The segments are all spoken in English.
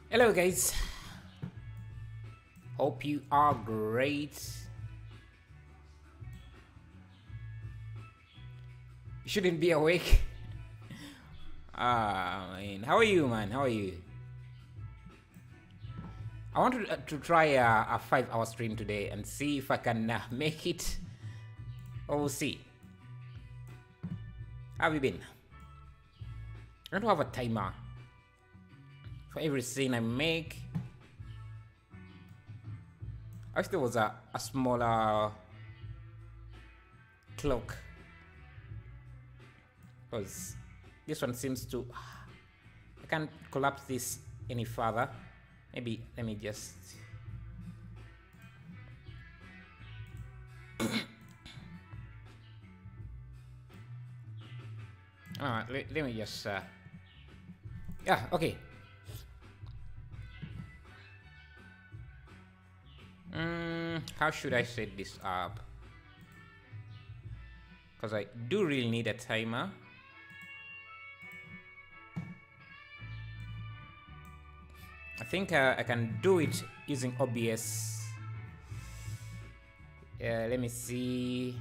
Hello guys, hope you are great. You shouldn't be awake. How are you, man? How are you? I want to try a 5 hour stream today and see if I can make it. Oh, we'll see. How have you been? I don't have a timer for every scene I make. I wish there was a smaller clock, because this one seems to... I can't collapse this any further. Maybe let me just... let me just... yeah, okay. How should I set this up? Because I do really need a timer. I think I can do it using OBS. Let me see.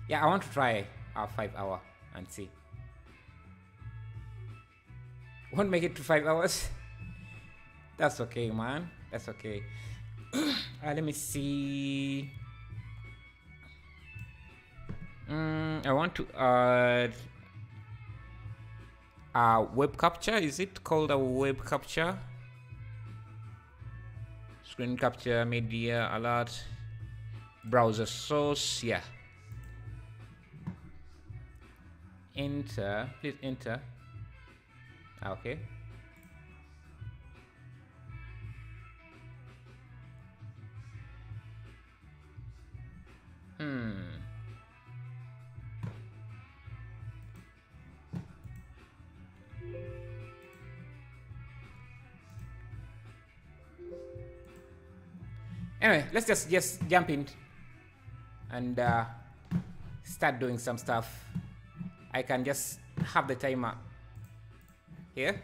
Yeah, I want to try a 5 hour and see. Won't make it to 5 hours. That's okay, man. That's okay. Let me see. I want to add a web capture. Is it called a web capture? Screen capture, media alert, browser source. Yeah. Enter. Please enter. Okay. Anyway, let's just jump in and start doing some stuff. I can just have the timer here.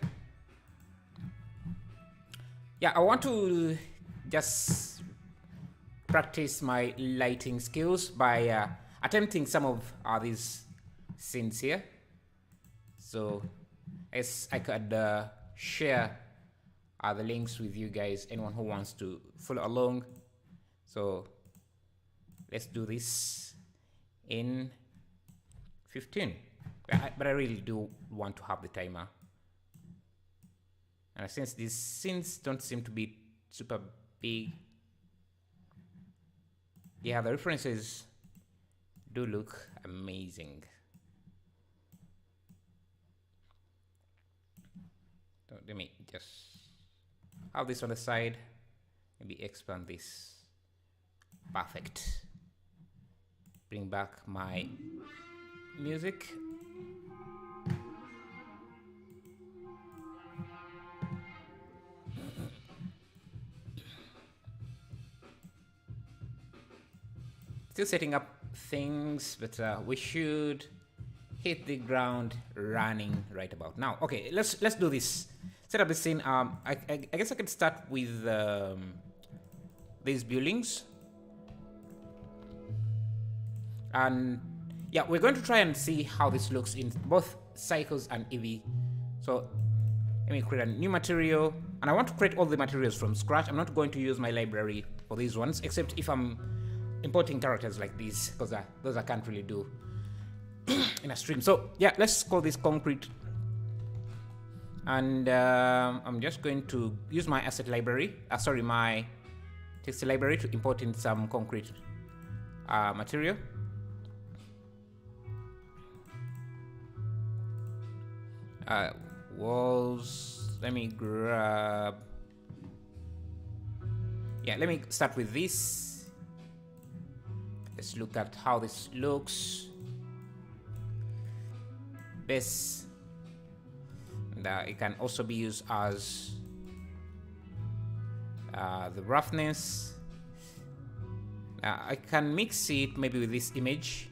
Yeah, I want to just practice my lighting skills by attempting some of these scenes here. So as I could share the links with you guys, anyone who wants to follow along. So let's do this in 15. But I really do want to have the timer. And since these scenes don't seem to be super big, yeah, the references do look amazing. So let me just have this on the side. Maybe expand this. Perfect. Bring back my music. Still setting up things, but we should hit the ground running right about now. Okay, let's do this. Set up the scene. I guess I can start with these buildings, and yeah, we're going to try and see how this looks in both Cycles and EV. So let me create a new material, and I want to create all the materials from scratch. I'm not going to use my library for these ones, except if I'm importing characters like these, because those I can't really do in a stream. So yeah, let's call this concrete, and I'm just going to use my asset library, my text library, to import in some concrete material. Walls, let me grab, yeah, let me start with this. Let's look at how this looks. Base, and it can also be used as the roughness. I can mix it maybe with this image.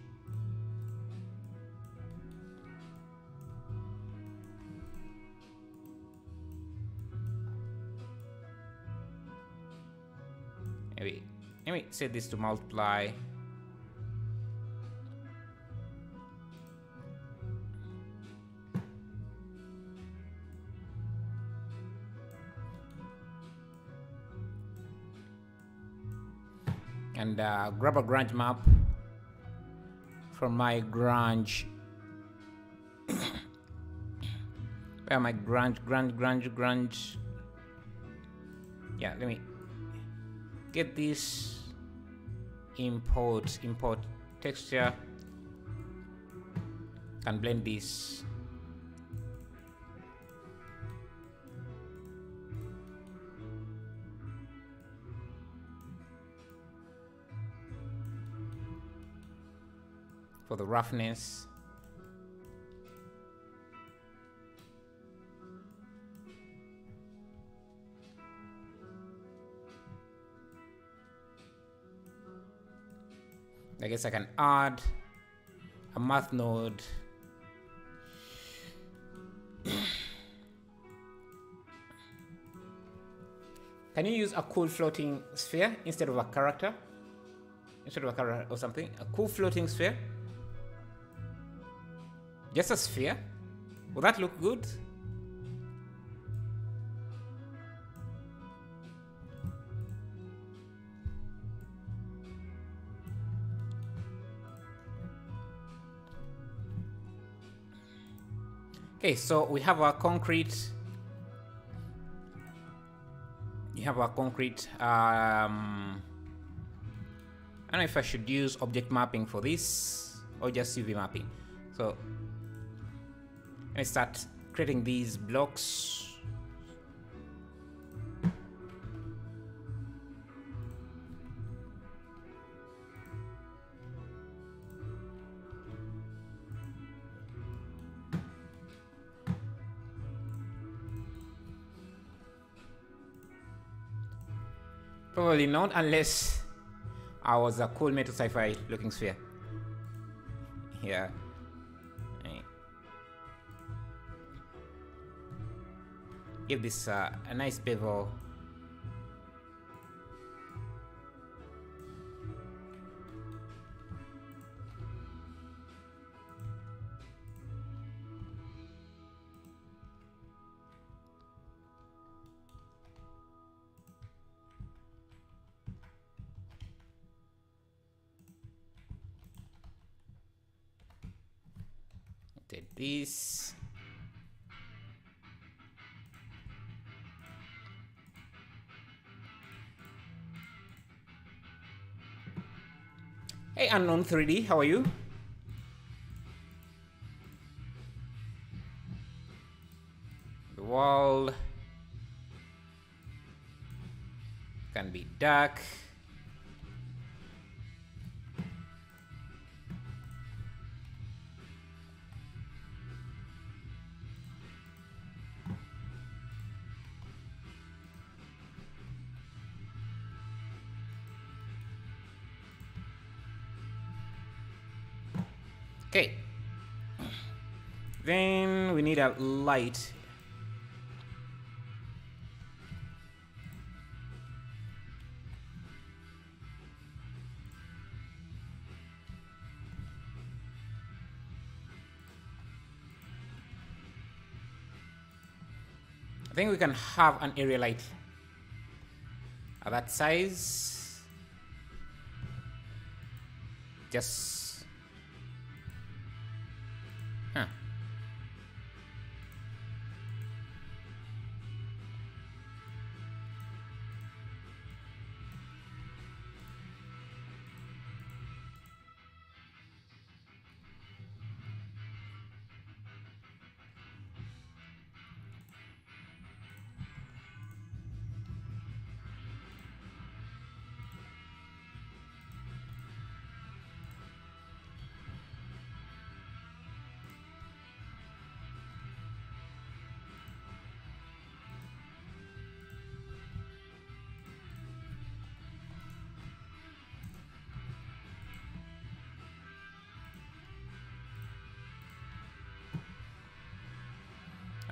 Maybe let me set this to multiply. And grab a Grange map from my Grange. Where am I? Grange. Yeah, let me get this. Import texture. Can blend this. For the roughness. I guess I can add a math node. Can you use a cool floating sphere instead of a character? Instead of a character or something? A cool floating sphere? Just a sphere? Will that look good? Okay, so we have our concrete. You have our concrete. I don't know if I should use object mapping for this or just UV mapping. So let me start creating these blocks. Probably not, unless I was a cool metal sci-fi looking sphere. Yeah. Give this a nice bevel. Take this. Hey, Unknown 3D, how are you? The wall can be dark. Okay. Then we need a light. I think we can have an area light at that size. Just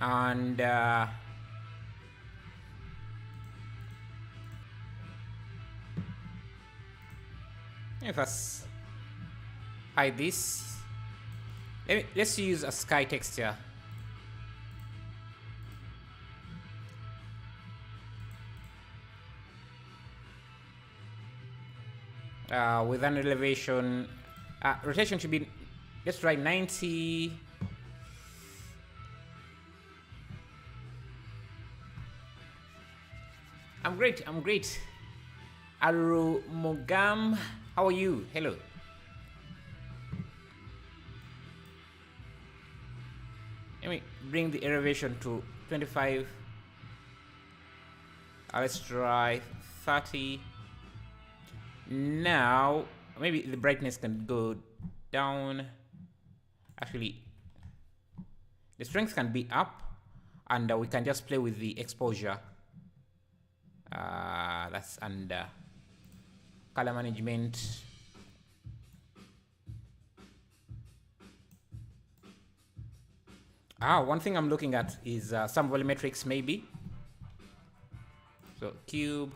and If us hide this, let's use a sky texture. With an elevation, rotation should be, let's try 90. I'm great. Arumogam, how are you? Hello. Let me bring the elevation to 25. Let's try 30. Now, maybe the brightness can go down. Actually, the strength can be up, and we can just play with the exposure. That's under color management. One thing I'm looking at is some volumetrics maybe. So cube.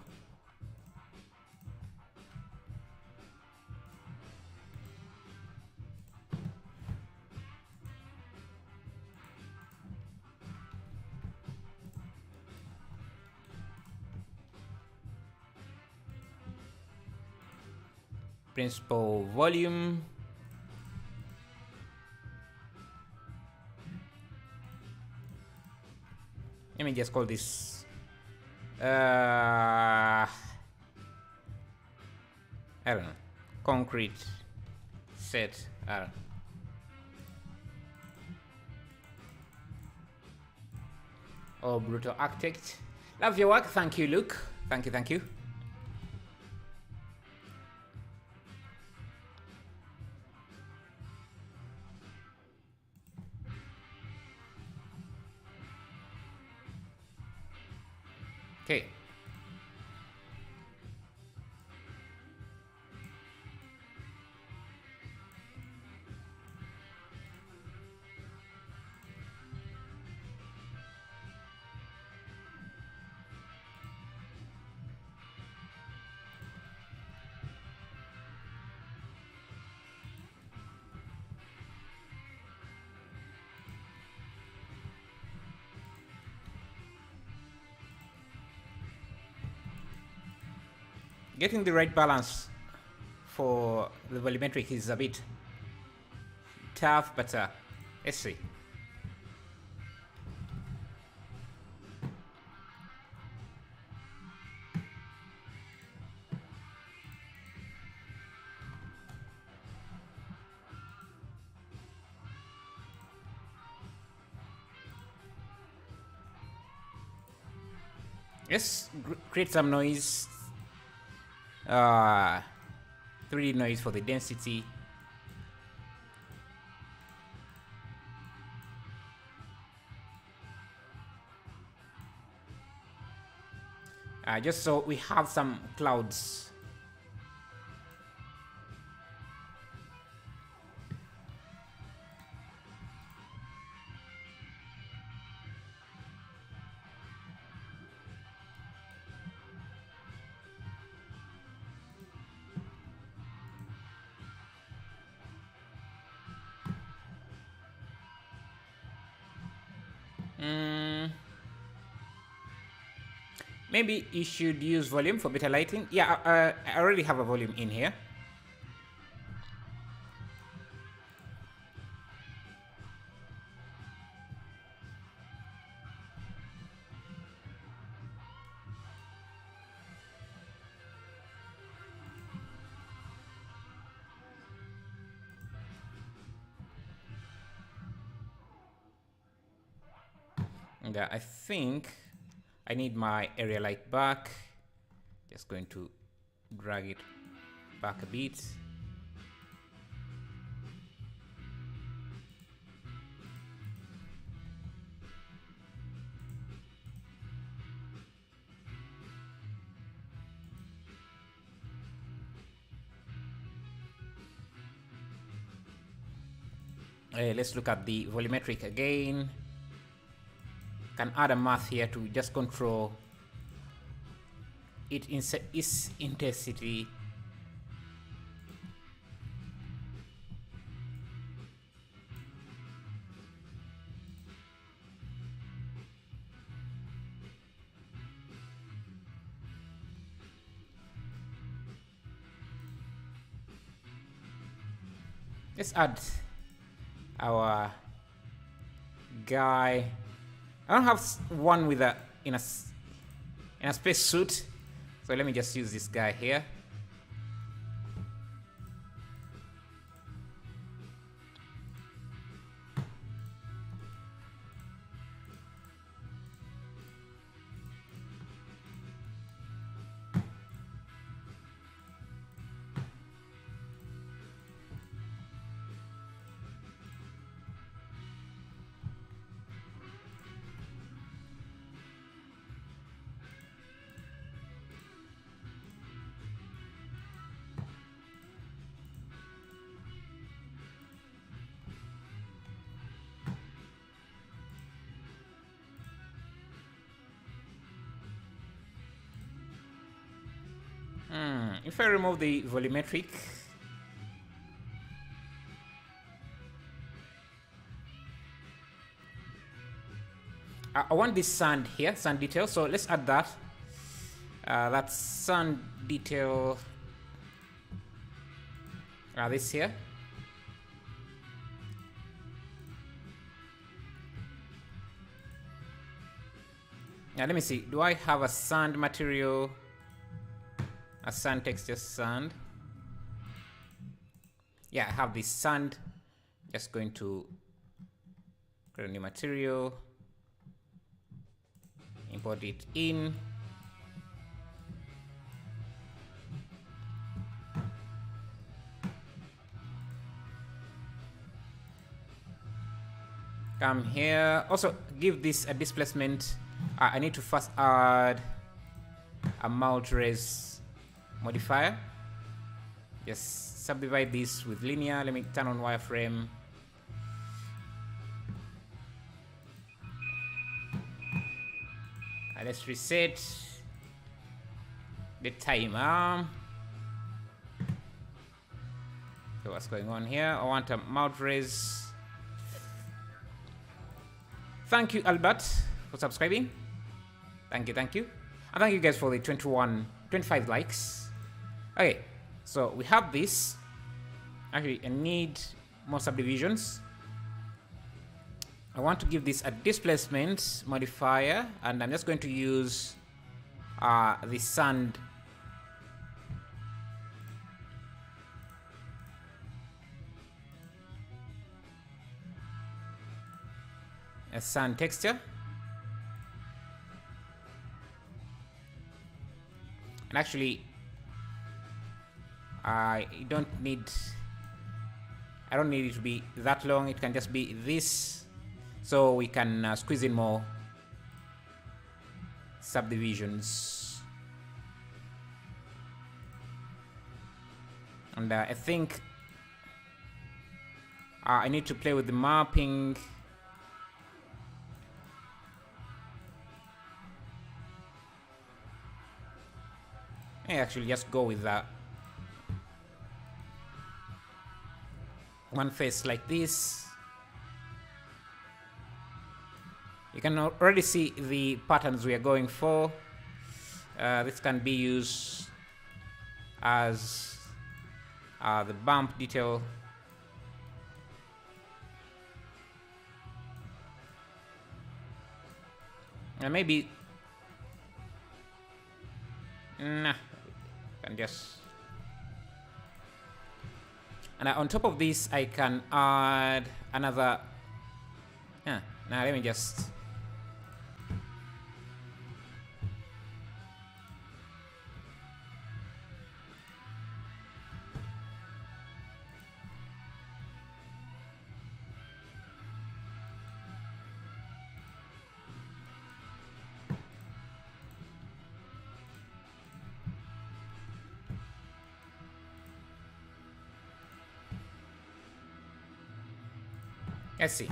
Principal volume. Let me just call this I don't know, concrete set. I don't know. Oh, brutal architect. Love your work. Thank you, Luke. Thank you. Okay. Getting the right balance for the volumetric is a bit tough, but let's see. Let's create some noise. 3D noise for the density. Just so we have some clouds. Maybe you should use volume for better lighting. Yeah, I already have a volume in here. And I think I need my area light back. Just going to drag it back a bit. Let's look at the volumetric again. Can add a math here to just control its intensity. Let's add our guy. I don't have one with a in a space suit, so let me just use this guy here. If I remove the volumetric, I want this sand here, sand detail, so let's add that. That sand detail, this here. Now let me see, do I have a sand material? A sand texture sand. Yeah, I have this sand. Just going to create a new material, import it in. Come here. Also, give this a displacement. I need to first add a mount res modifier. Just subdivide this with linear. Let me turn on wireframe. Let's reset the timer. So what's going on here? I want a mount res. Thank you, Albert, for subscribing. Thank you. And thank you guys for the 25 likes. Okay, so we have this. Actually, I need more subdivisions. I want to give this a displacement modifier, and I'm just going to use the sand. A sand texture. And actually, I don't need it to be that long. It can just be this, so we can squeeze in more subdivisions. And I think I need to play with the mapping. I actually just go with that. One face like this. You can already see the patterns we are going for. This can be used as the bump detail. And maybe can just, and on top of this I can add another. Now let me just let's see.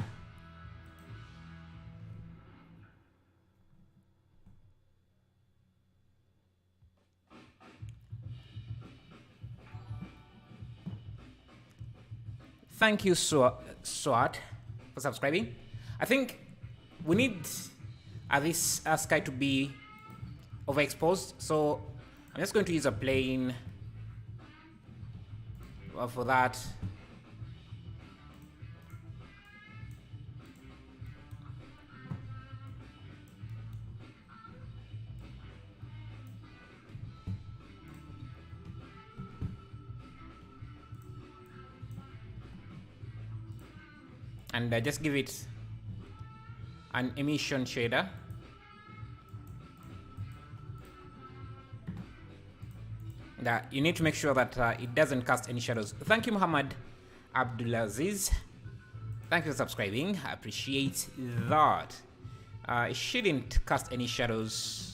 Thank you, Swat, for subscribing. I think we need this sky to be overexposed, so I'm just going to use a plane for that. and just give it an emission shader. You need to make sure that it doesn't cast any shadows. Thank you, Muhammad Abdulaziz. Thank you for subscribing. I appreciate that. It shouldn't cast any shadows.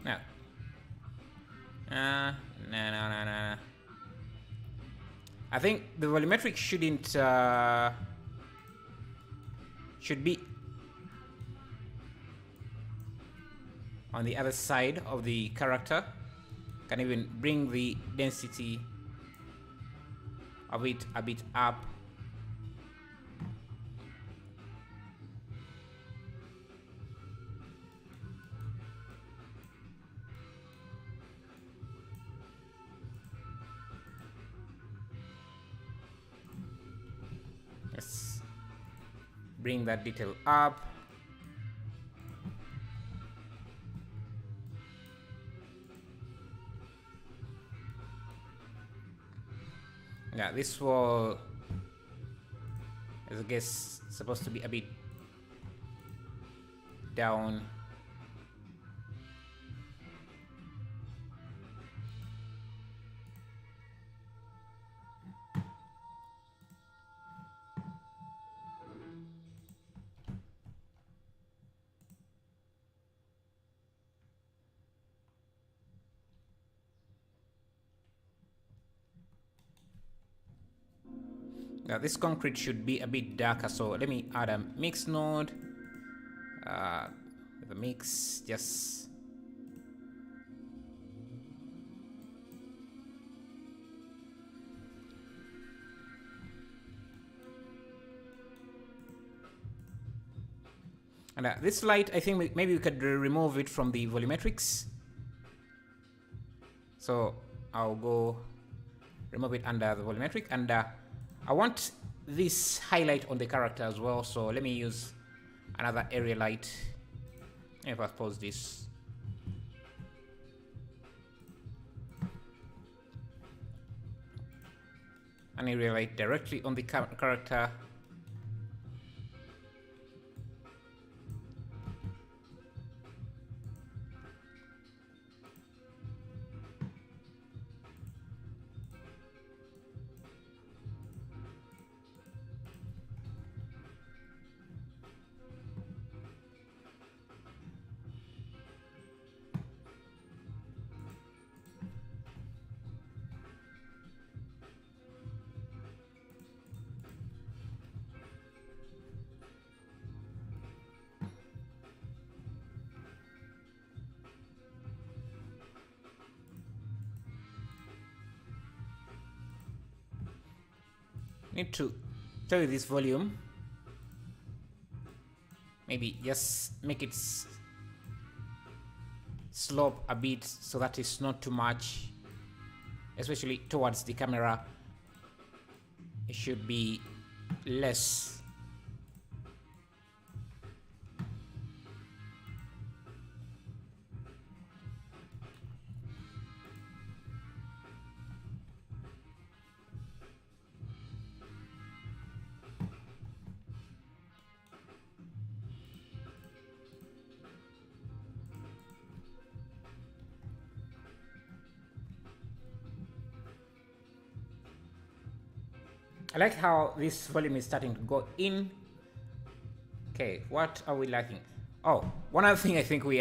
No. I think the volumetric should be on the other side of the character. Can even bring the density of it a bit up. Let's bring that detail up. Yeah, this wall is, I guess, supposed to be a bit down. Now this concrete should be a bit darker, so let me add a mix node. The mix, just and this light, I think maybe we could remove it from the volumetrics. So I'll go remove it under the volumetric, and I want this highlight on the character as well, so let me use another area light. If I pause this, an area light directly on the character. Need to tell you this volume. Maybe just make it slope a bit so that it's not too much, especially towards the camera. It should be less. I like how this volume is starting to go in. Okay, what are we lacking? Oh, one other thing I think we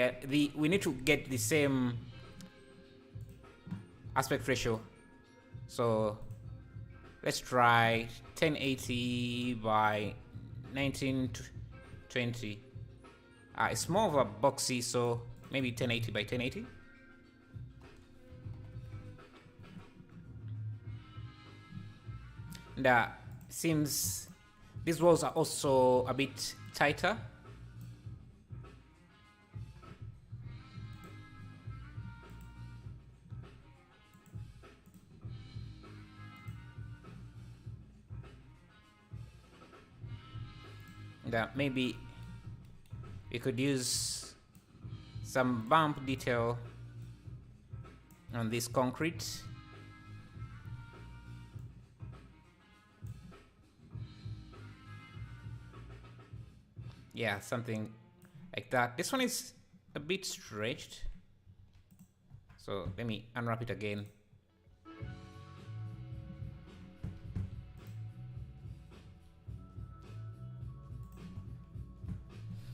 need to get the same aspect ratio. So let's try 1080 by 1920. It's more of a boxy, so maybe 1080 by 1080. And seems these walls are also a bit tighter. And maybe we could use some bump detail on this concrete. Yeah, something like that. This one is a bit stretched, so let me unwrap it again.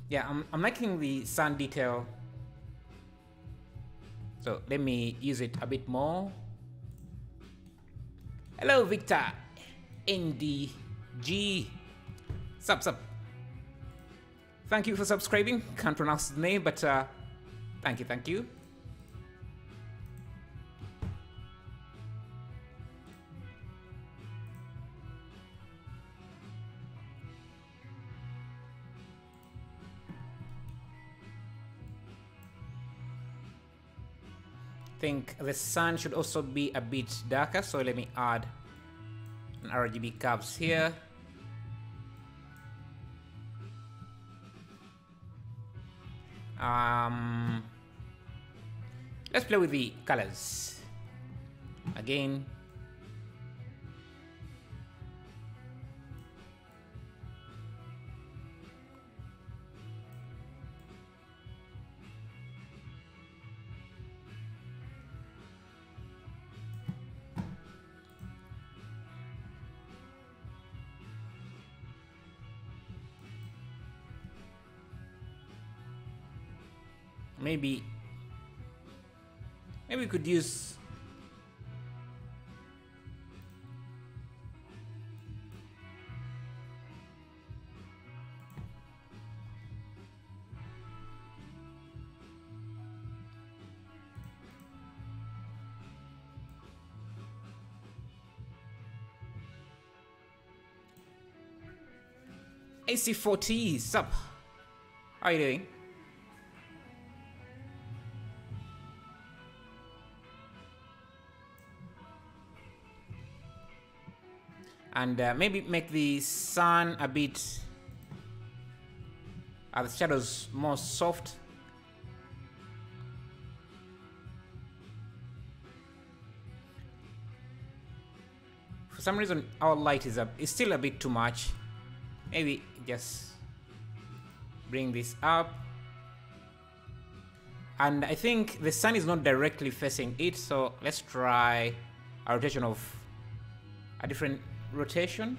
Yeah, I'm liking the sun detail, so let me use it a bit more. Hello, Victor. NDG. Sup. Thank you for subscribing. Can't pronounce the name, but thank you. I think the sun should also be a bit darker, so let me add an RGB curves here. Let's play with the colors again. Maybe we could use AC4T. Sup? How are you doing? And maybe make the sun a bit, the shadows more soft. For some reason, our light is still a bit too much. Maybe just bring this up. And I think the sun is not directly facing it, so let's try a rotation of a different rotation.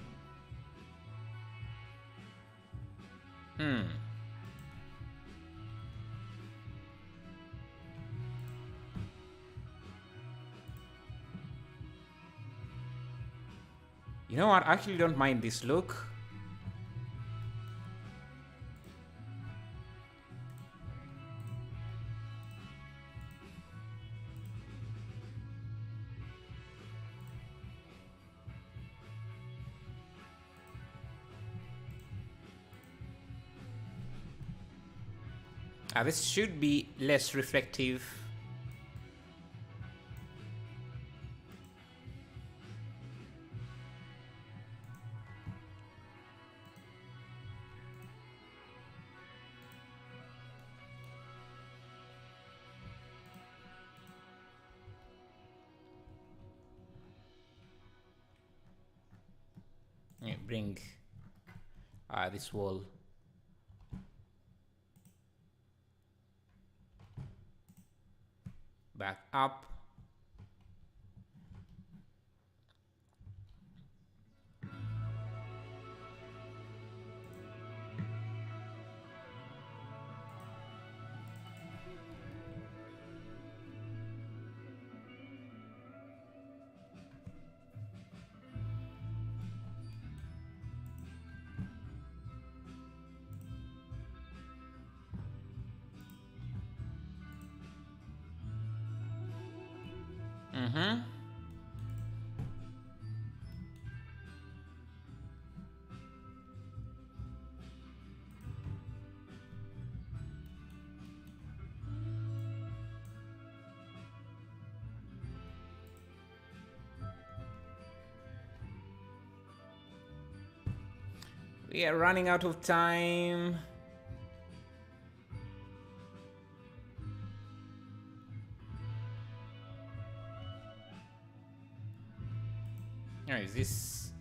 You know what? I actually don't mind this look. This should be less reflective. Yeah, bring this wall back up. Mm-hmm. We are running out of time. Oh, is this?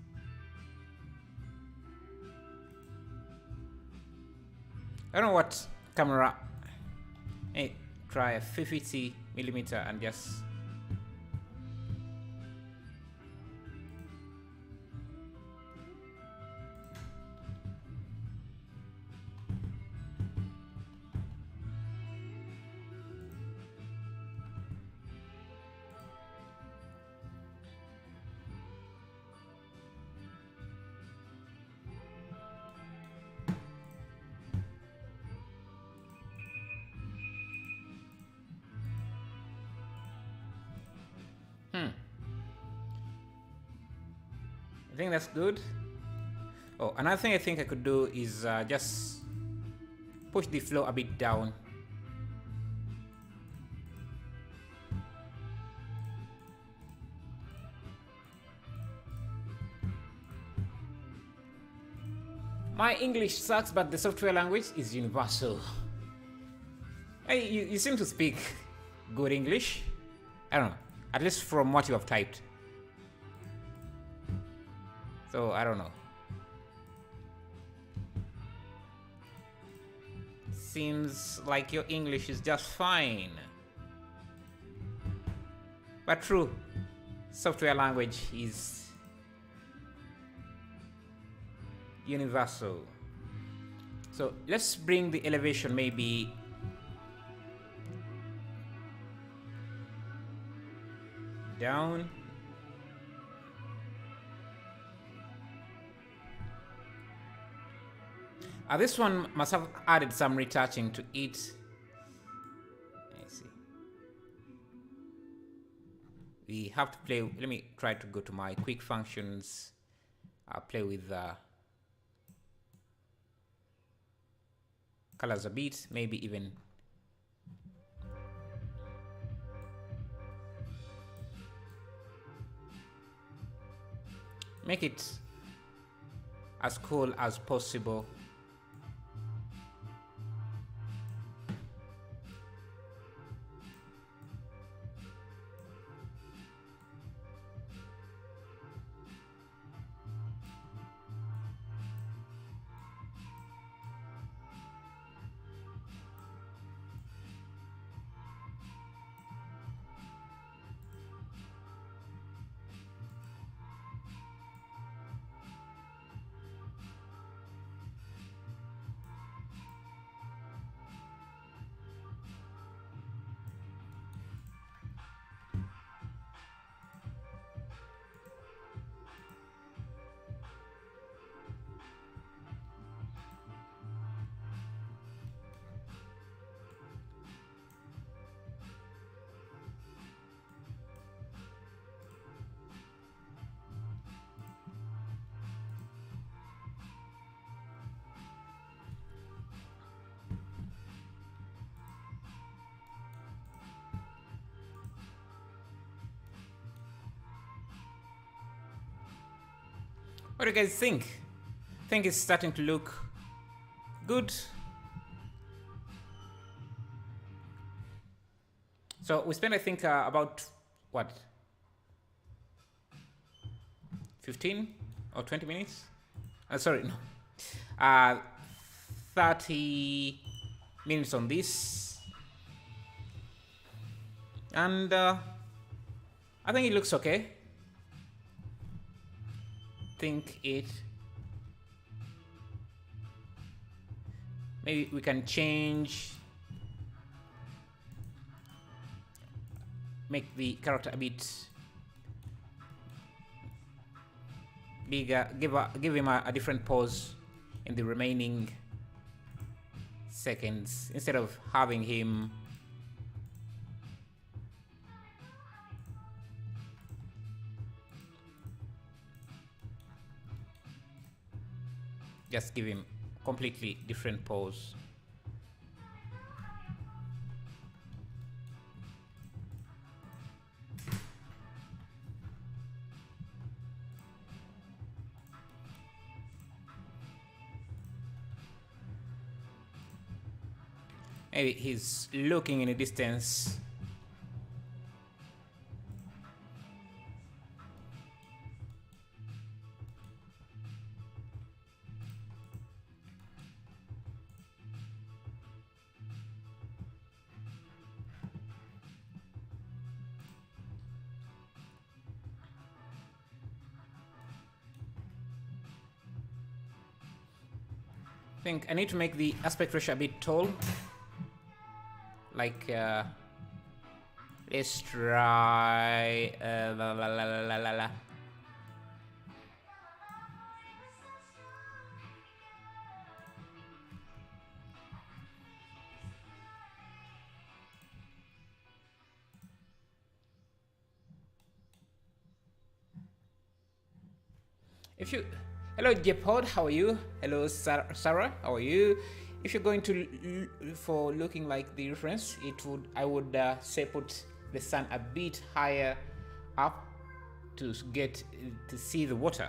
I don't know what camera. Hey, try a 50mm and just. I think that's good. Oh, another thing I think I could do is just push the flow a bit down. My English sucks, but the software language is universal. Hey, you seem to speak good English. I don't know, at least from what you have typed. So, I don't know. Seems like your English is just fine. But true, software language is universal. So let's bring the elevation maybe down. This one must have added some retouching to it. Let's see. We have to play. Let me try to go to my quick functions. I'll play with colors a bit, maybe even make it as cool as possible. What do you guys think? I think it's starting to look good. So we spent, I think, about what? 15 or 20 minutes? Sorry, no. 30 minutes on this. And I think it looks okay. Think it. Maybe we can change. Make the character a bit bigger. Give him a different pose in the remaining seconds instead of having him just give him completely different pose. Maybe he's looking in the distance. I think I need to make the aspect ratio a bit tall. Like, let's try, la la la la la la la. If you, hello Jepod, how are you? Hello Sarah, how are you? If you're going to for looking like the reference, I would say put the sun a bit higher up to get to see the water.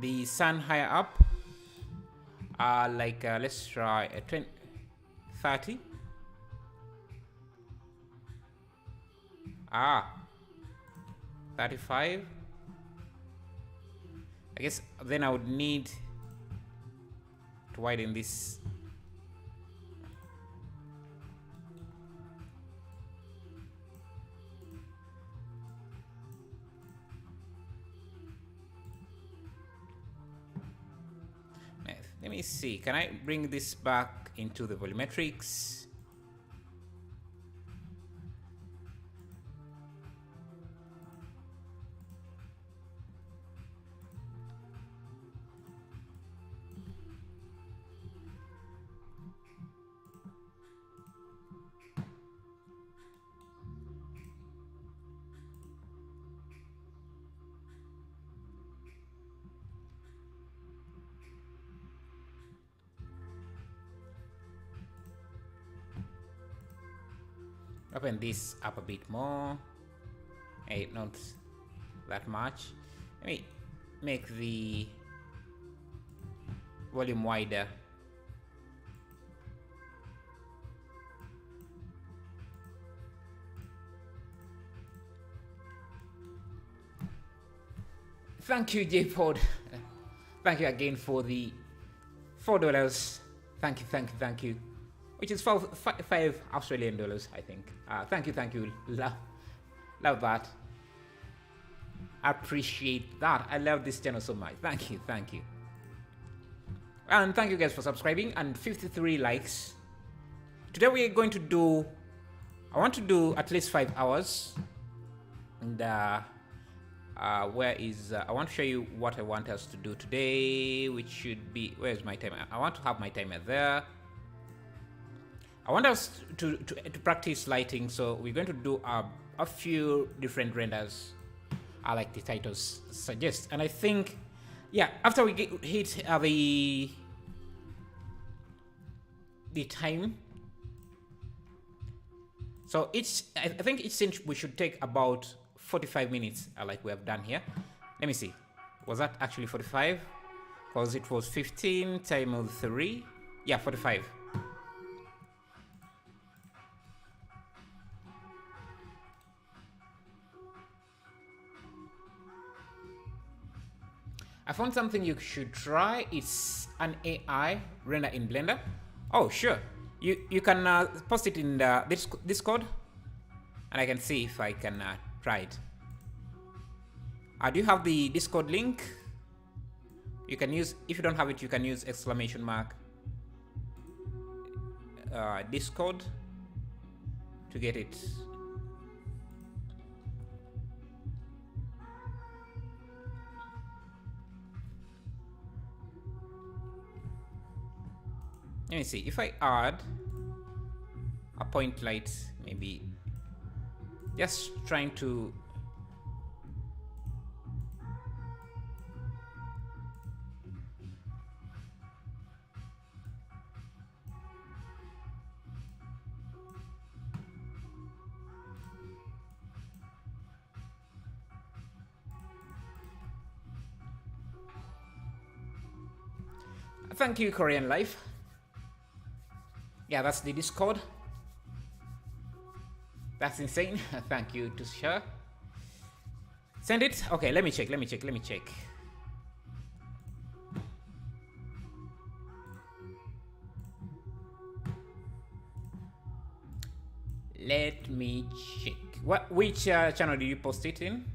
The sun higher up, like let's try 30. 35. I guess then I would need to widen this. Let me see, can I bring this back into the volumetrics? Open this up a bit more. Hey, not that much. Let me make the volume wider. Thank you, JPod. Thank you again for the $4. Thank you. Which is 5 Australian dollars, I think. Thank you. Love that. Appreciate that. I love this channel so much. Thank you. And thank you guys for subscribing and 53 likes. Today we are going to do, I want to do at least 5 hours. And I want to show you what I want us to do today, which should be, where's my timer? I want to have my timer there. I want us to practice lighting, so we're going to do a few different renders, like the titles suggest. And I think, yeah, after we hit the time, so I think each scene we should take about 45 minutes, like we have done here. Let me see, was that actually 45? Because it was 15 times 3, yeah, 45. I found something you should try. It's an AI render in Blender. Oh, sure. You can post it in the Discord, and I can see if I can try it. Do you have the Discord link? You can use, if you don't have it, you can use exclamation mark Discord to get it. Let me see, if I add a point light, maybe just trying to Thank you, Korean Life. Yeah, that's the Discord. That's insane. Thank you to share. Send it. Okay, let me check. Let me check. Which channel do you post it in?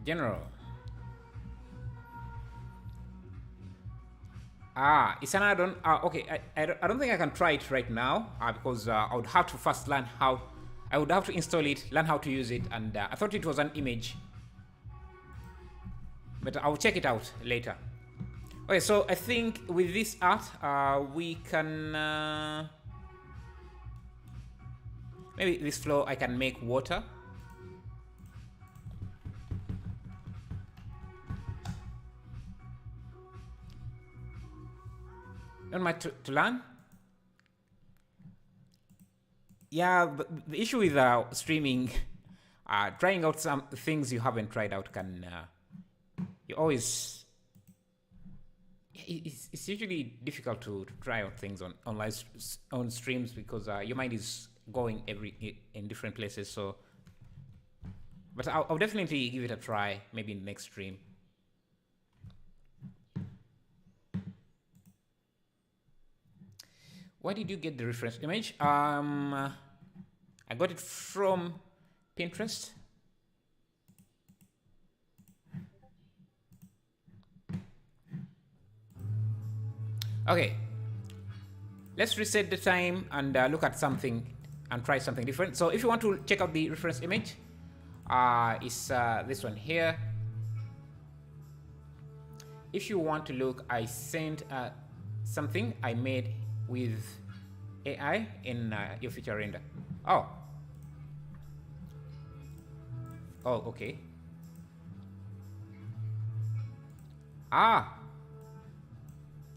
General. Isana, okay, I don't think I can try it right now because I would have to first learn how. I would have to install it, learn how to use it, and I thought it was an image. But I'll check it out later. Okay, so I think with this art, we can... maybe this floor I can make water. Don't mind to learn. Yeah, but the issue with streaming, trying out some things you haven't tried out can... you always... It's usually difficult to try out things on streams because your mind is going in different places. So, but I'll definitely give it a try, maybe in the next stream. Why did you get the reference image? I got it from Pinterest. Okay, let's reset the time and look at something and try something different. So if you want to check out the reference image, it's this one here. If you want to look, I sent something I made with AI in your feature render. Oh, okay.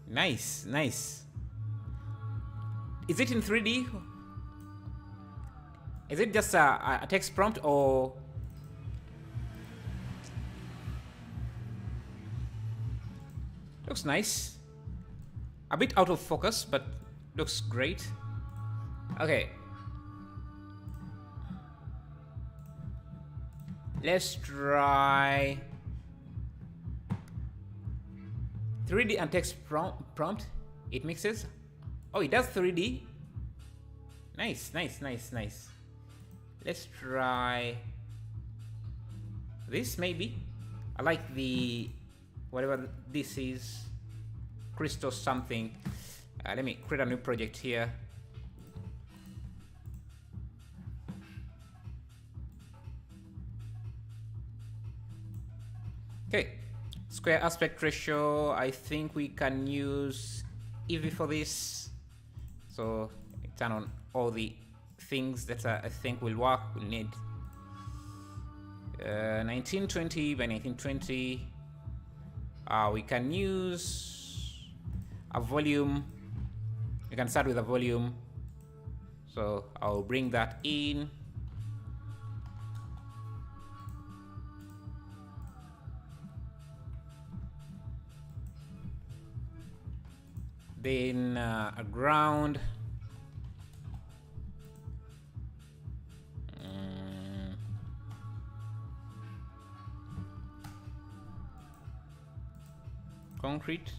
Nice. Is it in 3D? Is it just a text prompt or... Looks nice. A bit out of focus, but looks great. Okay. Let's try 3D and text prompt. It mixes. Oh, it does 3D. Nice. Let's try this maybe. I like the whatever this is. Crystal something. Let me create a new project here. Okay, square aspect ratio. I think we can use Eevee for this. So turn on all the things that I think will work. We'll need 1920 by 1920. We can use a volume. You can start with a volume. So I'll bring that in. Then a ground. Concrete.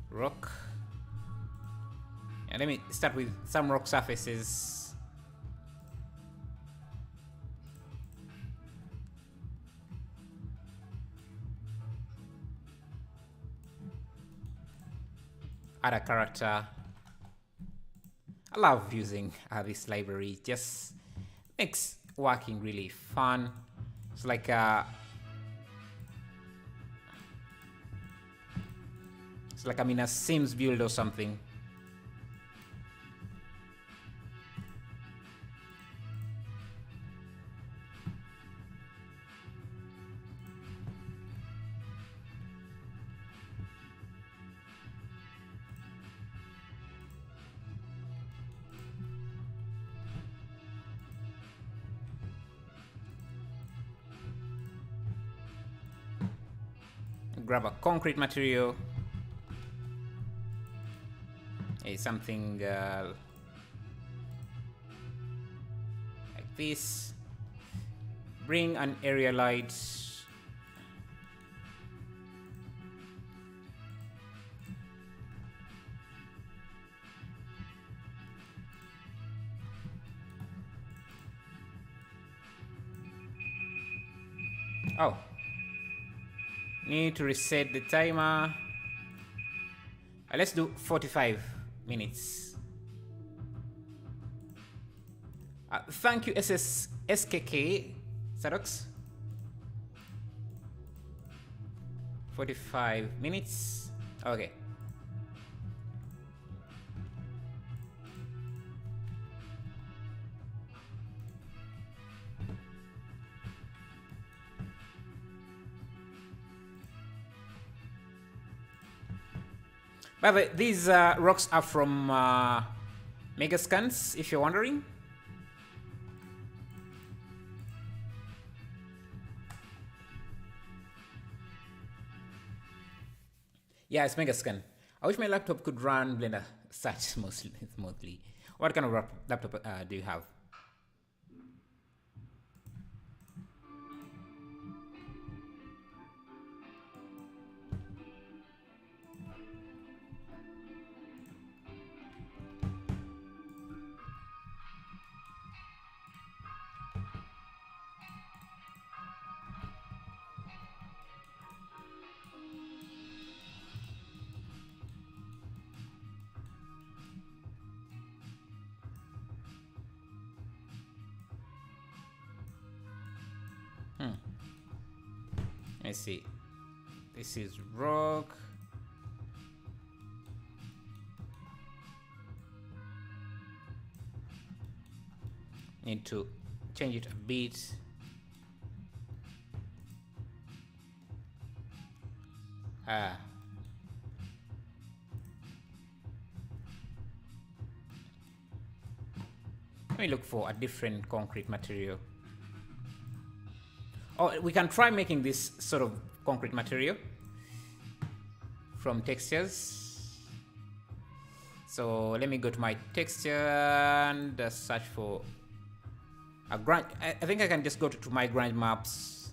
Rock. And let me start with some rock surfaces. Add a character. I love using this library. Just makes working really fun. It's like I'm in a Sims build or something. grab a concrete material. Something like this. Bring an area light. Oh, need to reset the timer. Let's do 45 minutes. Thank you, SKK Sadox. 45 minutes. Okay. By the way, these rocks are from Megascans, if you're wondering. Yeah, it's Megascan. I wish my laptop could run Blender such smoothly. What kind of laptop do you have? Let's see. This is rock. Need to change it a bit. Let me look for a different concrete material. Oh, we can try making this sort of concrete material from textures. So let me go to my texture and search for a grunge. I think I can just go to my grunge maps.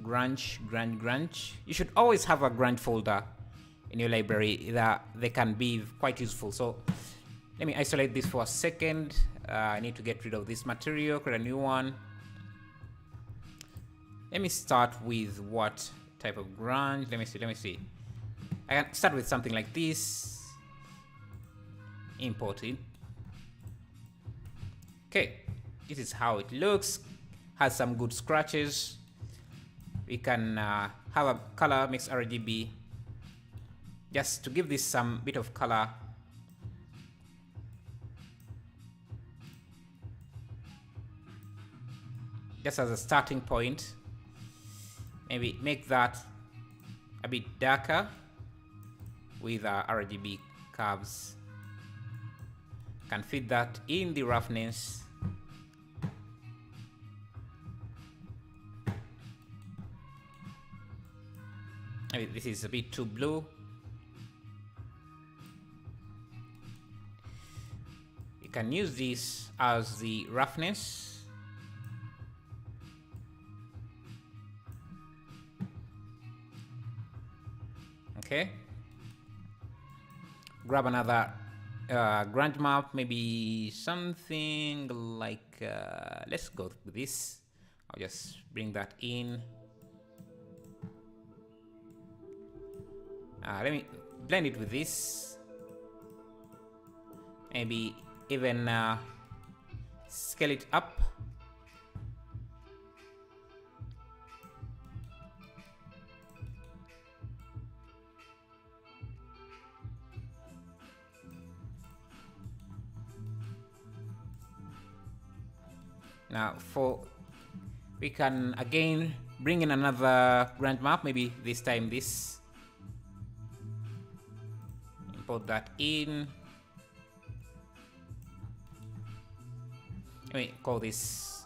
Grunge. You should always have a grunge folder in your library that they can be quite useful. So let me isolate this for a second. I need to get rid of this material, create a new one. Let me start with what type of grunge? Let me see. I can start with something like this. Import it. Okay, this is how it looks. Has some good scratches. We can have a color mix RGB just to give this some bit of color. Just as a starting point. Maybe make that a bit darker with RGB curves. Can fit that in the roughness. Maybe this is a bit too blue. You can use this as the roughness. Okay. Grab another grunge map, maybe something like, let's go with this. I'll just bring that in. Let me blend it with this. Maybe even scale it up. Now we can again bring in another grunge map, maybe this time this. Import that in. Let me call this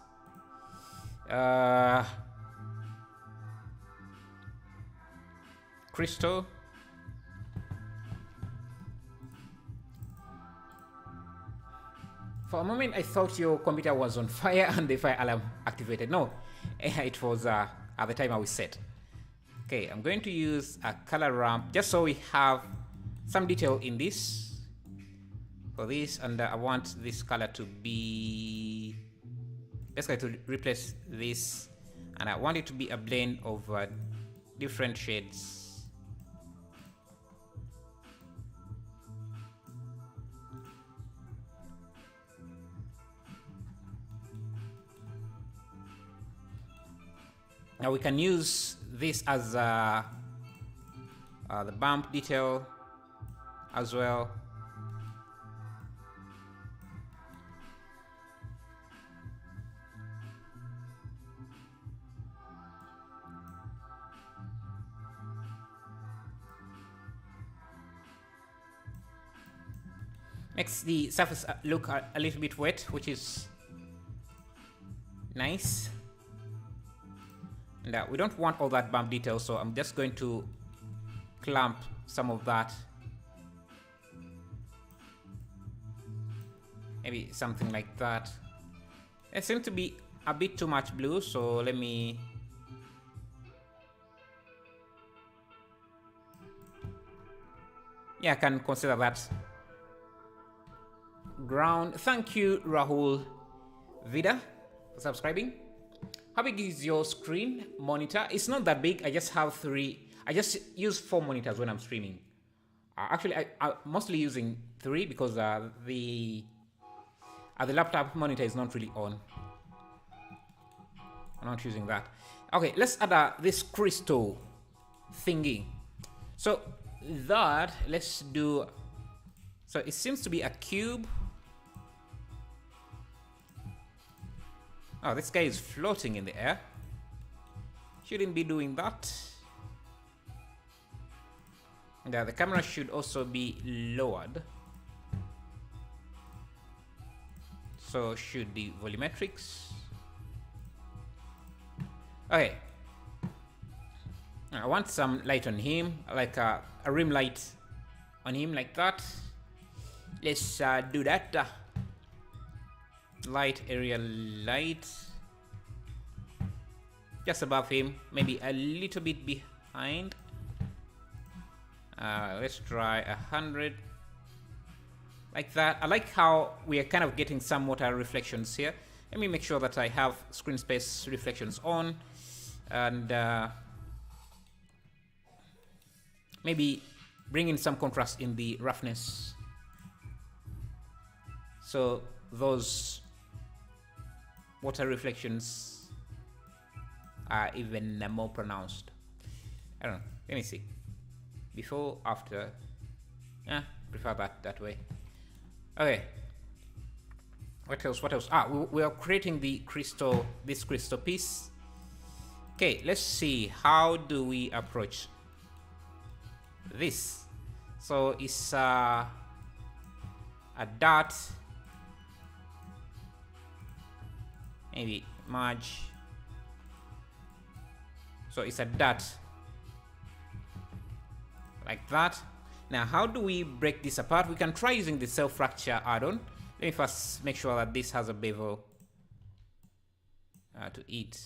crystal. For a moment, I thought your computer was on fire and the fire alarm activated. No, it was at the time I was set. Okay, I'm going to use a color ramp just so we have some detail in this. For this, and I want this color to be... Let's go to replace this, and I want it to be a blend of different shades. Now we can use this as the bump detail as well. Makes the surface look a little bit wet, which is nice. And we don't want all that bump detail, so I'm just going to clamp some of that. Maybe something like that. It seems to be a bit too much blue, so let me... Yeah, I can consider that. Ground. Thank you, Rahul Vida, for subscribing. How big is your screen monitor? It's not that big. I just have 3. I just use 4 monitors when I'm streaming. Actually, I'm mostly using 3 because the laptop monitor is not really on. I'm not using that. Okay, let's add this crystal thingy. So that, let's do... So it seems to be a cube. Oh, this guy is floating in the air. Shouldn't be doing that. And the camera should also be lowered. So should the volumetrics. Okay. I want some light on him, like a rim light on him like that. Let's do that. Light, area light. Just above him, maybe a little bit behind. Let's try 100. Like that. I like how we are kind of getting some water reflections here. Let me make sure that I have screen space reflections on. And maybe bring in some contrast in the roughness. So those water reflections are even more pronounced. I don't know. Let me see. Before, after. Yeah, prefer that way. Okay. What else? What else? We are creating the crystal, this crystal piece. Okay, let's see. How do we approach this? So it's a dot. Maybe merge. So it's a dot like that. Now, how do we break this apart? We can try using the self fracture add-on. Let me first make sure that this has a bevel to eat.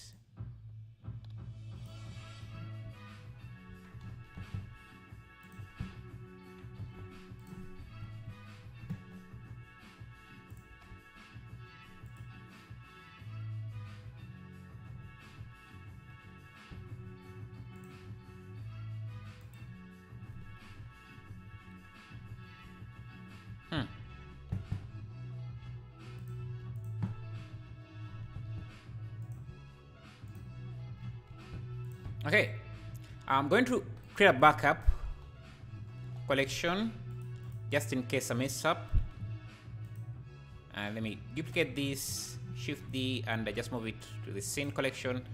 Okay, I'm going to create a backup collection just in case I mess up. Let me duplicate this, Shift D, and I just move it to the scene collection.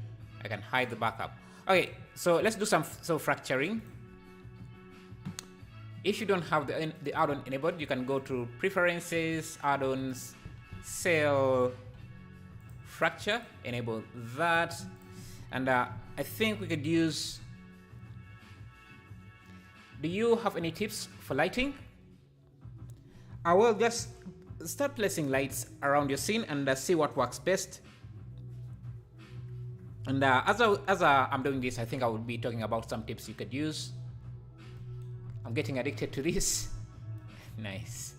I can hide the backup. Okay, so let's do some fracturing. If you don't have the add-on enabled, you can go to Preferences, Add-ons, Cell Fracture, enable that. And I think we could use Do you have any tips for lighting? I will just start placing lights around your scene and see what works best. And as I'm doing this, I think I will be talking about some tips you could use. I'm getting addicted to this. Nice.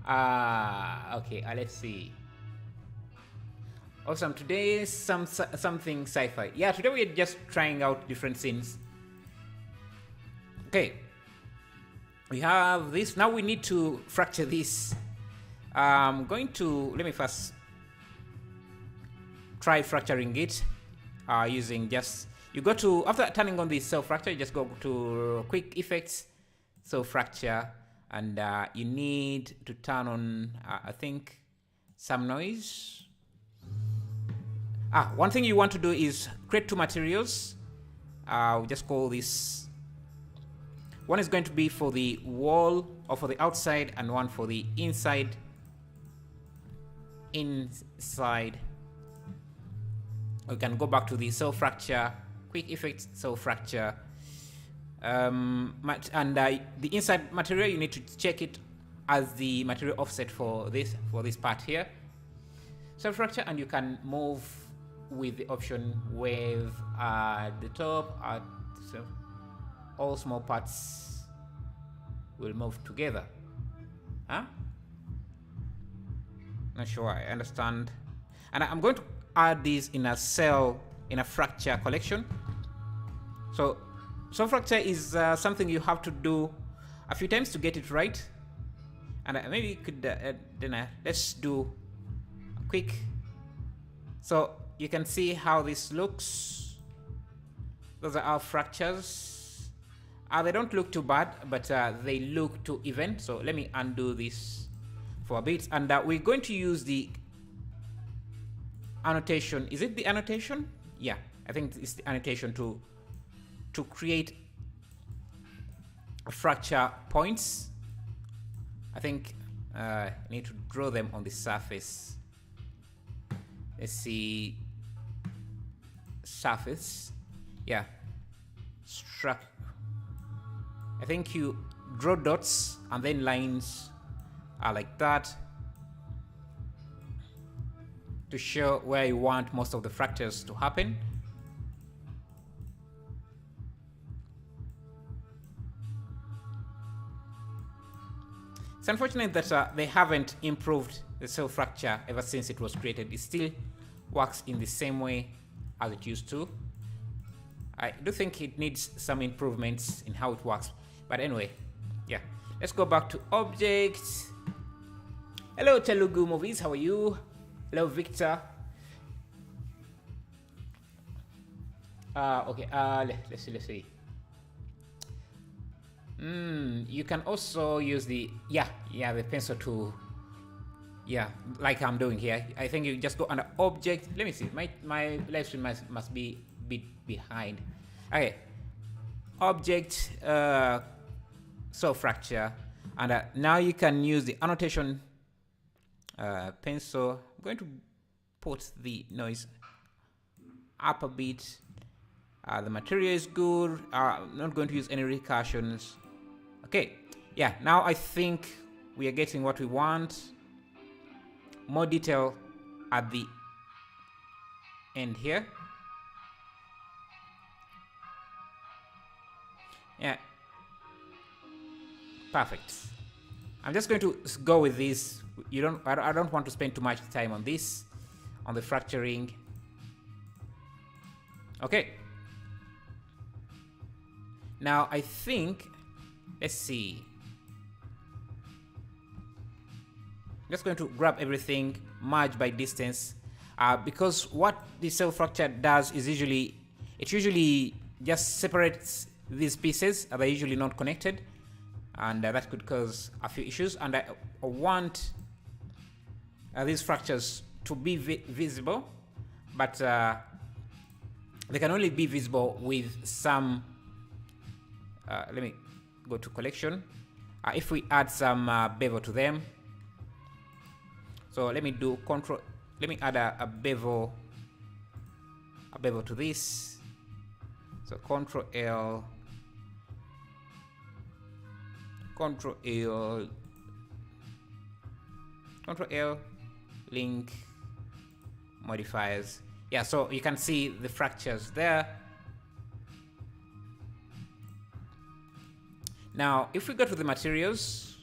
Okay, let's see. Awesome. Today something sci-fi. Yeah, today we're just trying out different scenes. Okay. We have this. Now we need to fracture this. I'm going to, let me first try fracturing it using just, you go to, after turning on the self fracture, you just go to quick effects, so fracture, and you need to turn on, I think, some noise. One thing you want to do is create two materials. We'll just call this, one is going to be for the wall or for the outside, and one for the inside. We can go back to the cell fracture, quick effects, cell fracture, and the inside material, you need to check it as the material offset for this part here, cell fracture, and you can move with the option wave at the top. So all small parts will move together. Not sure I understand. And I'm going to add these in a cell, in a fracture collection. So fracture is something you have to do a few times to get it right. And maybe you could, let's do a quick. So you can see how this looks. Those are our fractures. They don't look too bad, but they look too even. So let me undo this for a bit. And we're going to use the annotation. Is it the annotation? Yeah, I think it's the annotation to create fracture points. I think I need to draw them on the surface. Let's see. Surface. Yeah. I think you draw dots and then lines are like that to show where you want most of the fractures to happen. It's unfortunate that they haven't improved the cell fracture ever since it was created. It still works in the same way as it used to. I do think it needs some improvements in how it works. But anyway, yeah. Let's go back to objects. Hello, Telugu Movies. How are you? Hello, Victor. Okay. Let's see. You can also use the the pencil to like I'm doing here. I think you just go under object. Let me see. My live stream must be a bit behind. Okay. Object, cell fracture, and now you can use the annotation pencil. I'm going to put the noise up a bit. The material is good. I'm not going to use any recursions. Okay, yeah, now I think we are getting what we want. More detail at the end here. Yeah, perfect. I'm just going to go with this. I don't want to spend too much time on this, on the fracturing. Okay. Now I think, let's see. I'm just going to grab everything, merge by distance, because what the cell fracture does is it usually just separates these pieces. They're usually not connected, and that could cause a few issues. And I want these fractures to be visible, but they can only be visible with some. Let me go to collection. If we add some bevel to them, so let me do control. Let me add a bevel to this. So Control L, Control L, Control L, link modifiers. Yeah, so you can see the fractures there. Now, if we go to the materials,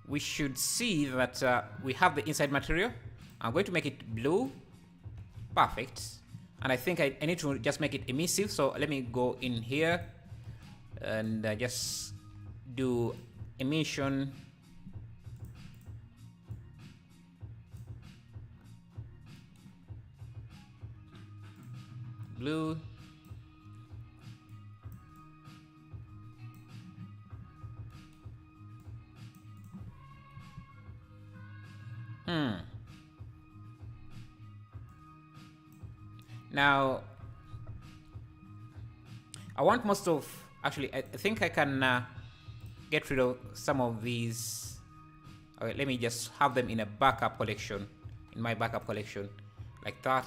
we should see that we have the inside material. I'm going to make it blue. Perfect. And I think I need to just make it emissive. So let me go in here and just do emission. Blue. Now, I want most of, actually, I think I can get rid of some of these. Okay, let me just have them in a backup collection, in my backup collection, like that.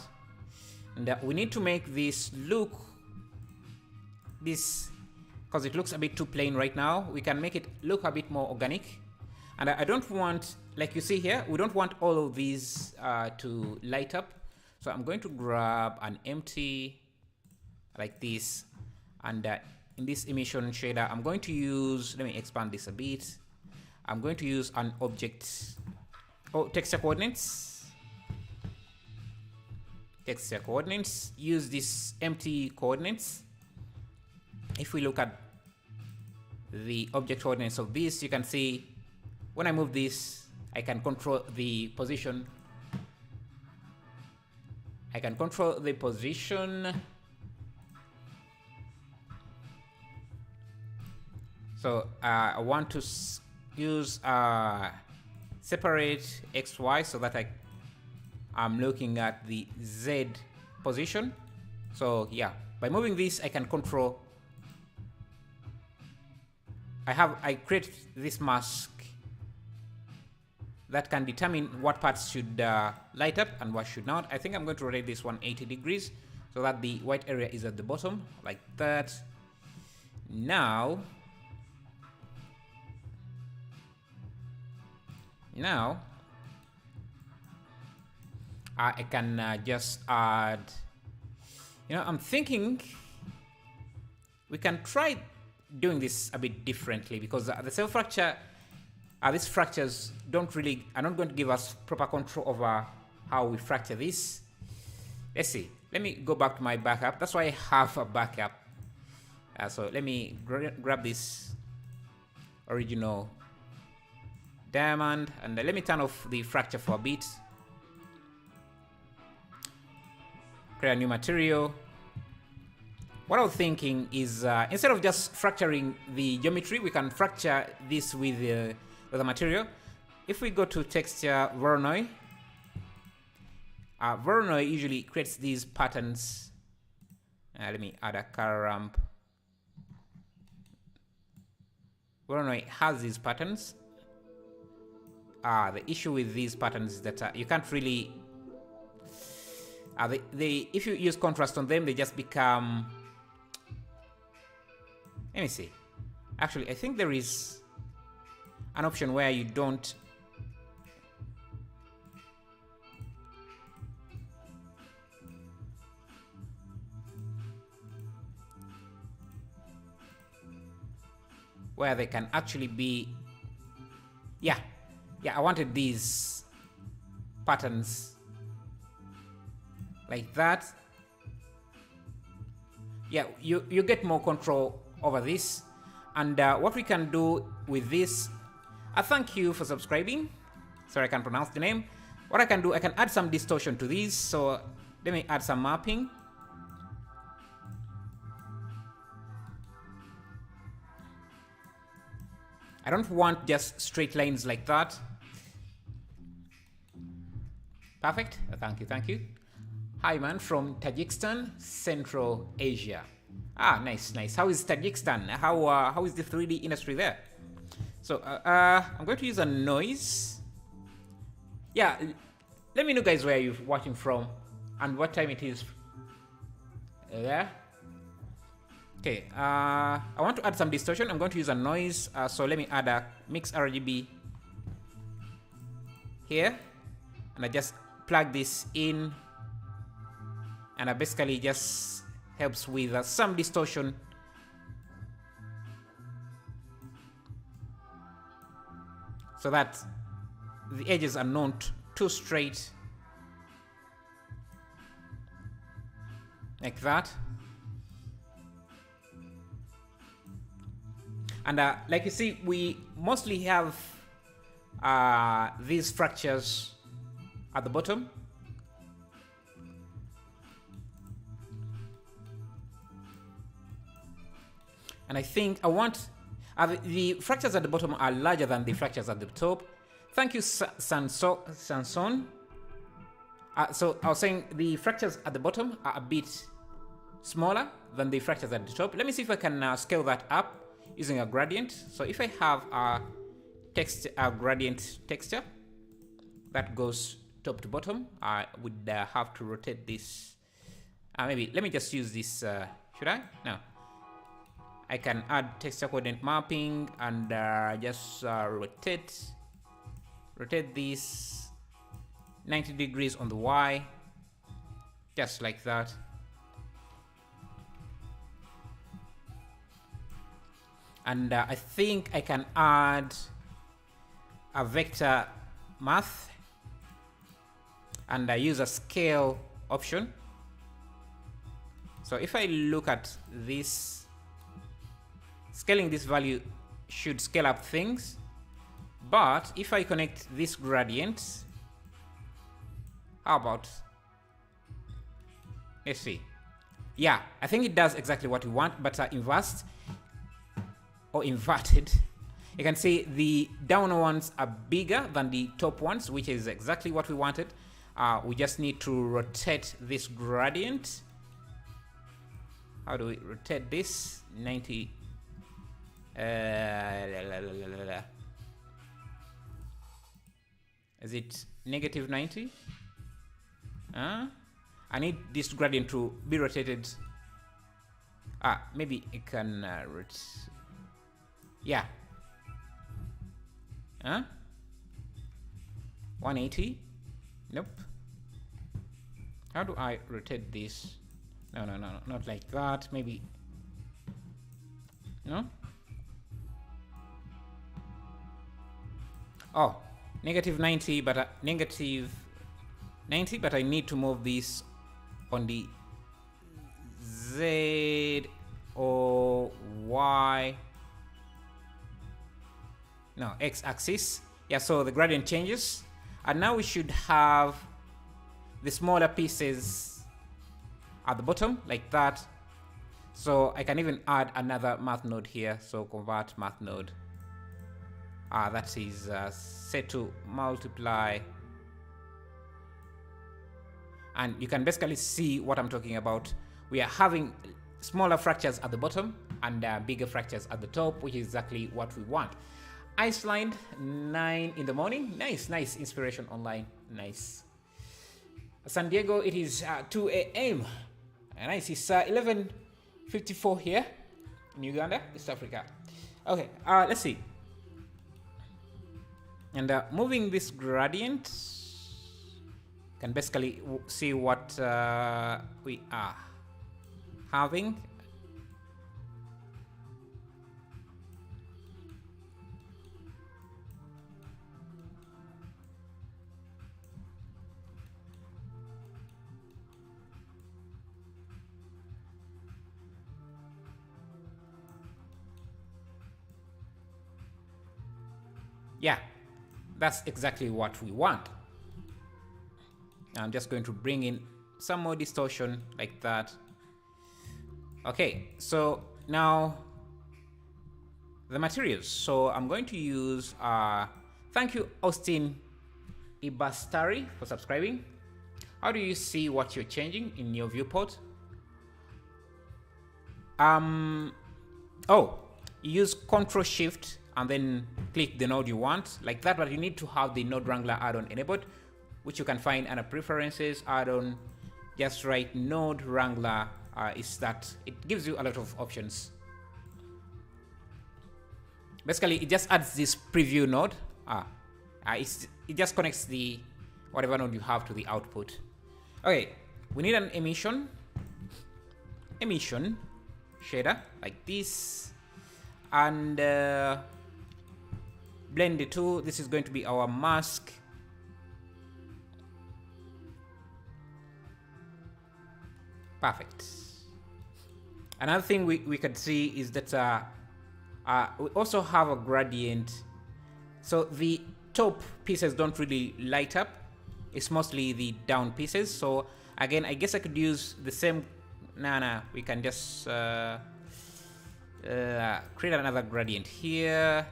And we need to make this look, because it looks a bit too plain right now. We can make it look a bit more organic. And I don't want, like you see here, we don't want all of these to light up. So I'm going to grab an empty like this, and in this emission shader, I'm going to use, let me expand this a bit. I'm going to use an object, texture coordinates. Texture coordinates, use this empty coordinates. If we look at the object coordinates of this, you can see when I move this, I can control the position. I can control the position. So I want to use separate XY so that I'm looking at the Z position. So yeah, by moving this, I can control. I create this mask that can determine what parts should light up and what should not. I think I'm going to rotate this 180 degrees so that the white area is at the bottom, like that. Now I can just add, I'm thinking we can try doing this a bit differently, because the cell fracture, these fractures are not going to give us proper control over how we fracture this. Let's see. Let me go back to my backup. That's why I have a backup. So let me grab this original diamond, and let me turn off the fracture for a bit. Create a new material. What I was thinking is instead of just fracturing the geometry, we can fracture this with the material. If we go to texture Voronoi, Voronoi usually creates these patterns. Let me add a color ramp. Voronoi has these patterns. The issue with these patterns is that you can't really. If you use contrast on them, they just become. Let me see. Actually, I think there is an option where you don't. Where they can actually be. Yeah, I wanted these patterns like that. Yeah, you get more control over this. And what we can do with this, I thank you for subscribing. Sorry, I can't pronounce the name. What I can do, I can add some distortion to these. So let me add some mapping. I don't want just straight lines like that. Perfect. Thank you. Hi, man, from Tajikistan, Central Asia. Nice. How is Tajikistan? How is the 3D industry there? So I'm going to use a noise. Yeah, let me know, guys, where you're watching from and what time it is. There. Okay, I want to add some distortion. I'm going to use a noise. So let me add a mix RGB here. And I just plug this in. And I basically just helps with some distortion. So that the edges are not too straight. Like that. And like you see, we mostly have these fractures at the bottom. And I think I want the fractures at the bottom are larger than the fractures at the top. Thank you, Sanson. So I was saying the fractures at the bottom are a bit smaller than the fractures at the top. Let me see if I can scale that up using a gradient. So if I have a gradient texture that goes top to bottom, I would have to rotate this. Maybe let me just use this. Should I? No. I can add texture coordinate mapping and just rotate this 90 degrees on the Y, just like that. And I think I can add a vector math and I use a scale option. So if I look at this, scaling this value should scale up things. But if I connect this gradient, how about, let's see. Yeah, I think it does exactly what we want, but inversed or inverted. You can see the down ones are bigger than the top ones, which is exactly what we wanted. We just need to rotate this gradient. How do we rotate this? 90. Is it negative 90? I need this gradient to be rotated. Maybe it can yeah. 180? Nope. How do I rotate this? No, not like that. Maybe. No? Oh, negative 90, but negative 90, but I need to move this on the Z or Y. No, X axis. Yeah, so the gradient changes. And now we should have the smaller pieces at the bottom, like that. So I can even add another math node here. So convert math node. That is set to multiply. And you can basically see what I'm talking about. We are having smaller fractures at the bottom and bigger fractures at the top, which is exactly what we want. Iceland, 9 in the morning. Nice inspiration online. Nice. San Diego, it is 2 a.m. Nice. It's 11:54 here in Uganda, East Africa. Okay, let's see. And moving this gradient, can basically see what we are having. Yeah, that's exactly what we want. I'm just going to bring in some more distortion like that. Okay, so now the materials. So I'm going to use, thank you, Austin Ibastari, for subscribing. How do you see what you're changing in your viewport? You use Control Shift and then click the node you want like that, but you need to have the node wrangler add-on enabled, which you can find under preferences, add-on, just write node wrangler is that it gives you a lot of options. Basically, it just adds this preview node. It just connects the whatever node you have to the output. Okay, we need an emission shader like this, and blend the two. This is going to be our mask. Perfect. Another thing we could see is that we also have a gradient. So the top pieces don't really light up. It's mostly the down pieces. So again, I guess I could use the same. We can just create another gradient here.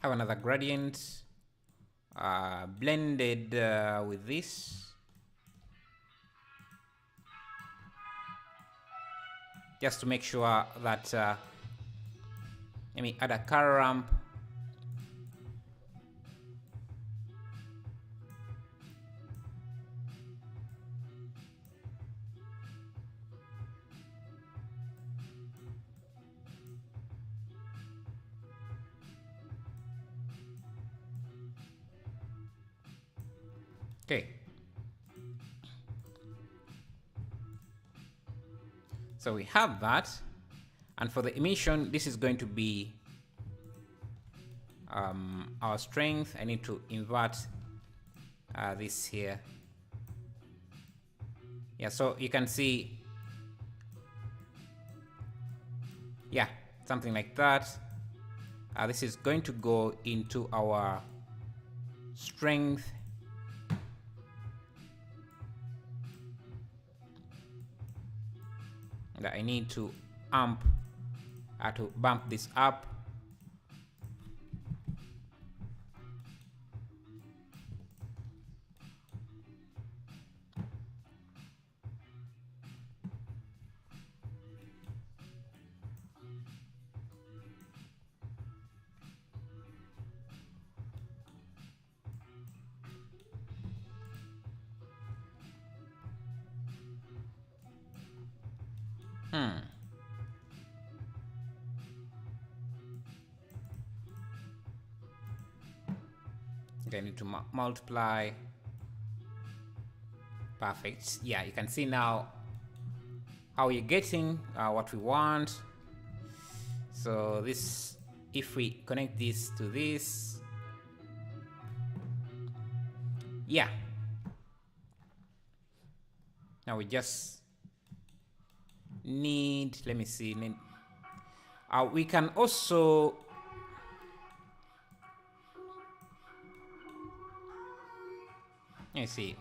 Have another gradient blended with this. Just to make sure that let me add a color ramp. Okay. So we have that. And for the emission, this is going to be our strength. I need to invert this here. Yeah, so you can see, yeah, something like that. This is going to go into our strength. That I need to amp to bump this up. I need to multiply. Perfect. Yeah, you can see now how you're getting what we want. So this, if we connect this to this, yeah. Now we just need, let me see, we can also let me see.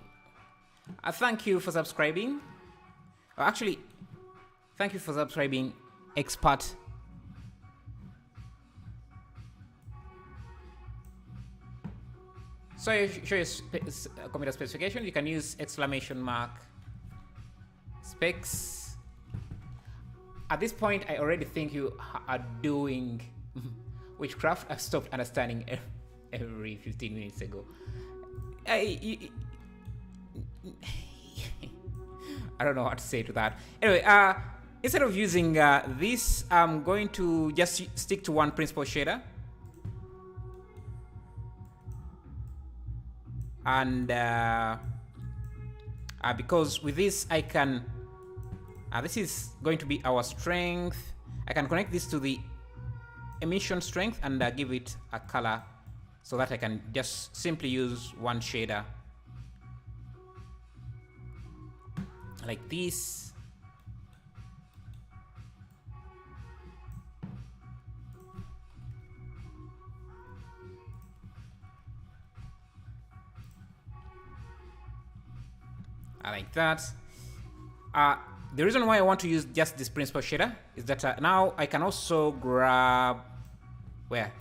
Thank you for subscribing. Actually, thank you for subscribing, expert. So you show your computer specification. You can use exclamation mark specs. At this point, I already think you are doing witchcraft. I've stopped understanding every 15 minutes ago. I don't know what to say to that. Anyway, instead of using this, I'm going to just stick to one principal shader. And because with this, I can, this is going to be our strength. I can connect this to the emission strength and give it a color, so that I can just simply use one shader like this. I like that. The reason why I want to use just this principal shader is that now I can also grab where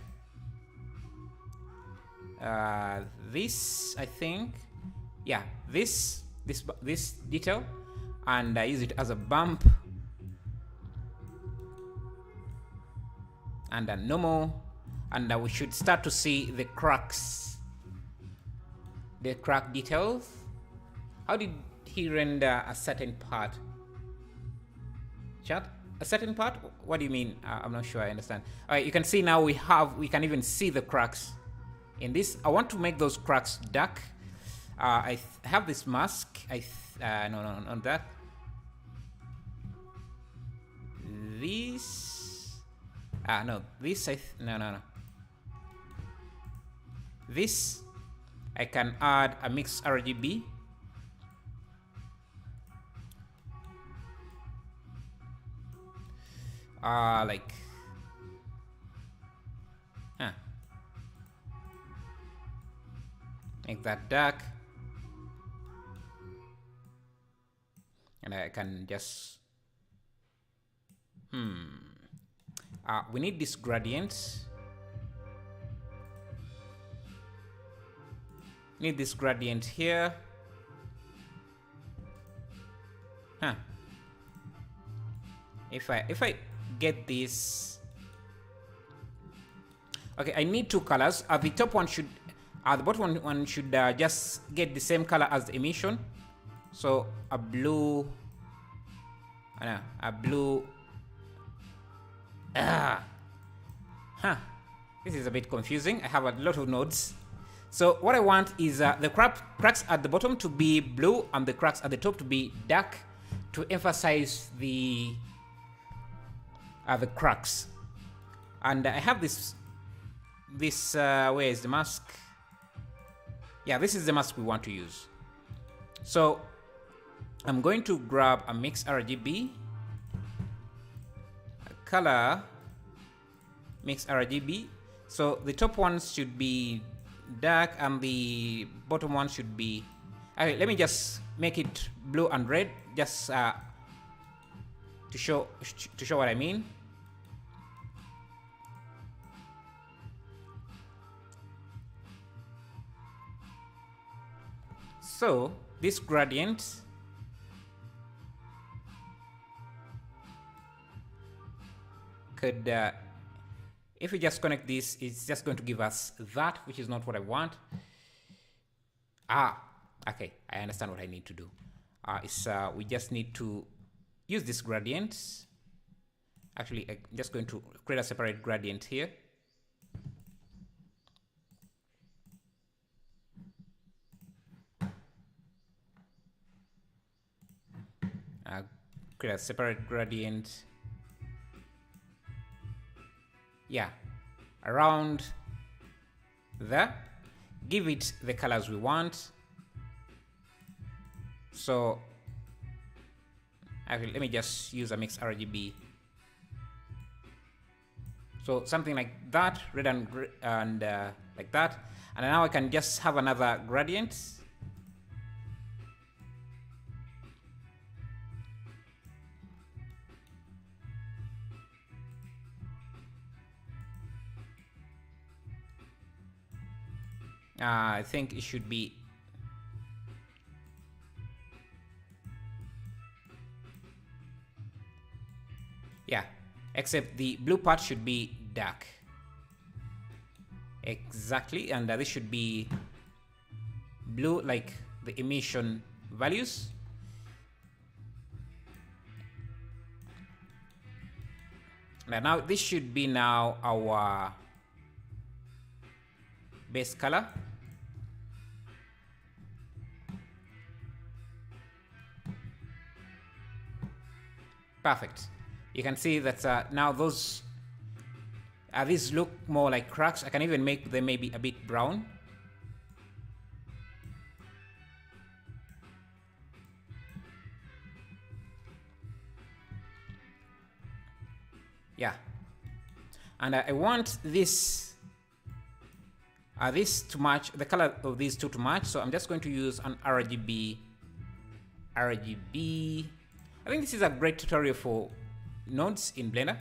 this, I think, yeah, this detail, and use it as a bump. and normal, and we should start to see the cracks, the crack details. How did he render a certain part? Chat? A certain part? What do you mean? I'm not sure I understand. All right, you can see now we can even see the cracks in this. I want to make those cracks dark. I have this mask. No, not that. This. No, this. No. This. I can add a mixed RGB. Like. Make that dark. And I can just we need this gradient. Need this gradient here. If I get this, okay, I need two colors. The top one should, the bottom one should just get the same color as the emission. So a blue, This is a bit confusing. I have a lot of nodes. So what I want is the cracks at the bottom to be blue and the cracks at the top to be dark, to emphasize the cracks. And I have this where is the mask? Yeah, this is the mask we want to use. So I'm going to grab a mix RGB, a color mix RGB. So the top ones should be dark and the bottom one should be, okay, let me just make it blue and red, just to show what I mean. So this gradient could, if we just connect this, it's just going to give us that, which is not what I want. Okay, I understand what I need to do. We just need to use this gradient. Actually, I'm just going to create a separate gradient here. Create a separate gradient. Yeah, around there. Give it the colors we want. So actually, let me just use a mix RGB. So something like that, red and like that. And now I can just have another gradient. I think it should be, yeah, except the blue part should be dark. Exactly, and this should be blue like the emission values. And now this should be now our base color. Perfect. You can see that now these look more like cracks. I can even make them maybe a bit brown. Yeah. And I want this to match, the color of these two to match. So I'm just going to use an RGB. I think this is a great tutorial for nodes in Blender.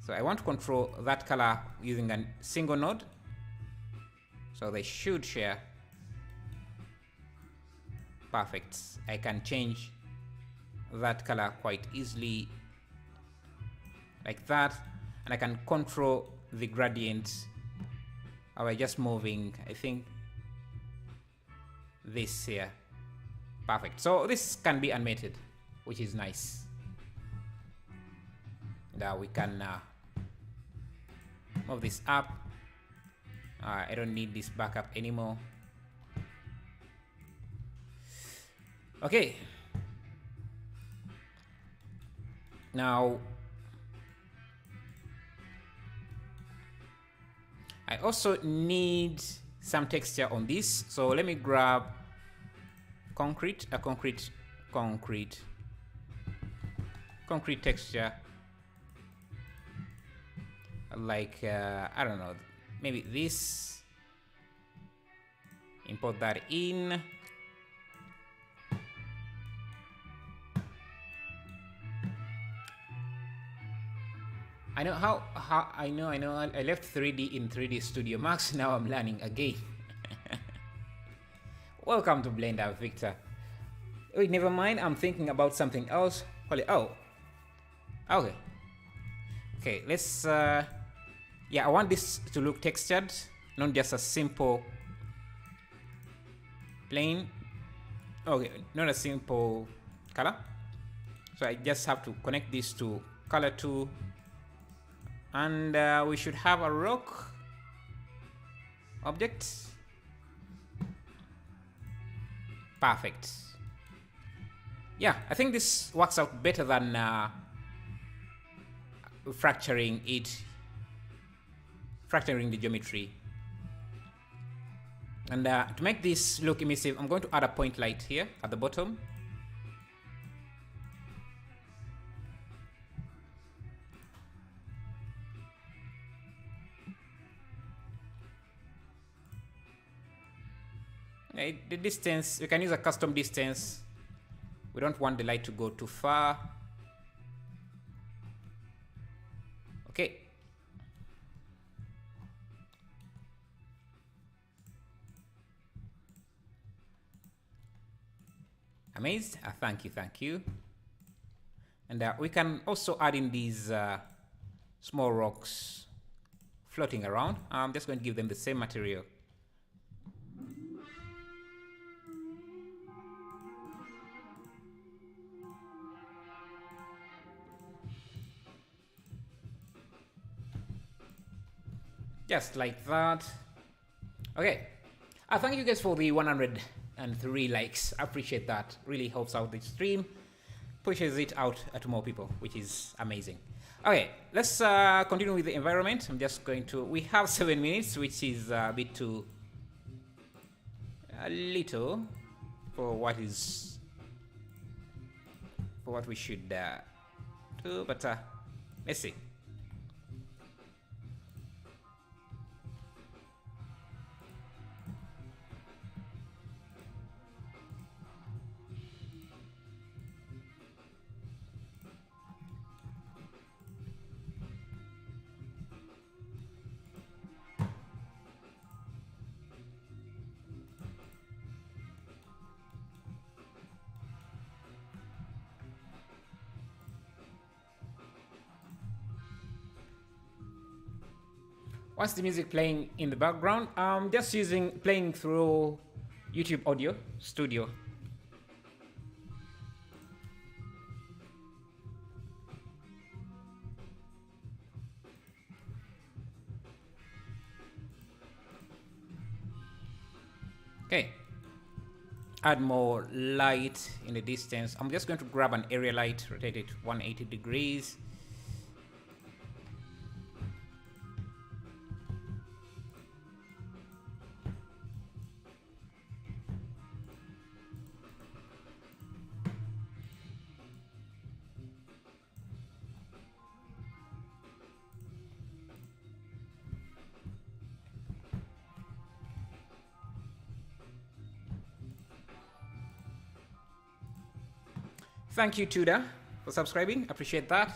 So I want to control that color using a single node. So they should share. Perfect. I can change that color quite easily like that. and I can control the gradient by just moving, I think, this here. Perfect. So this can be animated, which is nice. Now we can move this up. I don't need this backup anymore. Okay. Now, I also need some texture on this. So let me grab concrete texture. Like, I don't know, maybe this. Import that in. I know how I know I left 3D in 3D Studio Max. Now I'm learning again. Welcome to Blender, Victor. Wait, never mind, I'm thinking about something else. Oh, okay. Okay, let's yeah, I want this to look textured, not just a simple plain. Okay, not a simple color. So I just have to connect this to color 2. And we should have a rock object. Perfect. Yeah, I think this works out better than fracturing the geometry. And to make this look emissive, I'm going to add a point light here at the bottom. The distance, we can use a custom distance. We don't want the light to go too far. Okay. Amazed? Thank you. And we can also add in these small rocks floating around. I'm just going to give them the same material. Just like that. Okay. Thank you guys for the 103 likes. I appreciate that. Really helps out the stream. Pushes it out to more people, which is amazing. Okay, let's continue with the environment. I'm just going to... We have 7 minutes, which is a bit too... little for what is... for what we should do, but let's see. What's the music playing in the background? Just playing through YouTube Audio Studio. Okay. Add more light in the distance. I'm just going to grab an area light, rotate it 180 degrees. Thank you, Tudor, for subscribing. Appreciate that.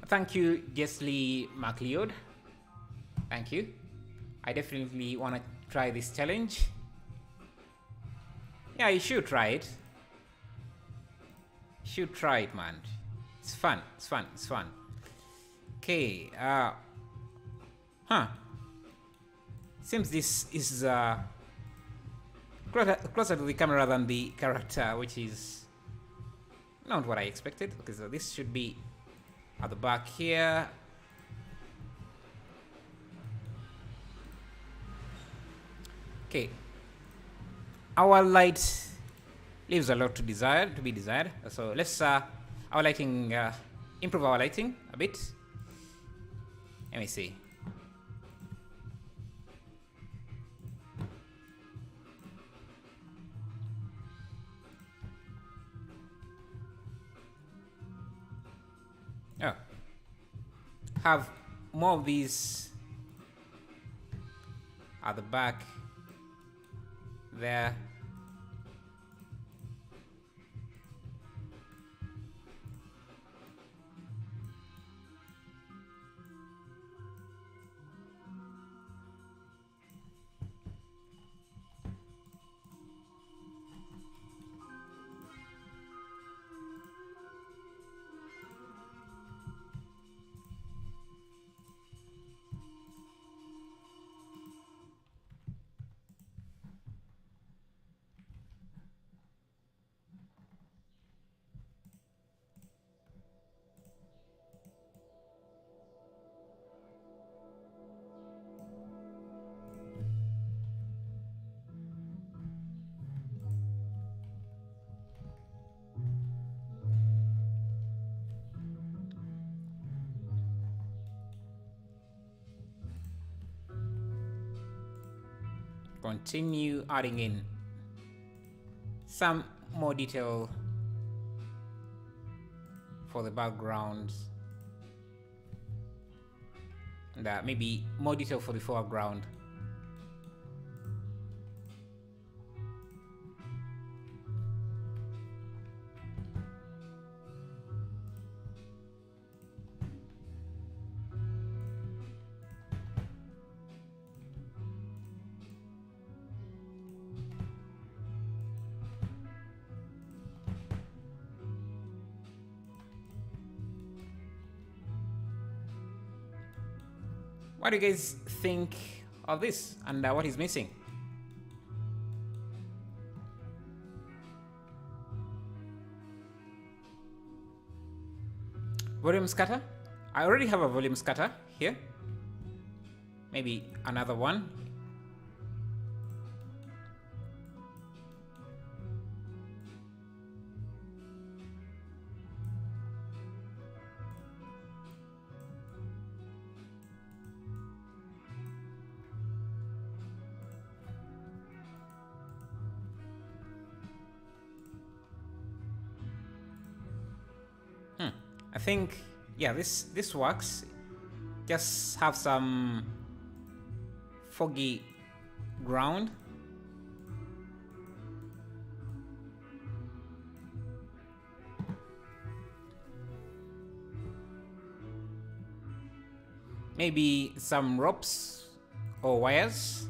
Thank you, Jeslie MacLeod. Thank you. I definitely want to try this challenge. Yeah, you should try it. You should try it, man. It's fun. It's fun. It's fun. Okay. Huh. Seems this is closer to the camera than the character, which is not what I expected. Okay, so this should be at the back here. Okay. Our light leaves a lot to be desired. So let's our lighting improve our lighting a bit. Let me see. Oh. Have more of these at the back there. Continue adding in some more detail for the backgrounds, and maybe more detail for the foreground. What do you guys think of this, and what is missing? Volume scatter? I already have a volume scatter here. Maybe another one. I think, yeah, this works. Just have some foggy ground. Maybe some ropes or wires.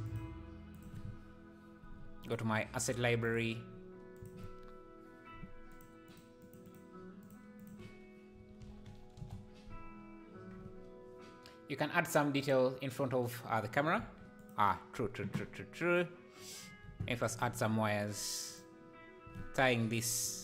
Go to my asset library. You can add some detail in front of the camera. True. And first add some wires tying this.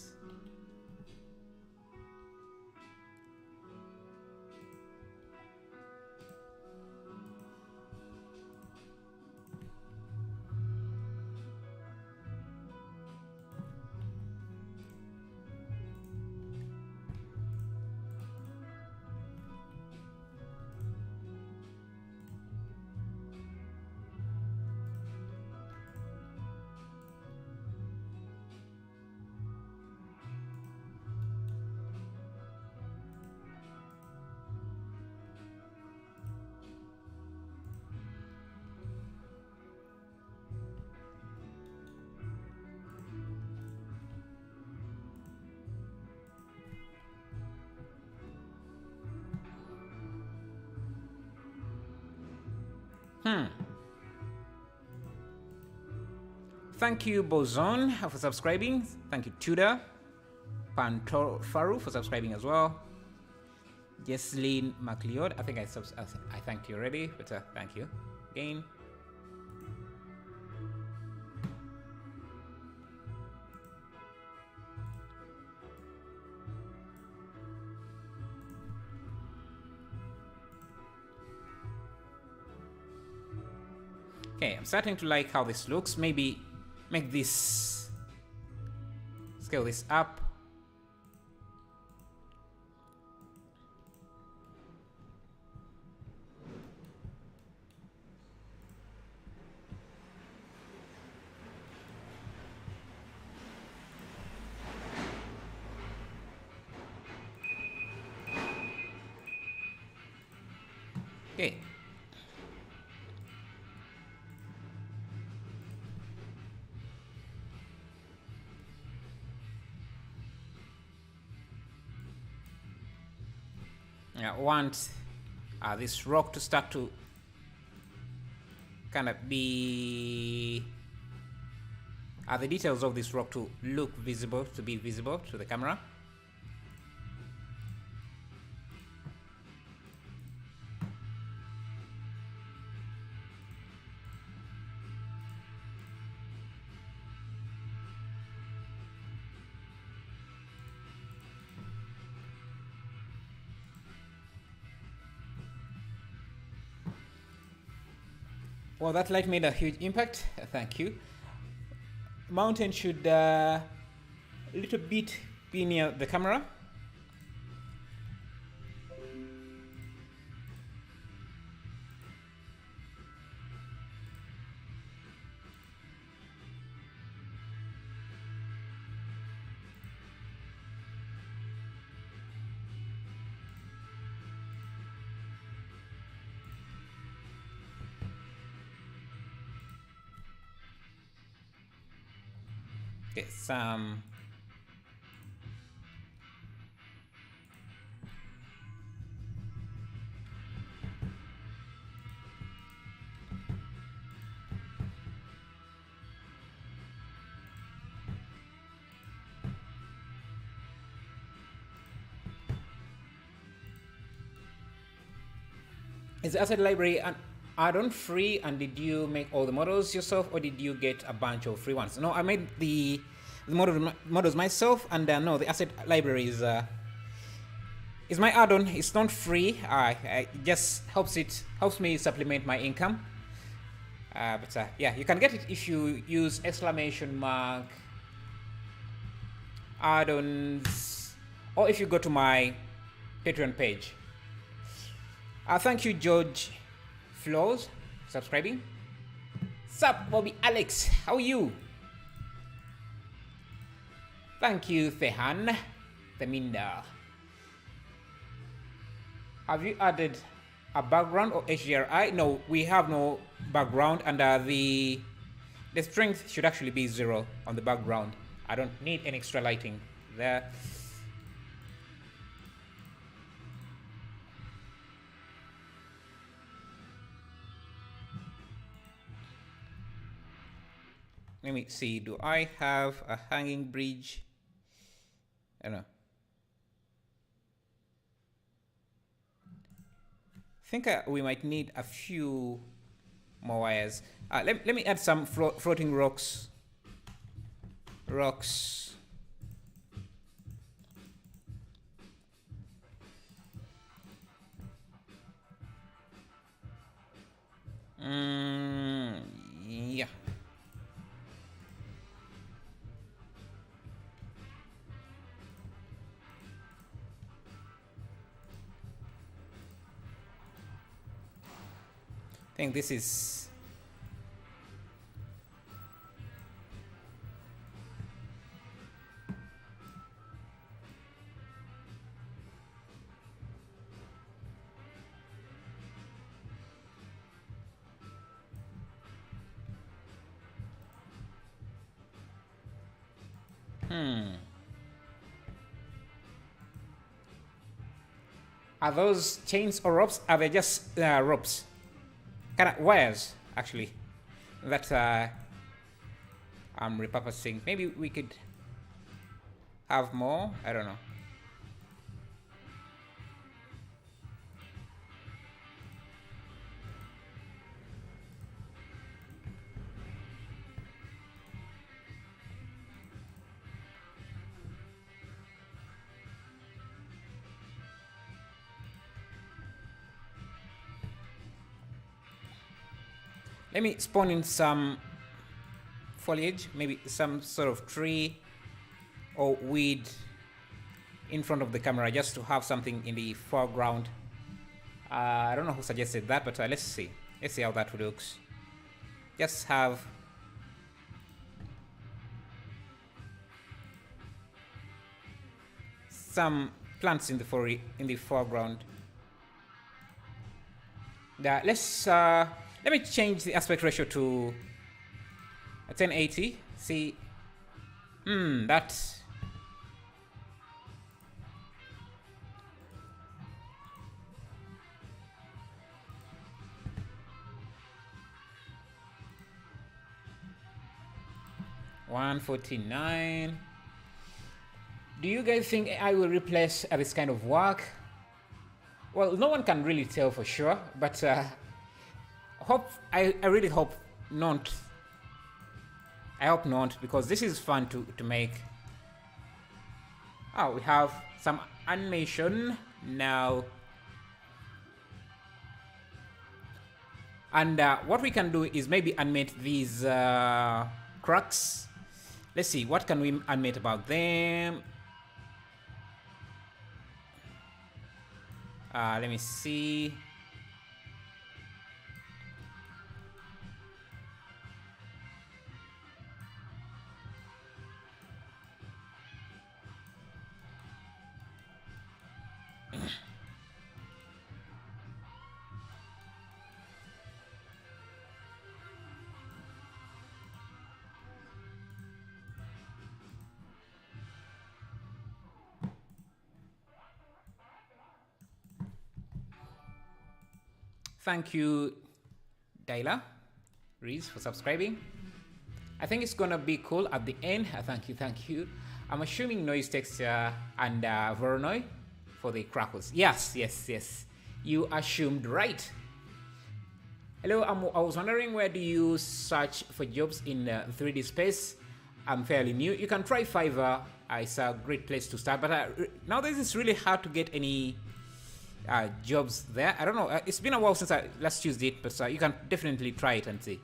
Thank you, Bozon, for subscribing. Thank you, Tudor. Pantofaru for subscribing as well. Jesslyn McLeod, I think I thanked you already, but thank you again. Okay, I'm starting to like how this looks. Maybe make this, scale this up. Okay. I want this rock to start to kind of be the details of this rock to look visible, to be visible to the camera. Well, that light made a huge impact. Thank you. Mountain should a little bit be near the camera. Okay, some is the asset library an add-on free, and did you make all the models yourself, or did you get a bunch of free ones? No, I made the models myself, and no, the asset library is my add-on. It's not free. It just helps me supplement my income. But yeah, you can get it if you use !mark add-ons, or if you go to my Patreon page. Thank you, George Flows, subscribing. Sup, Bobby Alex, how are you? Thank you, Fehan Teminda. Have you added a background or HDRI? No, we have no background, and the strength should actually be 0 on the background. I don't need any extra lighting there. Let me see, do I have a hanging bridge? I don't know. I think we might need a few more wires. Let me add some floating rocks. Yeah. I think this is Are those chains or ropes? Are they just ropes? Kind of wires, actually, that I'm repurposing. Maybe we could have more. I don't know. Let me spawn in some foliage, maybe some sort of tree or weed in front of the camera just to have something in the foreground. I don't know who suggested that, but let's see. Let's see how that looks. Just have some plants in the foreground. Let me change the aspect ratio to 1080. See, that. $149. Do you guys think I will replace this kind of work? Well, no one can really tell for sure, but I really hope not. I hope not, because this is fun to make. Oh, we have some animation now. And what we can do is maybe animate these cracks. Let's see, what can we animate about them? Let me see. Thank you, Daila Reese, for subscribing. I think it's gonna be cool at the end. Thank you. I'm assuming noise texture and Voronoi for the crackles. Yes. You assumed right. Hello, I was wondering, where do you search for jobs in 3D space? I'm fairly new. You can try Fiverr. It's a great place to start. But nowadays it's really hard to get any jobs there. I don't know. It's been a while since I last used it, but you can definitely try it and see.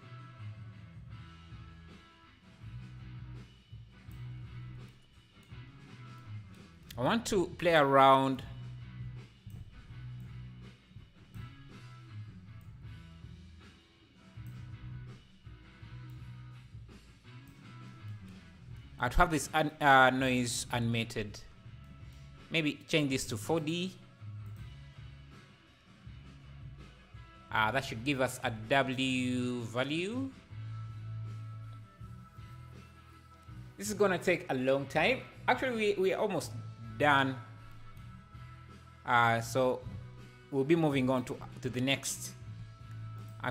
I want to play around. I'd have this noise animated. Maybe change this to 4D. That should give us a W value. This is gonna take a long time. Actually, we're almost done. So we'll be moving on to the next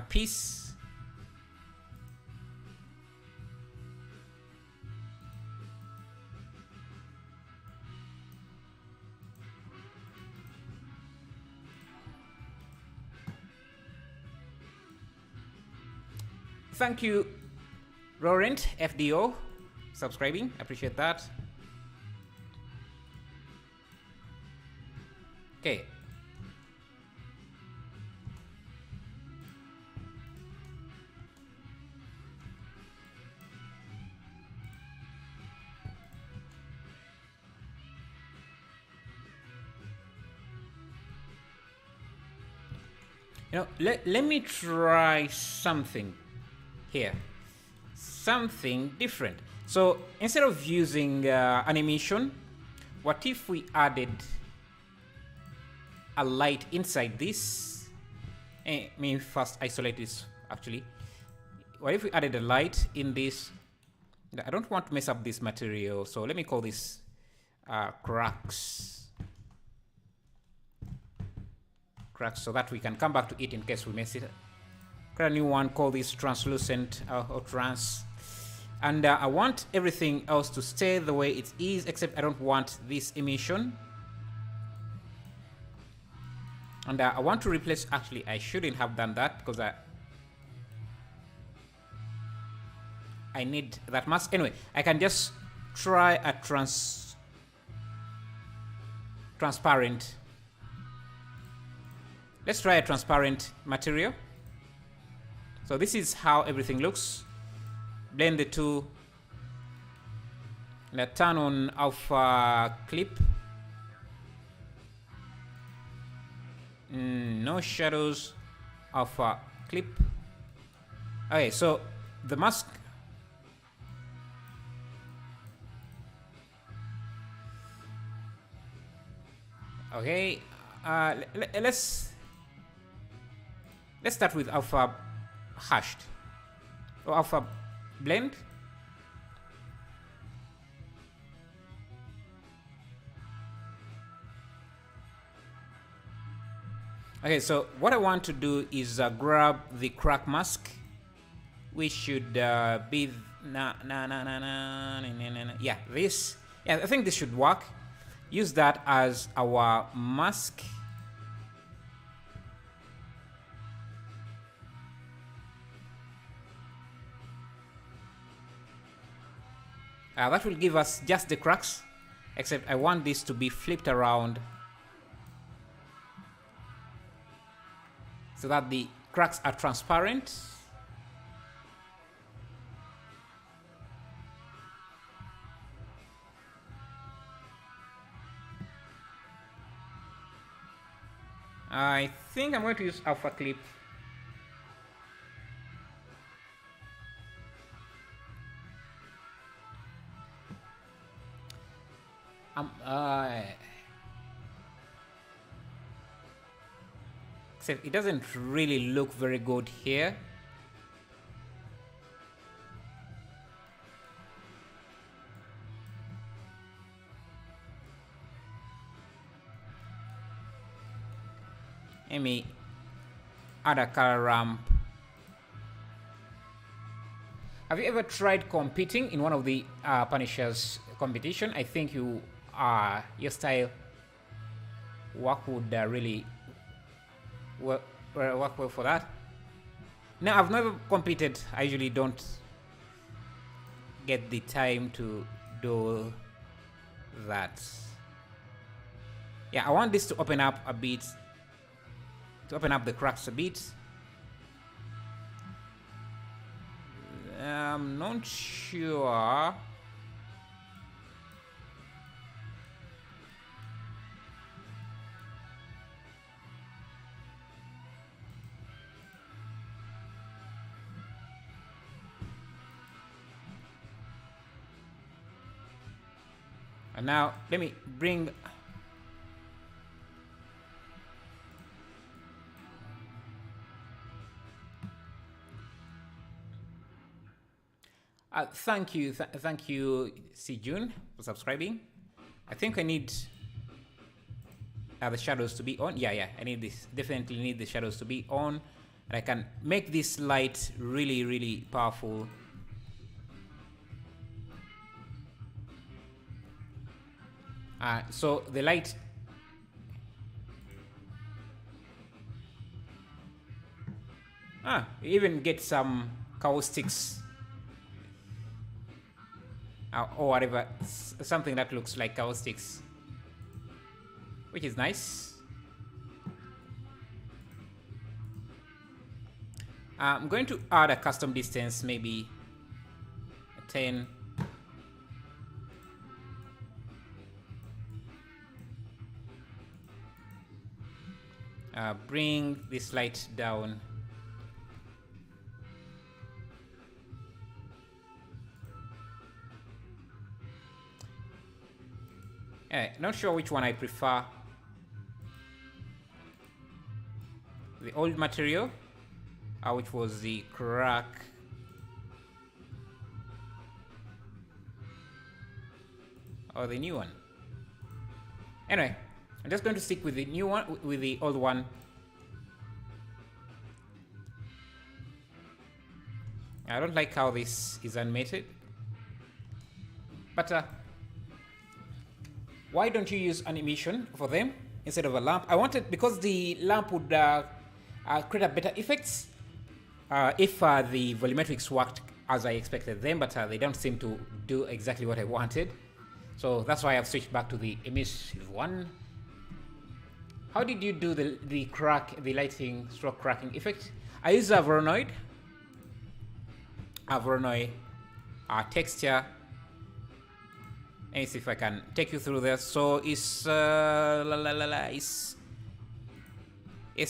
piece. Thank you, Laurent FDO, subscribing. Appreciate that. Okay. You know, let me try something here, something different. So instead of using animation, what if we added a light inside this? Let me first isolate this actually. What if we added a light in this? I don't want to mess up this material, so let me call this cracks, so that we can come back to it in case we mess it up. Create a new one, call this translucent or trans. And I want everything else to stay the way it is, except I don't want this emission. And I want to replace, actually I shouldn't have done that because I need that mask. Anyway, I can just try a transparent. Let's try a transparent material. So this is how everything looks. Blend the two. And turn on alpha clip. No shadows. Alpha clip. Okay, so the mask. Okay, let's start with alpha hashed or alpha blend. Okay, so what I want to do is grab the crack mask, which should be yeah, this. Yeah, I think this should work. Use that as our mask. That will give us just the cracks, except I want this to be flipped around so that the cracks are transparent. I think I'm going to use alpha clip. Except it doesn't really look very good here. Let me add a color ramp. Have you ever tried competing in one of the Punishers competition? I think your style work would really work well for that. No, I've never competed. I usually don't get the time to do that. Yeah, I want this to open up a bit. To open up the cracks a bit. I'm not sure. And now let me bring thank you, Sijun, for subscribing. I think I need the shadows to be on. Yeah, I need this. Definitely need the shadows to be on, and I can make this light really, really powerful. So the light. You even get some caustics. Or whatever, something that looks like caustics, which is nice. I'm going to add a custom distance, maybe 10. Bring this light down. Not sure which one I prefer. The old material, which was the crack. Or the new one. Anyway, I'm just going to stick with the new one, with the old one. I don't like how this is animated. But why don't you use an emission for them instead of a lamp? I wanted, because the lamp would create a better effects if the volumetrics worked as I expected them, but they don't seem to do exactly what I wanted. So that's why I've switched back to the emissive one. How did you do the lighting stroke cracking effect? I use a Voronoi texture. Let me see if I can take you through there. So it's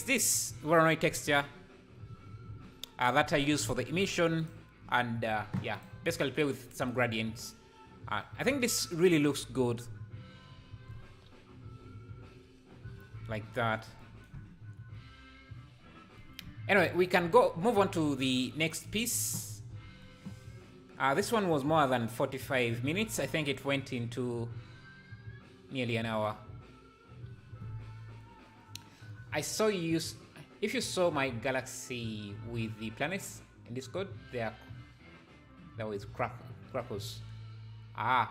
this Voronoi texture that I use for the emission, and yeah, basically play with some gradients. I think this really looks good, like that. Anyway, we can move on to the next piece. This one was more than 45 minutes. I think it went into nearly an hour. I saw you use, if you saw my galaxy with the planets in Discord, there was crackles. I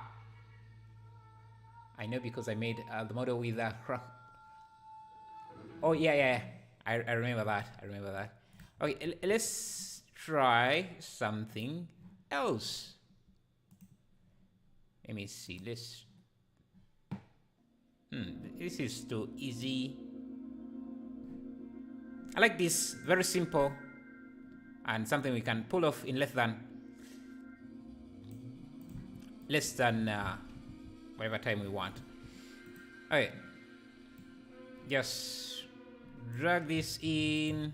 know, because I made the model with a crack. Oh yeah, I remember that. Okay, let's try something else. Let me see. This is too easy. I like this, very simple, and something we can pull off in less than whatever time we want. Okay, just drag this in,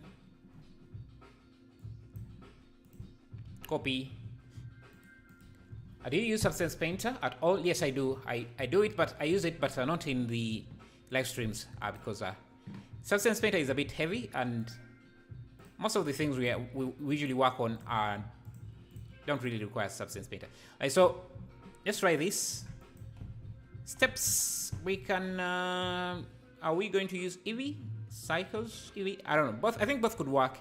copy. Do you use Substance Painter at all? Yes, I do. I do it, but I use it, but not in the live streams because Substance Painter is a bit heavy, and most of the things we usually work on don't really require Substance Painter. So let's try this. Steps we can. Are we going to use Eevee? Cycles? Eevee? I don't know. Both. I think both could work.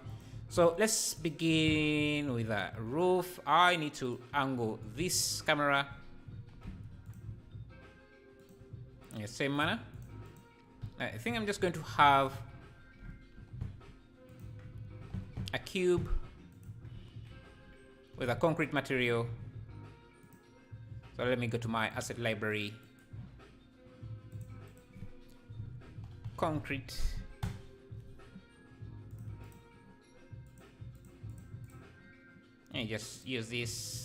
So let's begin with a roof. I need to angle this camera in the same manner. I think I'm just going to have a cube with a concrete material. So let me go to my asset library. Concrete. And just use this.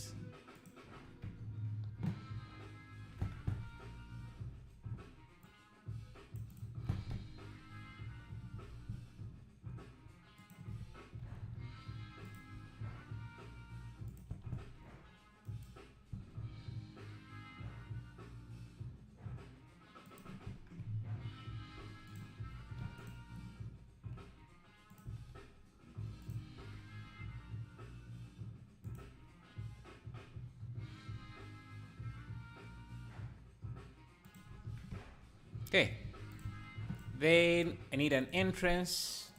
Okay, then I need an entrance.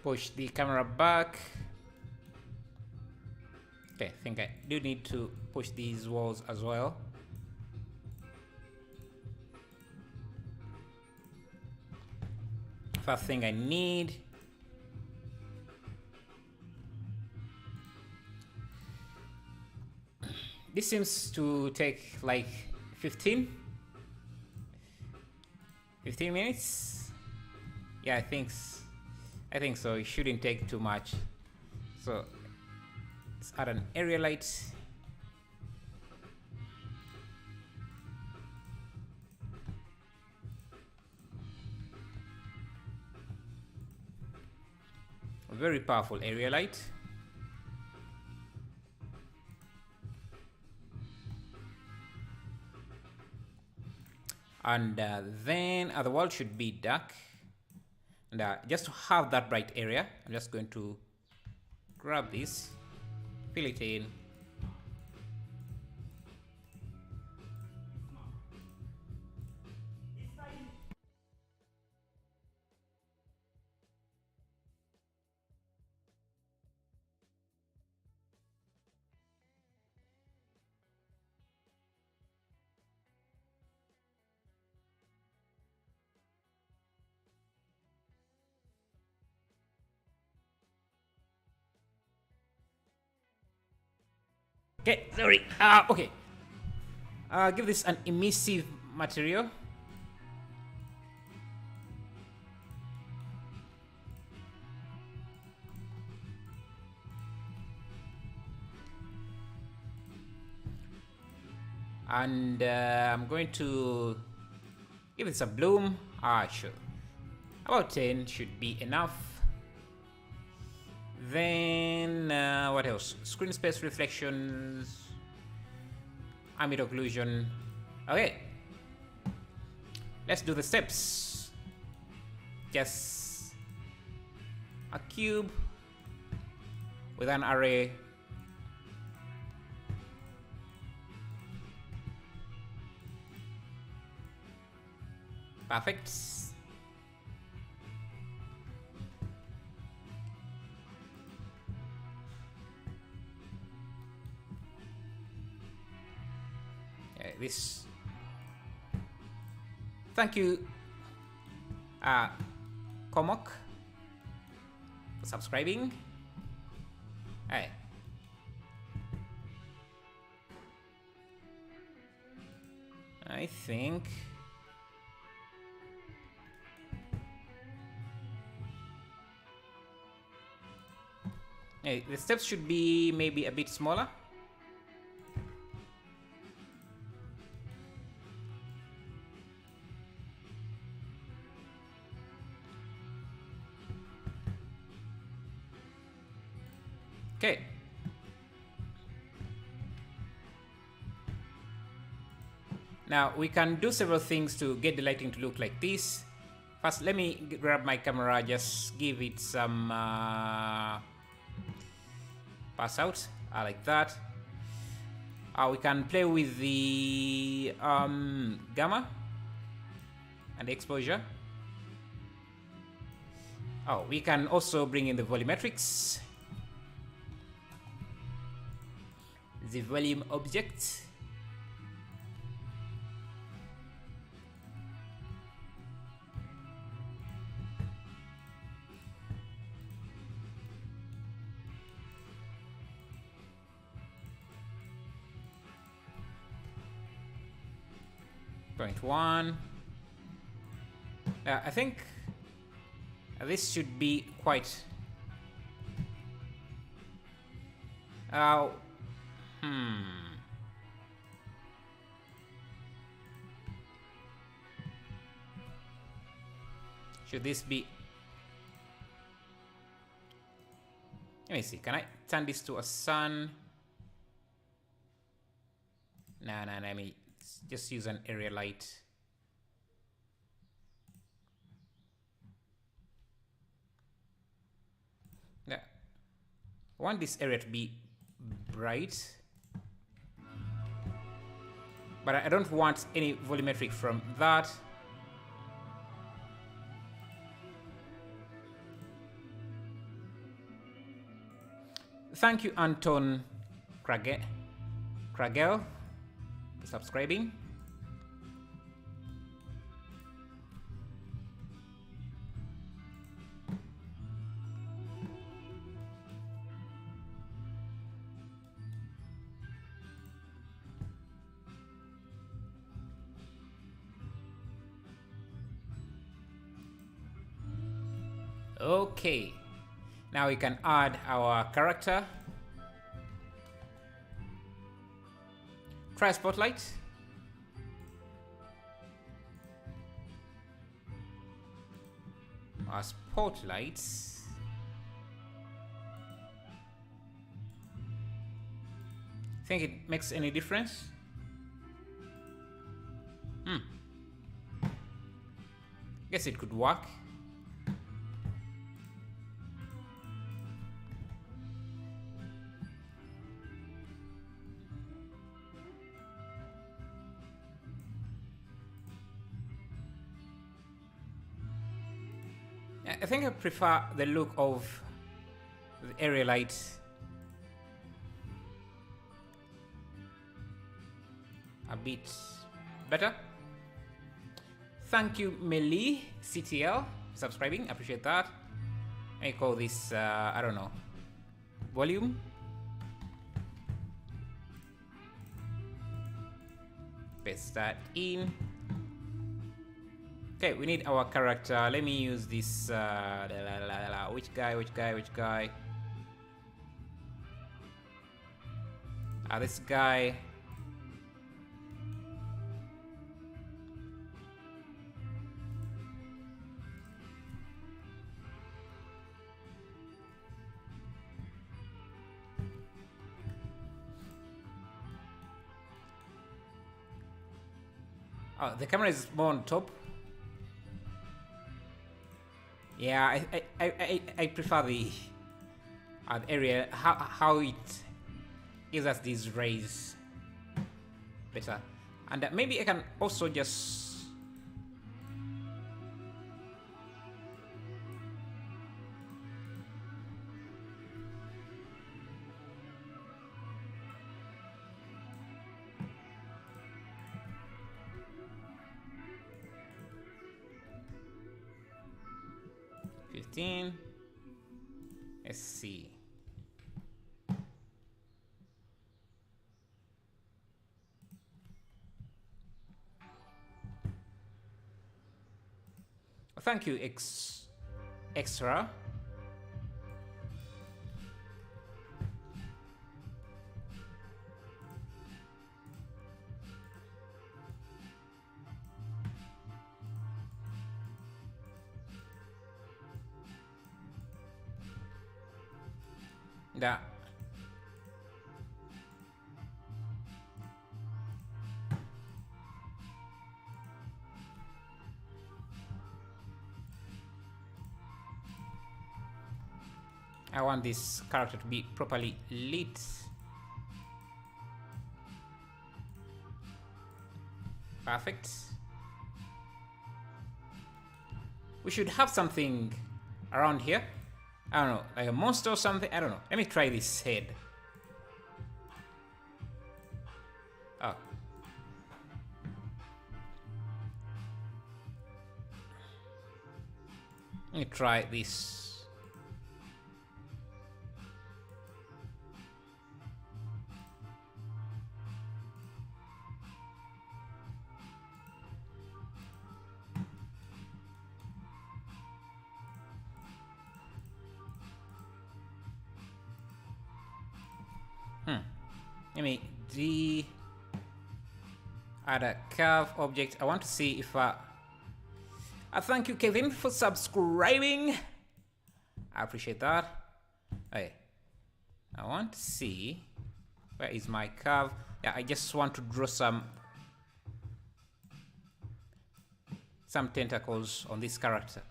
Push the camera back. Okay, I think I do need to push these walls as well. First thing I need. This seems to take like 15 minutes. Yeah, I think so. It shouldn't take too much. So let's add an area light. A very powerful area light. And then the wall should be dark. And just to have that bright area, I'm just going to grab this, fill it in. Okay, sorry. Okay. Give this an emissive material. And I'm going to give this a bloom. Sure. About 10 should be enough. Then, what else? Screen space reflections, ambient occlusion. Okay. Let's do the steps. Just a cube with an array. Perfect. This. Thank you, Komok, for subscribing. Hey. I think hey, the steps should be maybe a bit smaller. Okay. Now we can do several things to get the lighting to look like this. First, let me grab my camera, just give it some pass out like that. We can play with the gamma and the exposure. Oh, we can also bring in the volumetrics. The volume object. Point 1. I think this should be quite should this be? Let me see. Can I turn this to a sun? Nah, let me just use an area light. Yeah. I want this area to be bright, but I don't want any volumetric from that. Thank you, Anton Kragel, for subscribing. Okay, now we can add our character. Try spotlight. Our spotlights. Think it makes any difference? Guess it could work. I think I prefer the look of the area light a bit better. Thank you, Melee CTL, subscribing. Appreciate that. I call this, I don't know, volume. Paste that in. Okay, we need our character. Let me use this. Which guy? This guy. Oh, the camera is more on top. Yeah, I prefer the area, how it gives us these rays better. And maybe I can also just let's see. Thank you, Extra. Yeah. I want this character to be properly lit. Perfect. We should have something around here. I don't know, like a monster or something. I don't know. Let me try this head. Oh. Let me try this. Let me add a curve object. I want to see if thank you, Kevin, for subscribing. I appreciate that. Okay. I want to see where is my curve. Yeah, I just want to draw some tentacles on this character.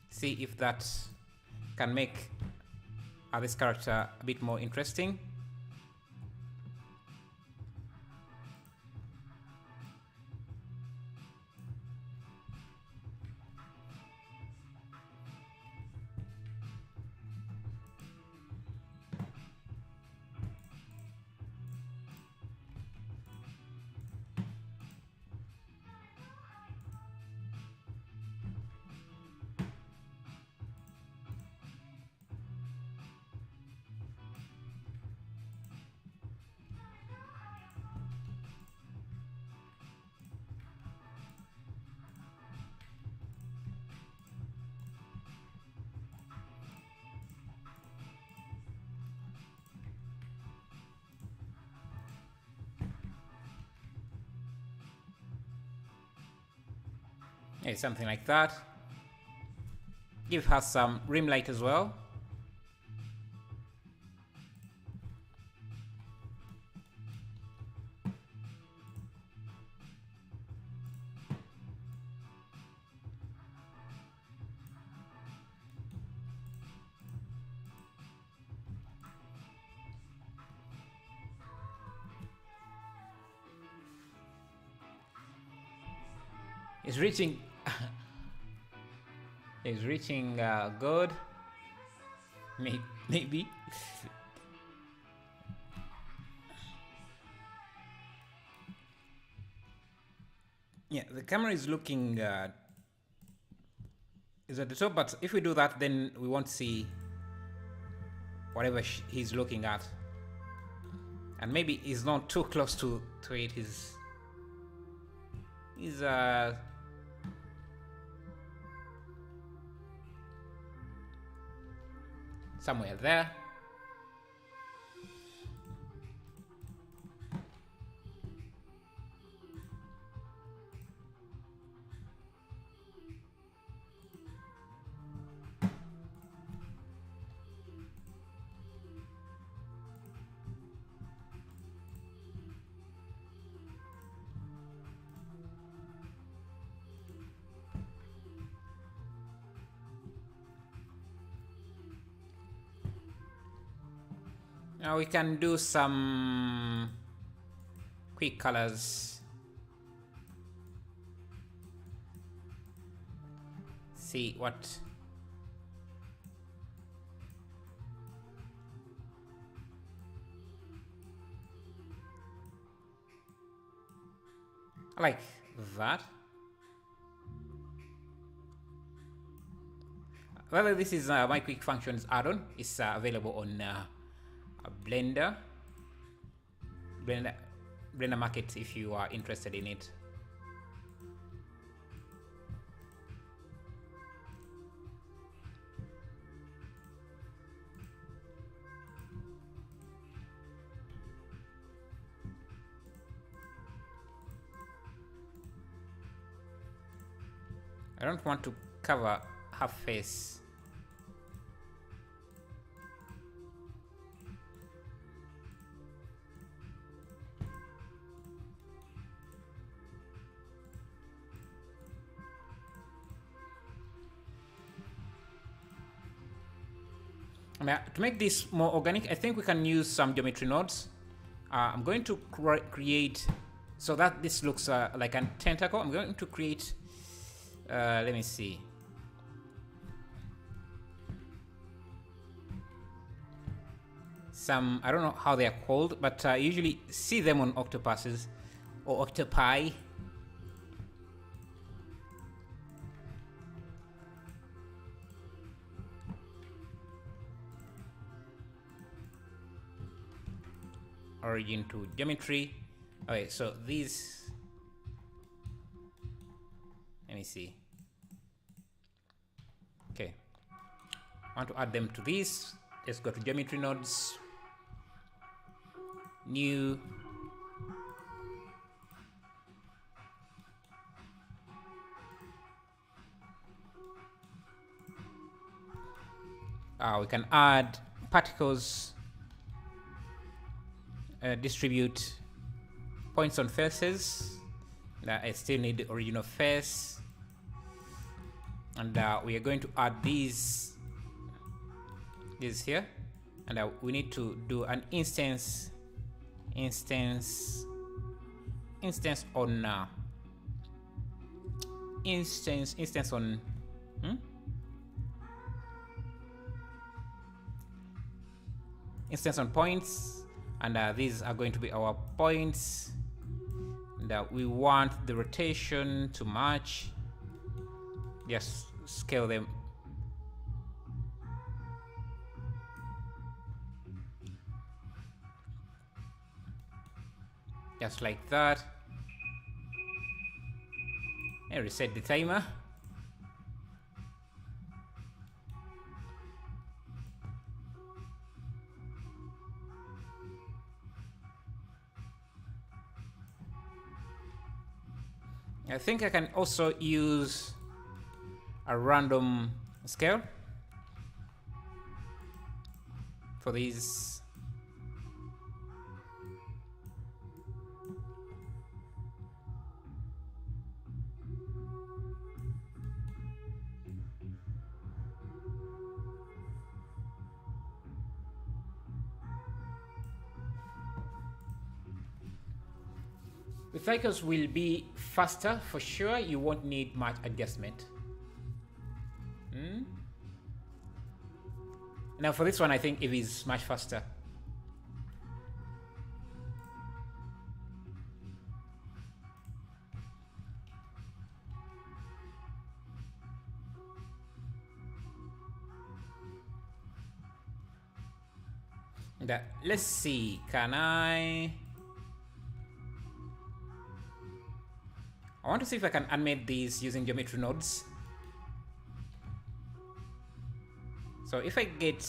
See if that can make this character a bit more interesting. Yeah, something like that. Give her some rim light as well. He's reaching. He's reaching good. Maybe. Yeah, the camera is looking is at the top, but if we do that, then we won't see whatever he's looking at, and maybe he's not too close to it. He's somewhere there. Now we can do some quick colors. See what I like that. Well, this is my quick functions add-on. It's available on Blender Market if you are interested in it. I don't want to cover her face. Now, to make this more organic, I think we can use some geometry nodes. I'm going to create, so that this looks like a tentacle. I'm going to create, let me see. Some, I don't know how they are called, but I usually see them on octopuses or octopi. Origin to geometry. Okay, so these, let me see. Okay, I want to add them to this. Let's go to geometry nodes, new, we can add particles, distribute points on faces. I still need the original face, and we are going to add these here, and we need to do an instance on instance on instance on points, and these are going to be our points, and we want the rotation to match. Just scale them. Just like that. And reset the timer. I think I can also use a random scale for these. The cycles will be faster for sure. You won't need much adjustment. Now for this one, I think it is much faster. Let's see, can I want to see if I can animate these using geometry nodes. So if I get,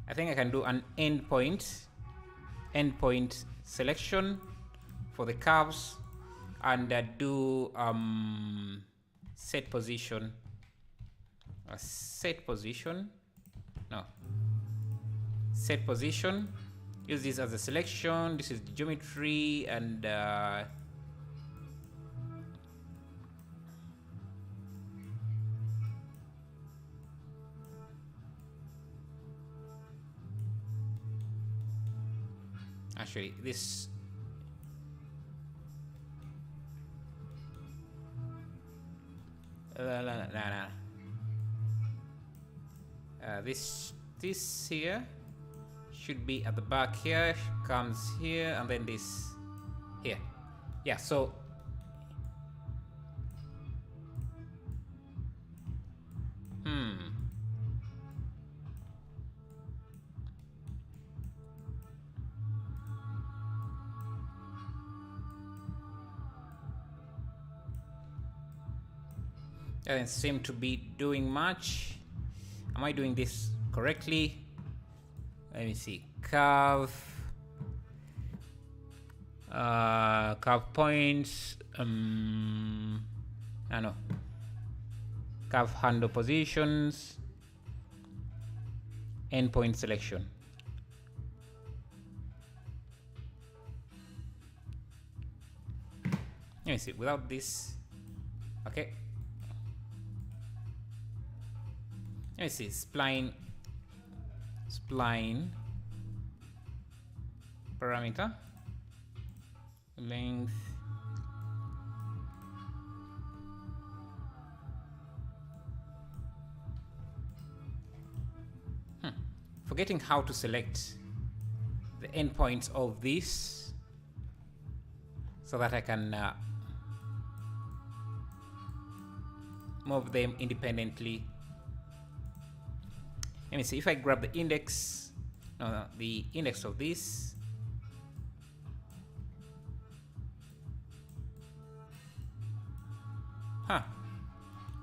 I think I can do an endpoint selection for the curves and do set position. Set position. Use this as a selection. This is geometry and actually this this here should be at the back here, comes here, and then this here. Yeah, so doesn't seem to be doing much. Am I doing this correctly? Let me see. Curve points. I know. Curve handle positions. Endpoint selection. Let me see. Without this, okay. Let me see. Spline parameter, length, forgetting how to select the endpoints of this so that I can move them independently. Let me see if I grab the index, the index of this.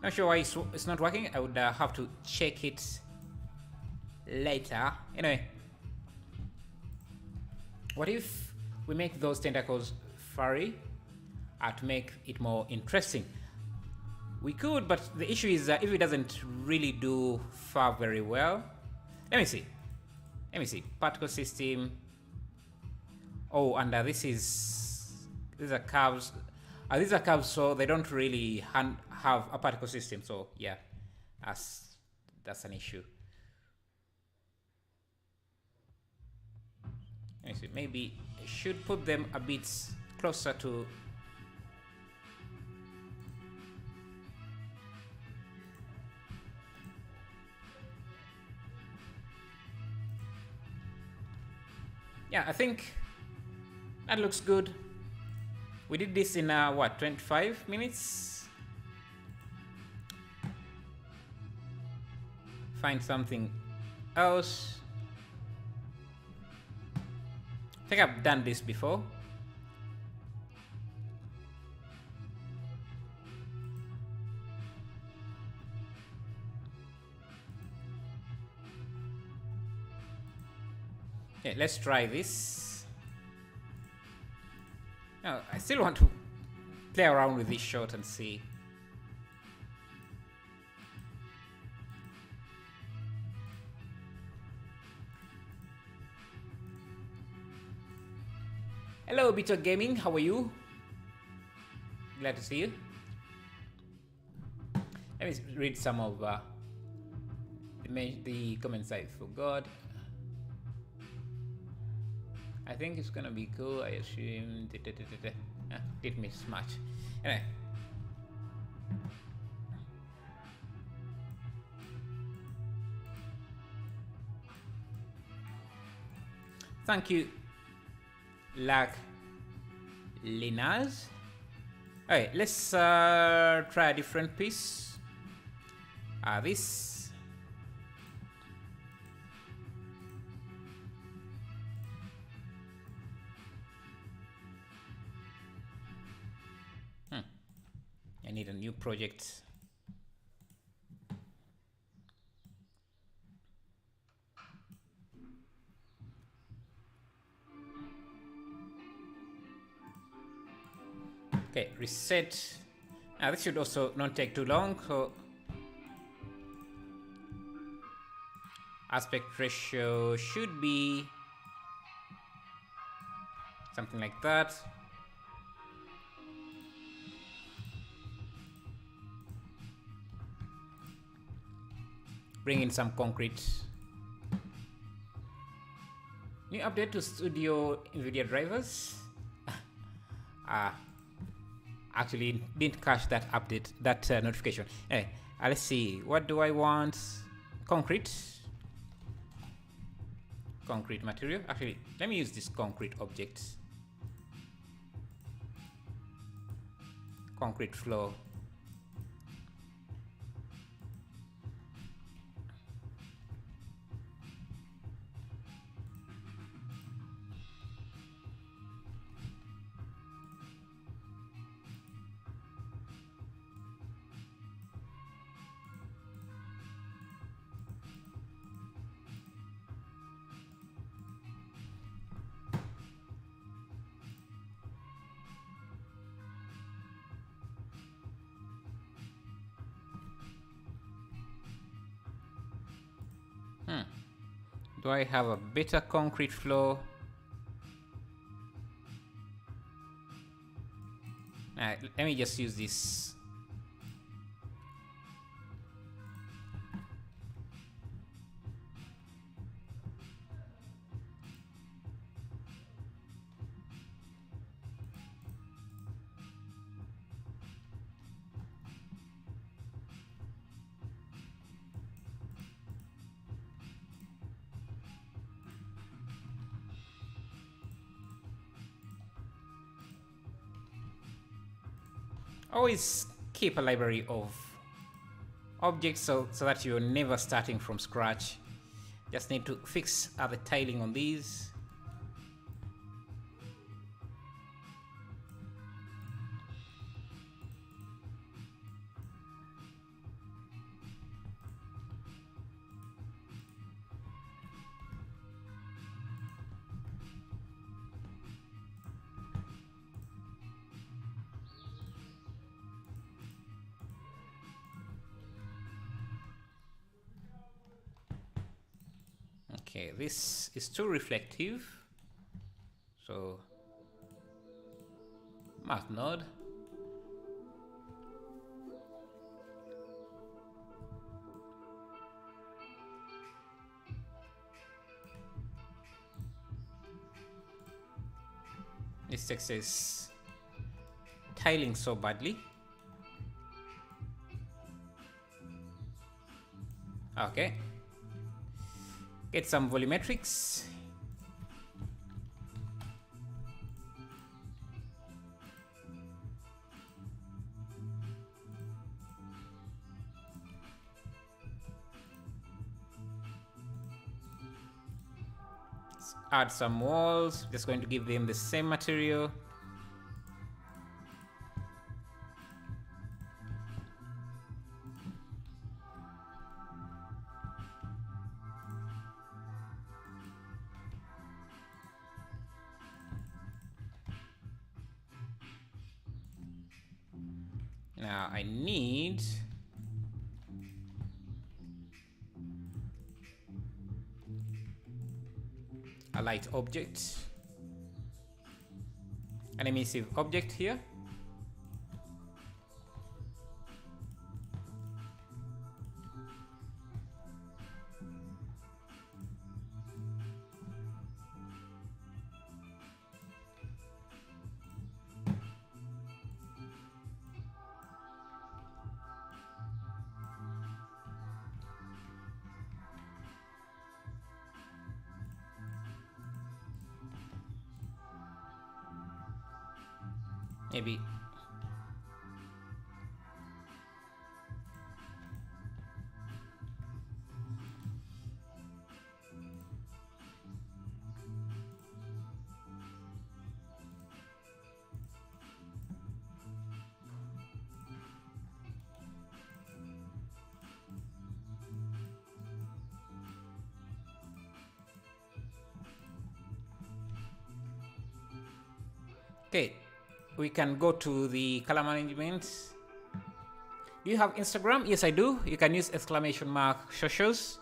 Not sure why it's not working. I would have to check it later. Anyway, what if we make those tentacles furry to make it more interesting? We could, but the issue is if it doesn't really do far very well. Let me see. Particle system. Oh, and these are curves. These are curves, so they don't really have a particle system. So yeah, that's an issue. Let me see. Maybe I should put them a bit closer to. Yeah, I think that looks good. We did this in what, 25 minutes? Find something else. I think I've done this before. Okay, let's try this. No, I still want to play around with this shot and see. Hello, Bitter Gaming, how are you? Glad to see you. Let me read some of the comments I forgot. I think it's gonna be cool. I assume. Did miss much. Anyway. Thank you, Linas. Okay, let's try a different piece. This. I need a new project. Okay, reset. This should also not take too long. So aspect ratio should be something like that. Bring in some concrete. New update to Studio NVIDIA drivers. Actually didn't catch that update, that notification. Anyway, let's see. What do I want? Concrete. Concrete material. Actually, let me use this concrete object. Concrete floor. Do I have a better concrete floor? Let me just use this. Always keep a library of objects so that you're never starting from scratch. Just need to fix other tiling on these. Okay, this is too reflective. So, math node. This text is tiling so badly. Okay. Get some volumetrics. Let's add some walls. Just going to give them the same material. Now I need a light object, an emissive object here. Maybe. Okay, we can go to the color management. Do you have Instagram? Yes, I do. You can use exclamation mark shoshos.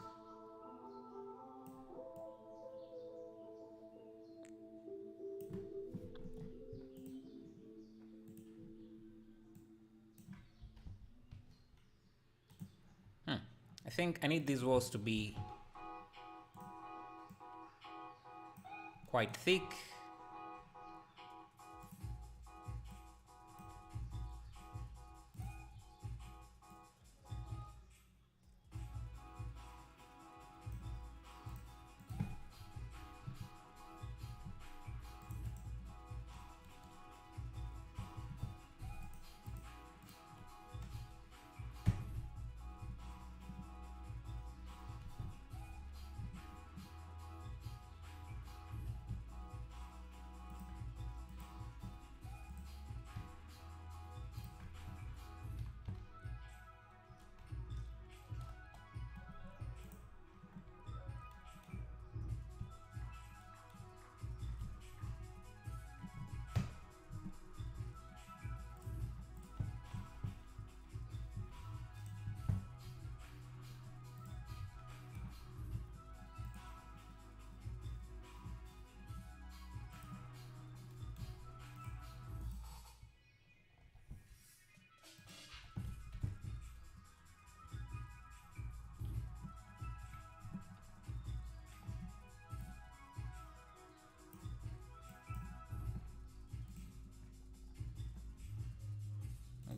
I think I need these walls to be quite thick.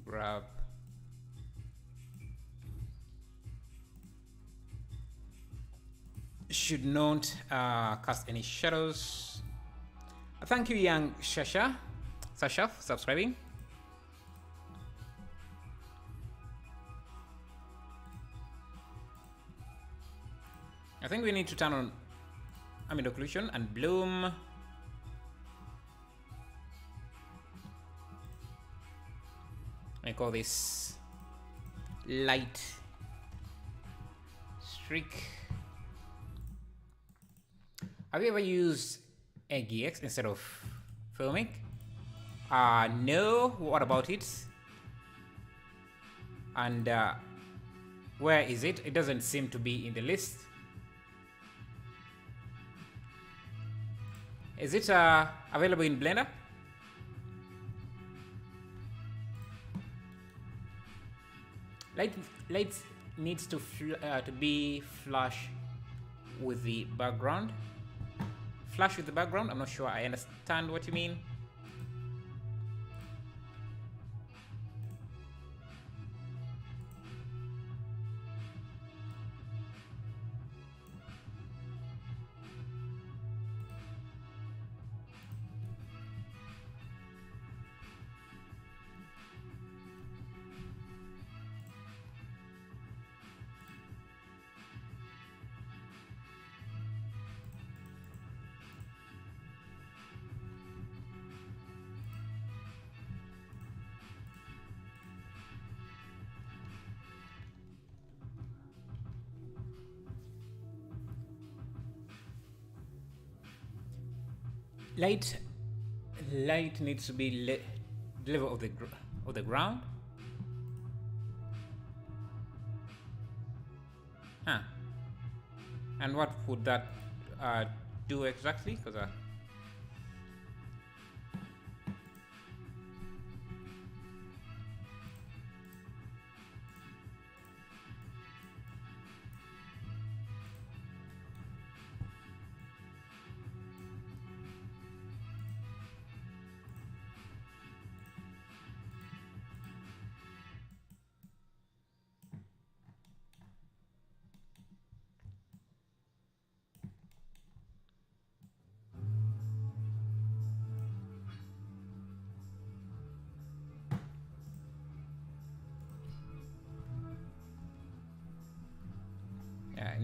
Grab. Should not cast any shadows. Thank you, young Sasha, for subscribing. I think we need to turn on ambient occlusion and bloom. I call this light streak. Have you ever used AGX instead of filmic? No. What about it? And where is it? It doesn't seem to be in the list. Is it available in Blender? Light needs to be flush with the background. Flush with the background? I'm not sure I understand what you mean. Light needs to be level of the ground. Huh. And what would that do exactly? Because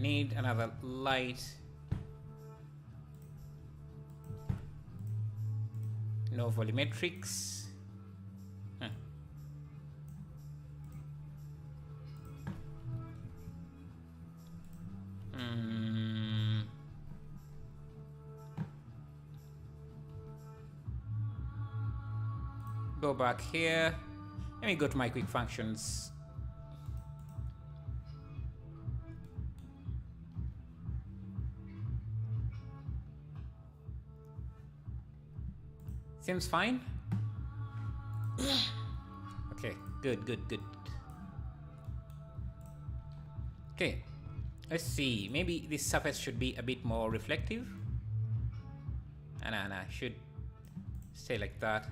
need another light. No volumetrics. Go back here. Let me go to my quick functions. Seems fine. Okay, good. Okay, let's see. Maybe this surface should be a bit more reflective. Nah, should stay like that.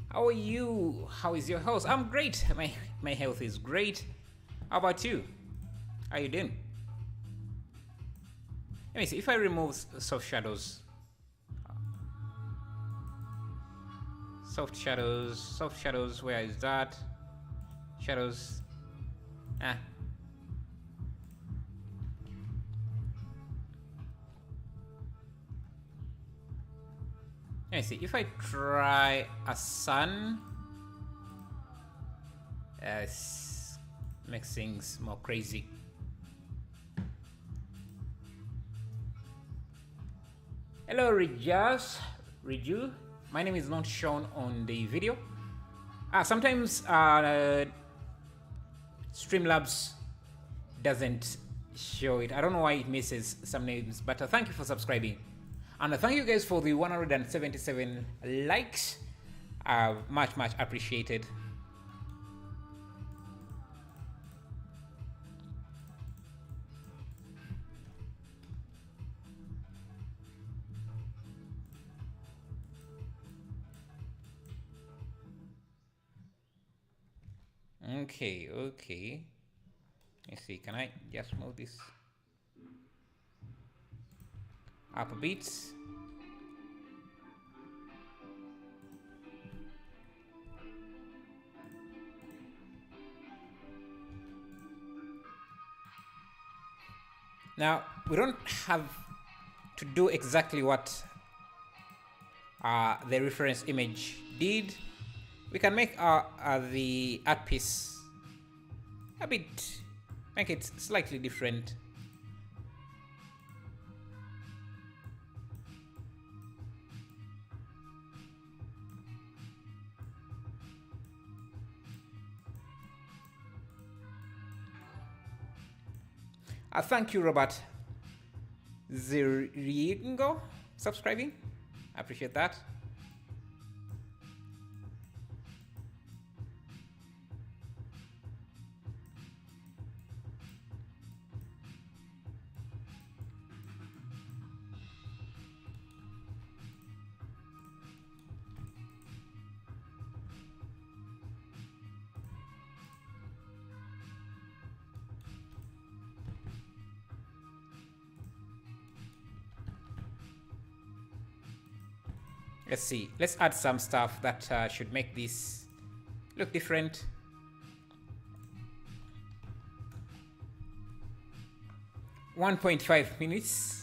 How are you? How is your health? I'm great. My health is great. How about you? How you doing? Let me see if I remove soft shadows. Soft shadows, where is that? Shadows. Let me see if I try a sun. Makes things more crazy. Hello, Riju. My name is not shown on the video. Sometimes Streamlabs doesn't show it. I don't know why it misses some names, but thank you for subscribing. And thank you guys for the 177 likes. Much appreciated. Okay. Let's see, can I just move this up a bit? Now, we don't have to do exactly what the reference image did. We can make the art piece a bit, make it slightly different. Thank you, Robert Zirigo, subscribing. I appreciate that. Let's see. Let's add some stuff that should make this look different. .5 minutes.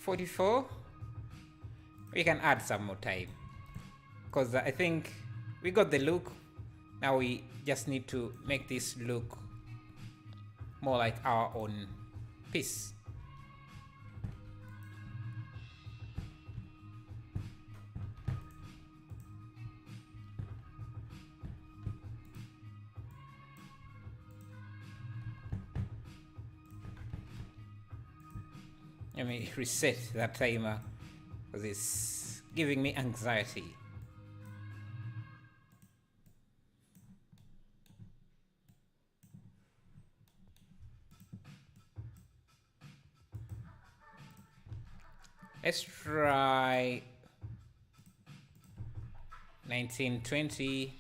.44. We can add some more time because I think we got the look. Now we just need to make this look more like our own piece. Let me reset that timer because it's giving me anxiety. Let's try 1920.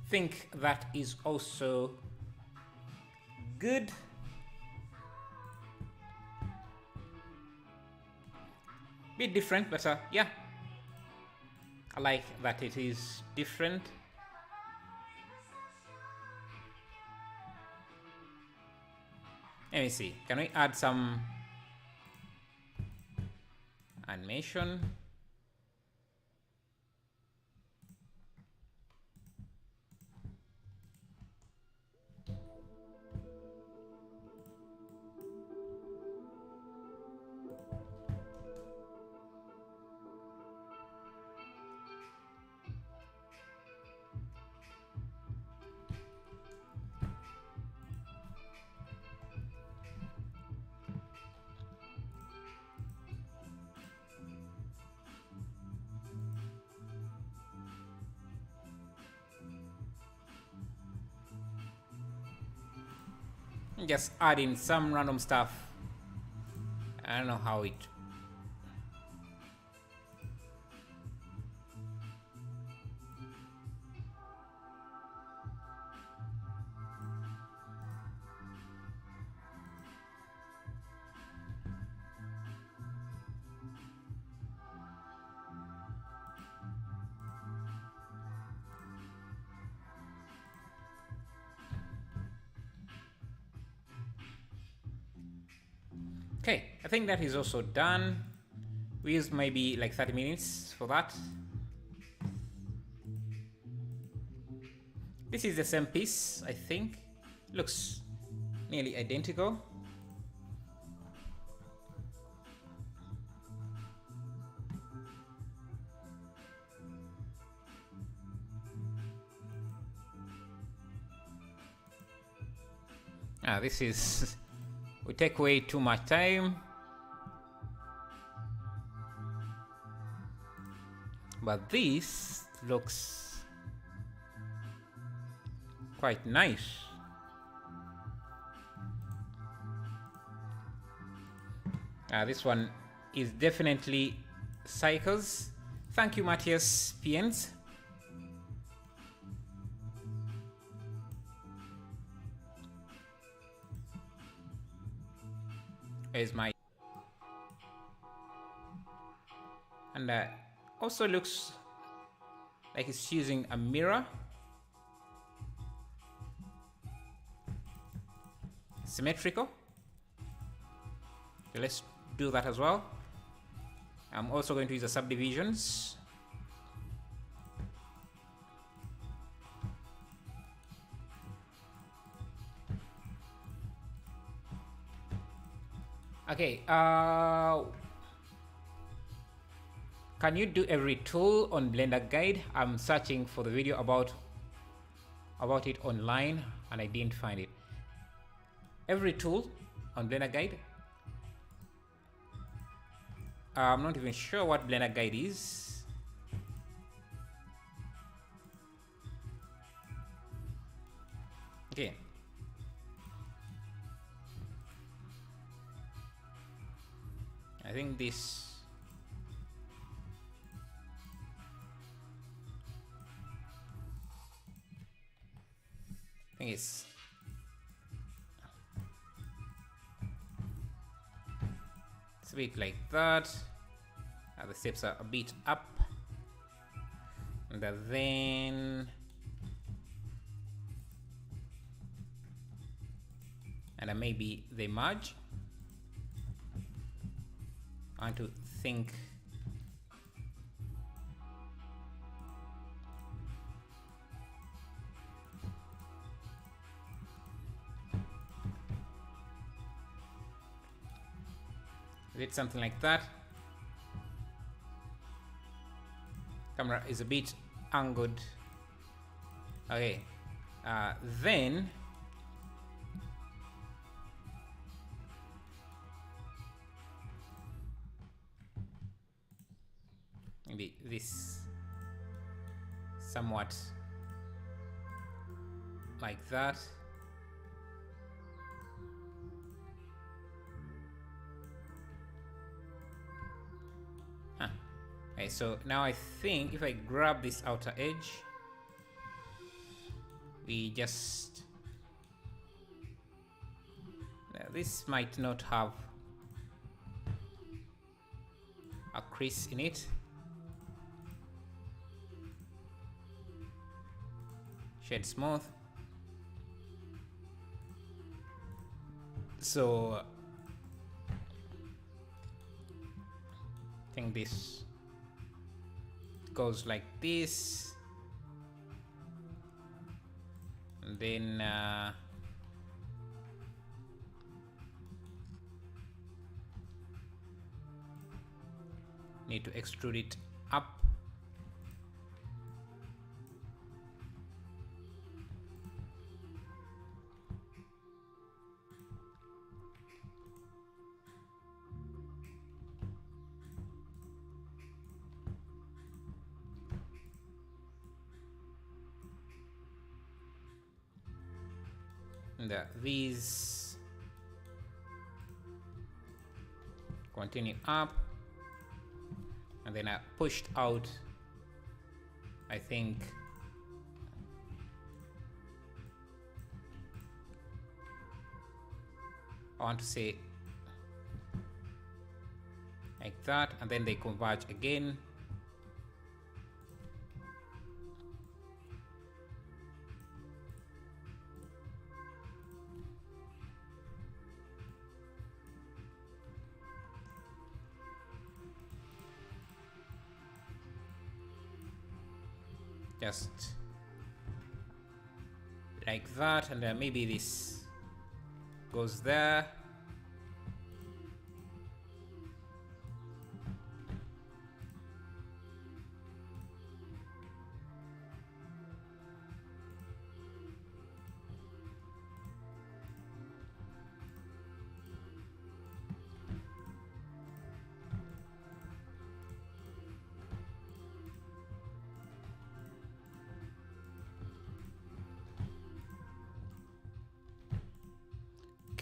Think that is also good. Bit different, but yeah, I like that it is different. Let me see, can we add some animation? Just add in some random stuff. I don't know how it. Okay, I think that is also done. We used maybe like 30 minutes for that. This is the same piece, I think. Looks nearly identical. This is we take way too much time, but this looks quite nice. This one is definitely cycles. Thank you, Matthias Piens. Is my and also looks like it's using a mirror. Symmetrical. Okay, let's do that as well. I'm also going to use the subdivisions. Okay, can you do every tool on Blender Guide? I'm searching for the video about about it online and I didn't find it. Every tool on Blender Guide. I'm not even sure what Blender Guide is. Okay. I think this. I think it's. It's a bit like that. The steps are a bit up. And then. And then maybe they merge. I want to think. Is it something like that? Camera is a bit angled. Okay. Then maybe this somewhat like that. Okay, so now I think if I grab this outer edge, we just... this might not have a crease in it. Shade smooth. So I think this goes like this, and then need to extrude it up. And these continue up, and then I pushed out, I think, I want to say like that, and then they converge again. Just like that, and then maybe this goes there.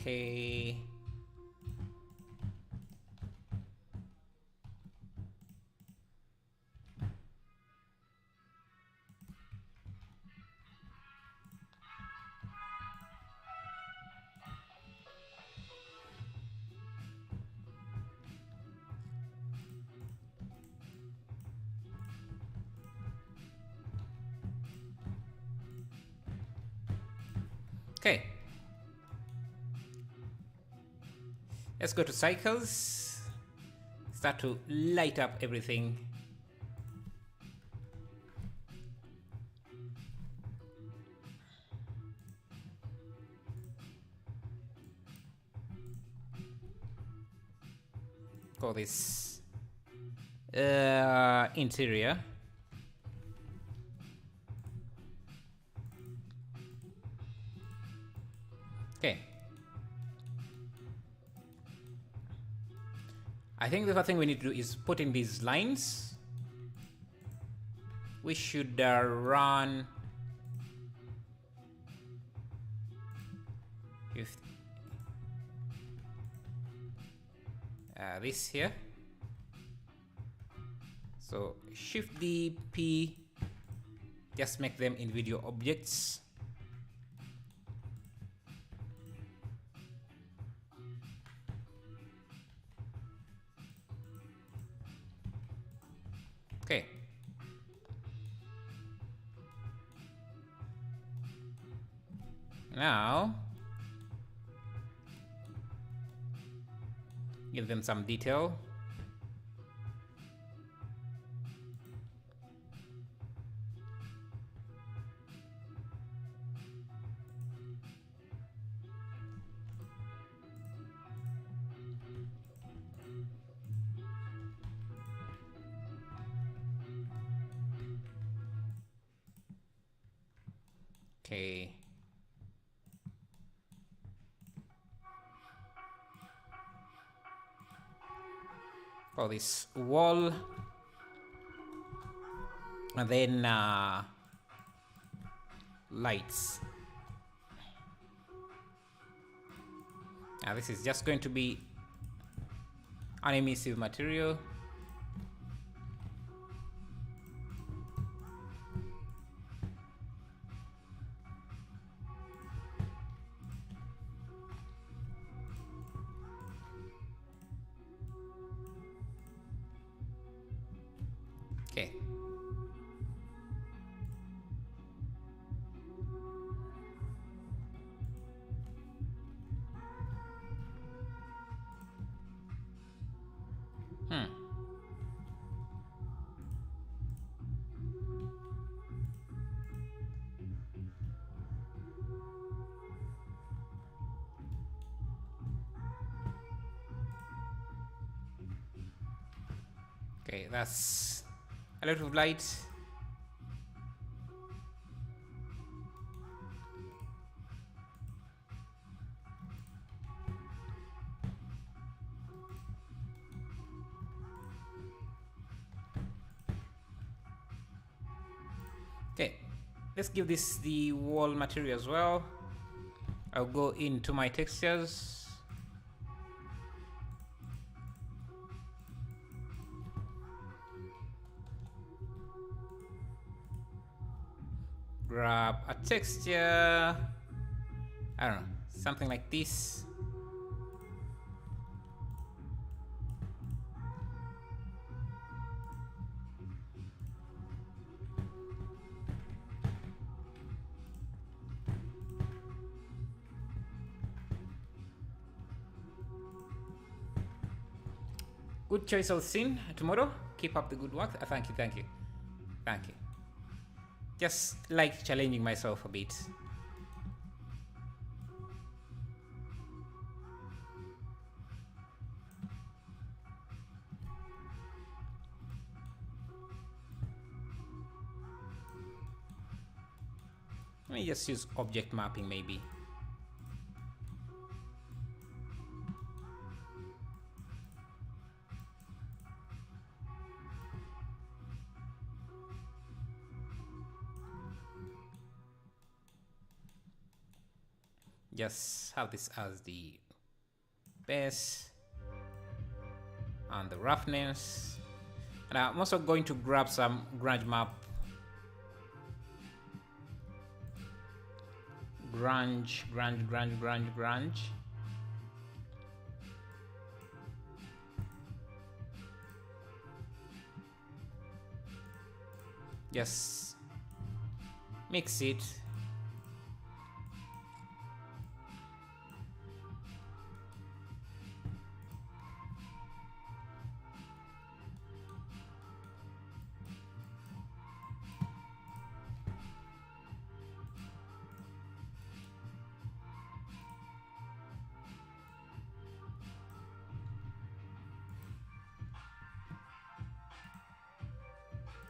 Okay. Okay. Let's go to cycles. Start to light up everything. Call this interior. Okay. I think the first thing we need to do is put in these lines. We should run with this here. So Shift D P, just make them individual objects. Okay. Now give them some detail. Okay. For this wall, and then lights. Now this is just going to be an emissive material. Okay. Okay, that's a lot of light. Okay, let's give this the wall material as well. I'll go into my textures. Grab a texture, I don't know, something like this. Good choice of scene tomorrow. Keep up the good work. Thank you, thank you, thank you. Just like challenging myself a bit. Let me just use object mapping maybe. Just have this as the base and the roughness. And I'm also going to grab some grunge map. Grunge. Just mix it.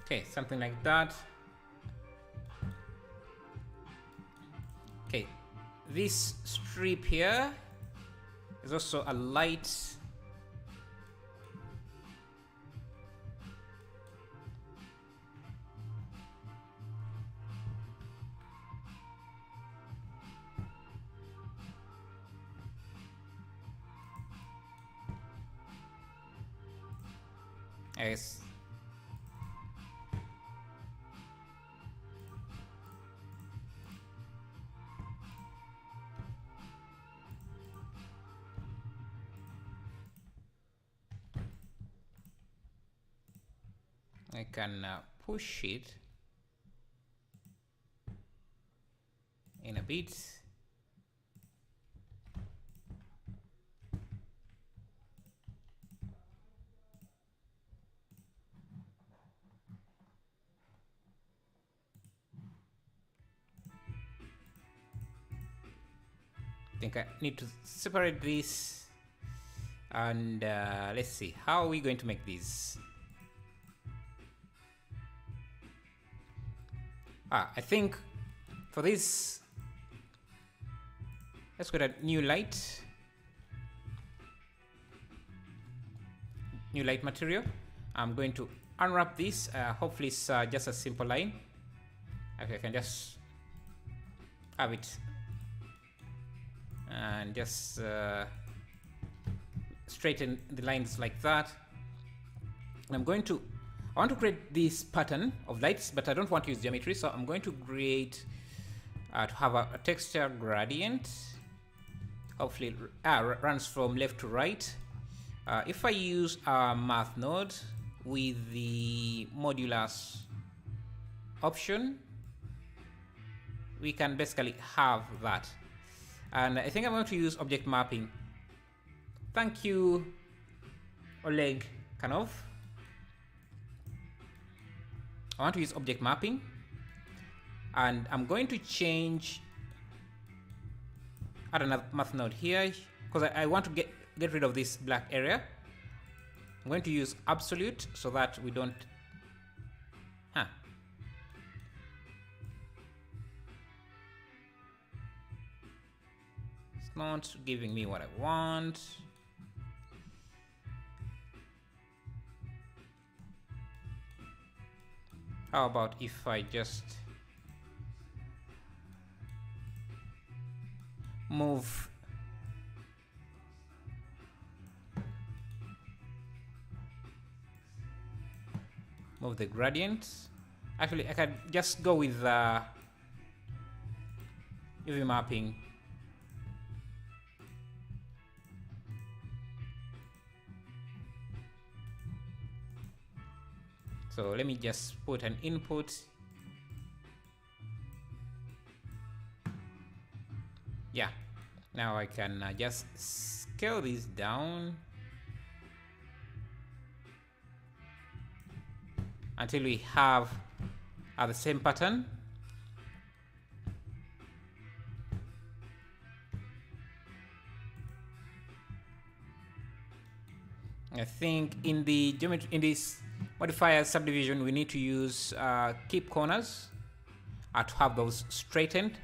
Okay, something like that. Okay, this strip here is also a light. Yes. I can push it in a bit. I think I need to separate this, and let's see, how are we going to make these? I think for this, let's get a new light material. I'm going to unwrap this. Hopefully it's just a simple line. Okay, I can just have it and just straighten the lines like that. And I want to create this pattern of lights, but I don't want to use geometry, so I'm going to create to have a texture gradient. Hopefully it runs from left to right. If I use a math node with the modulus option, we can basically have that. And I think I'm going to use object mapping. Thank you, Oleg Kanov. I want to use object mapping, and I'm going to add another math node here because I want to get rid of this black area. I'm going to use absolute so that we don't. It's not giving me what I want. How about if I just move the gradient? Actually, I can just go with UV mapping. So let me just put an input. Yeah, now I can just scale this down until we have the same pattern. I think in the geometry, in this modifier subdivision, we need to use keep corners to have those straightened.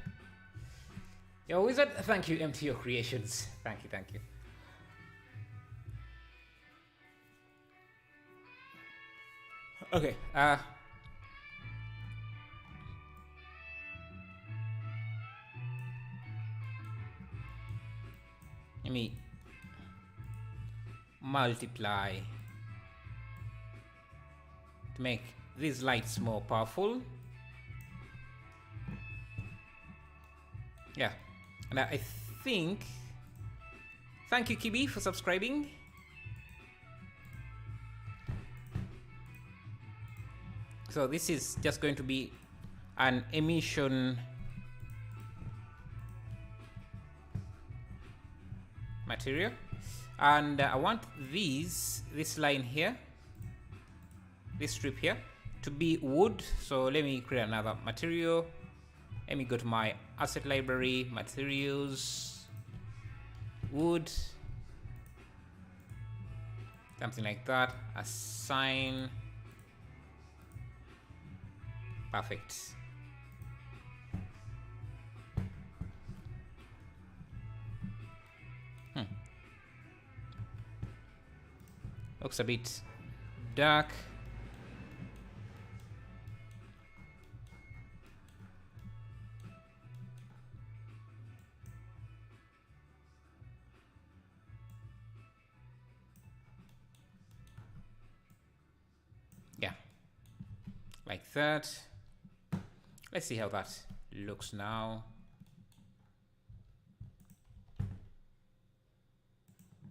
Yo, Wizard, thank you, MTO Creations. Thank you, thank you. Okay, let me multiply to make these lights more powerful. Yeah, and I think, thank you Kibi for subscribing. So this is just going to be an emission material, and I want this line here, this strip here, to be wood. So let me create another material. Let me go to my asset library, materials, wood, something like that. Assign. Perfect. Looks a bit dark. Yeah, like that. Let's see how that looks now.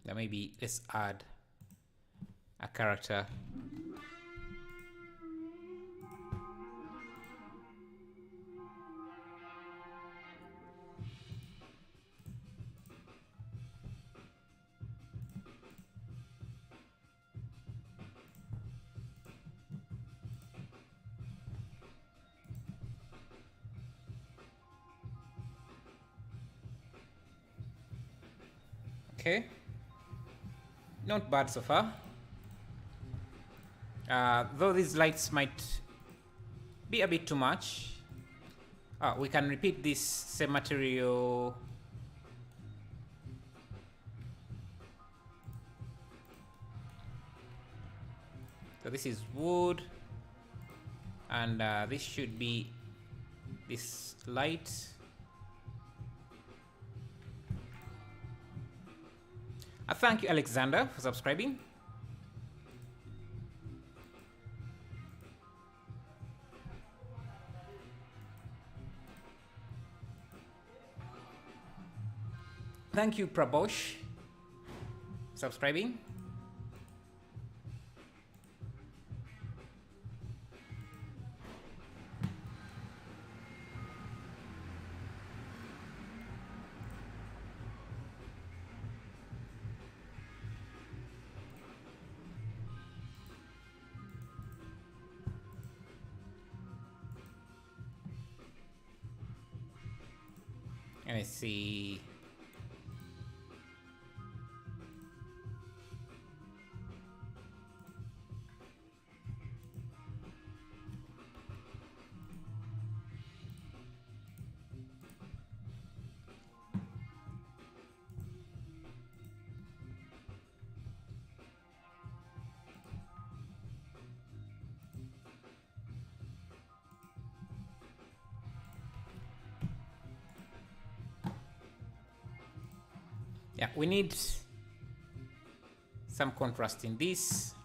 Now maybe let's add a character. Okay, not bad so far. Though these lights might be a bit too much. We can repeat this same material. So this is wood, and this should be this light. Thank you, Alexander, for subscribing. Thank you, Prabosh, subscribing. Let me see. Yeah, we need some contrast in this.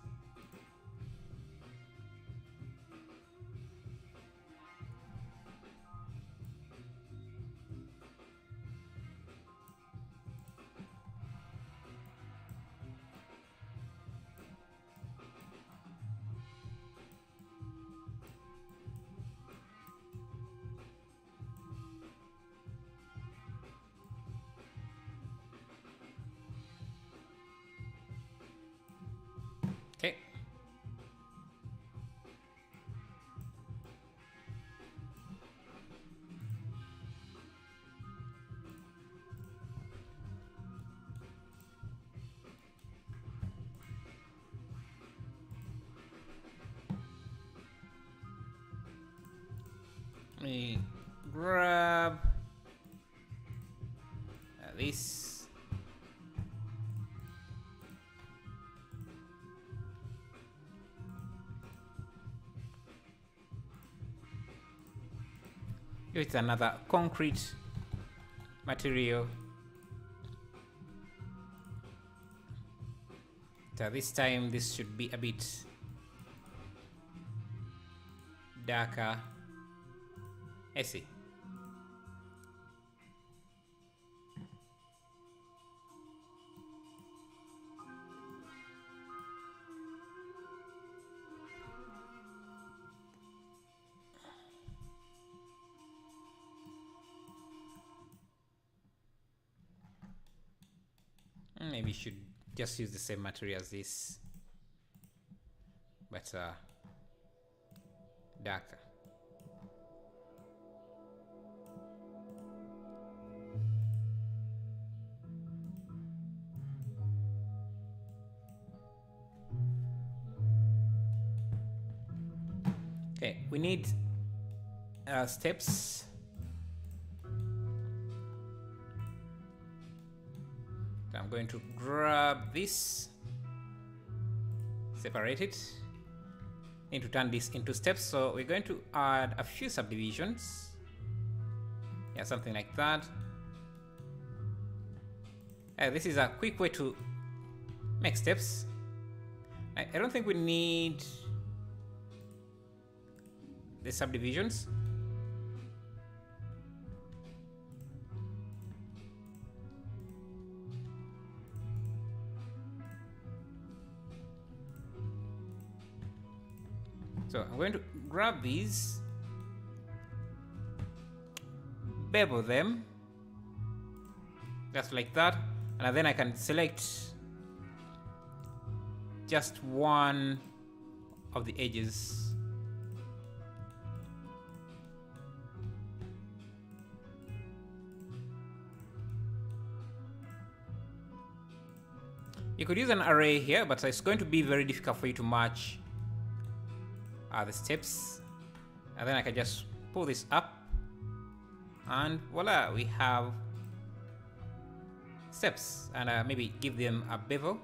Okay. Let me grab this. It's another concrete material. So this time this should be a bit darker. I see. Maybe you should just use the same material as this, but darker. Okay, we need steps. So I'm going to grab this. separate it. Need to turn this into steps, so we're going to add a few subdivisions. Yeah, something like that. This is a quick way to make steps. I don't think we need the subdivisions. So I'm going to grab these, bevel them, just like that, and then I can select just one of the edges. You could use an array here, but it's going to be very difficult for you to match the steps. And then I can just pull this up, and voila, we have steps. And maybe give them a bevel.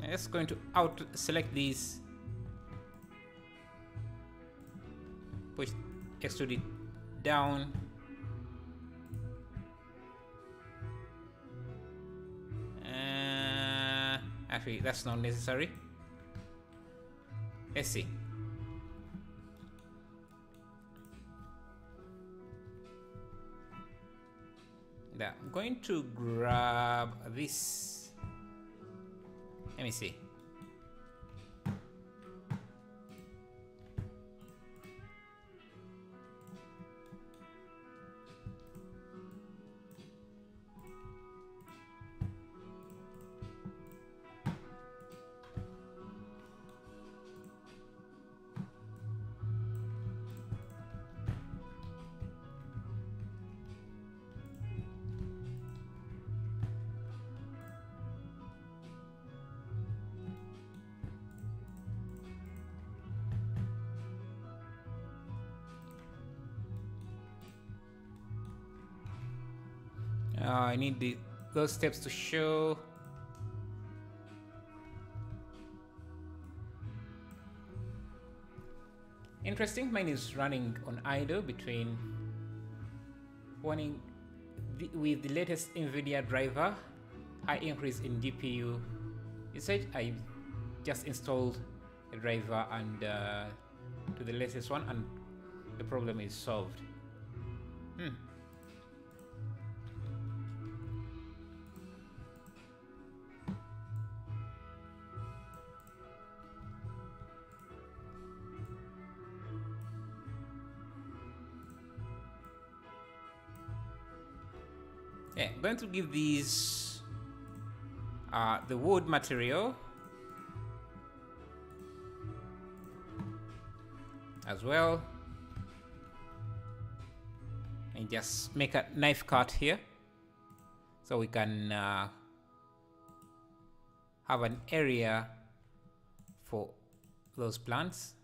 I'm just going to select these, push, extrude it down. Actually, that's not necessary. Let's see. Now, I'm going to grab this. Let me see. I need those steps to show. Interesting, mine is running on idle between warning with the latest NVIDIA driver, high increase in GPU usage. I just installed a driver and to the latest one, and the problem is solved. Yeah, I'm going to give these the wood material as well, and just make a knife cut here so we can have an area for those plants.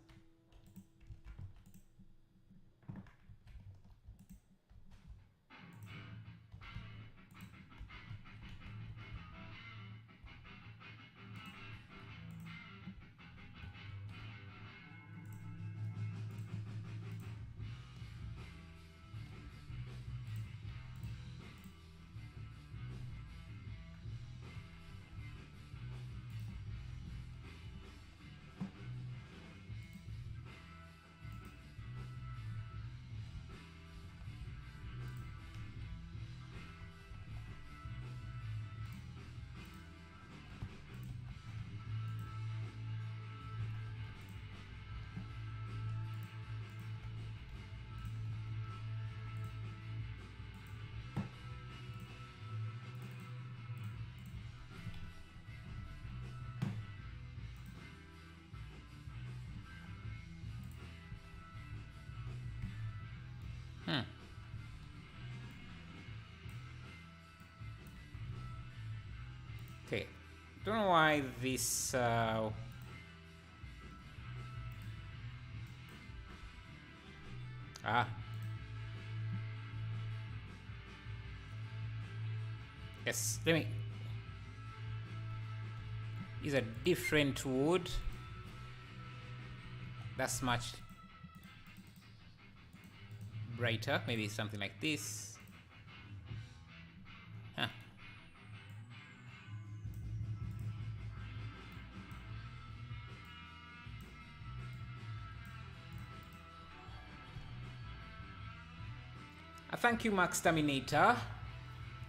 Okay, don't know why this Yes, let me use a different wood. That's much brighter. Maybe something like this. Huh. Thank you, Max Terminator,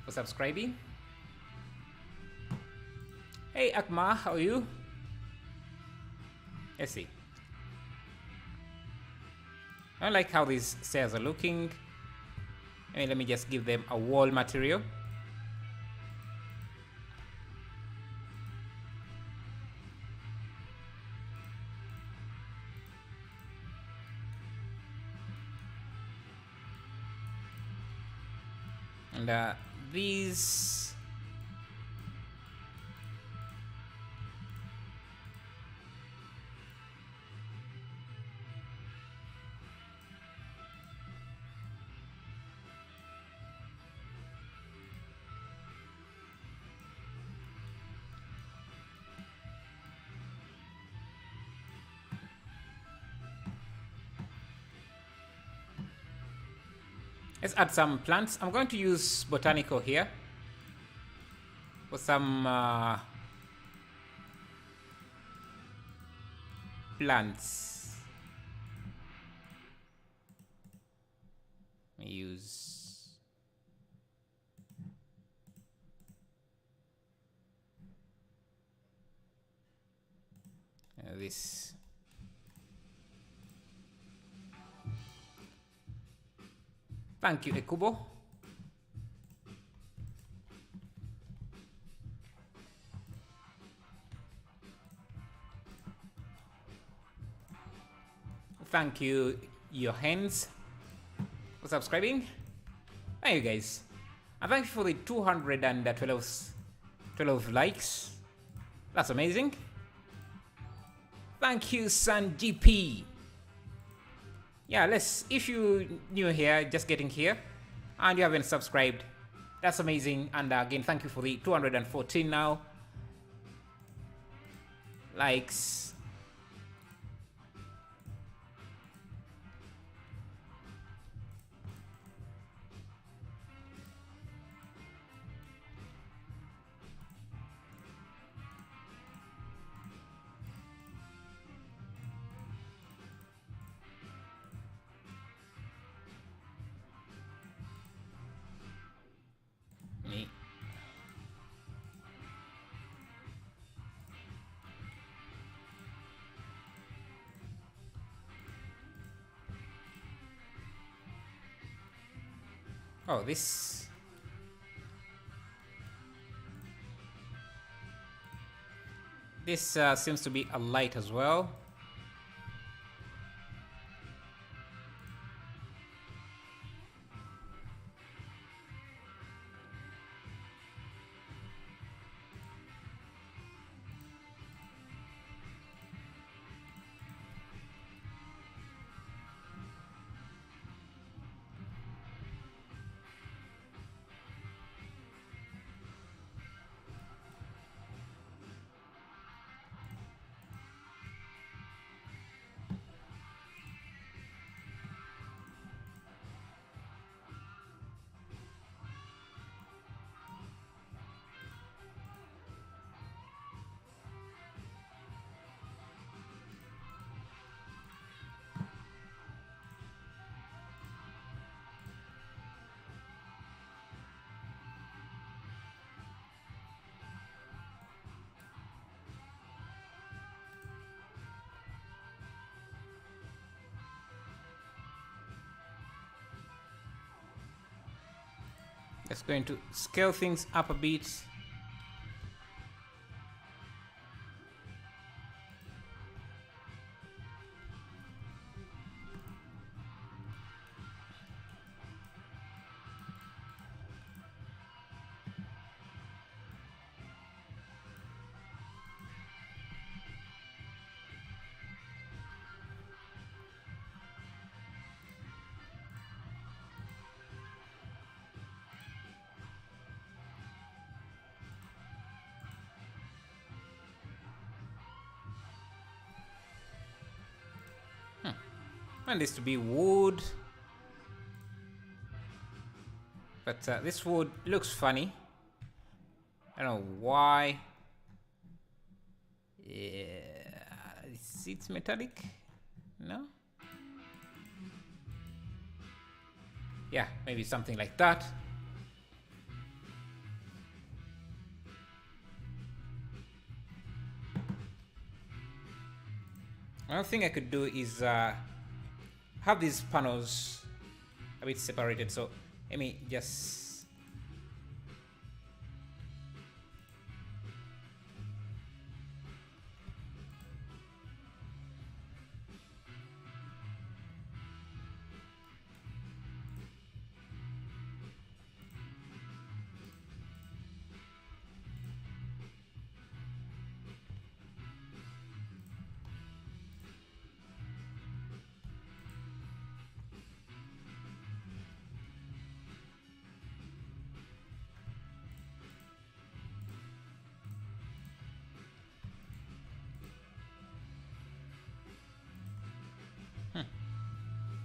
for subscribing. Hey, Akma, how are you? Let's see. I don't like how these stairs are looking. Let me just give them a wall material. And these... Let's add some plants. I'm going to use botanical here for some plants. Let me use this. Thank you, Ekubo. Thank you, your hands, for subscribing. Thank you, guys. And thank you for the 212 likes. That's amazing. Thank you, San GP. Yeah, if you new here, just getting here, and you haven't subscribed, that's amazing. And again, thank you for the 214 now likes. Oh, this seems to be a light as well. Just going to scale things up a bit. I want this to be wood. But this wood looks funny. I don't know why. Yeah, it's metallic? No? Yeah, maybe something like that. Another thing I could do is have these panels a bit separated. So let me just...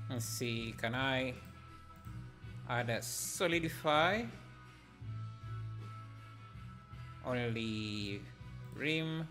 Let's see, can I add a solidify? Only rim.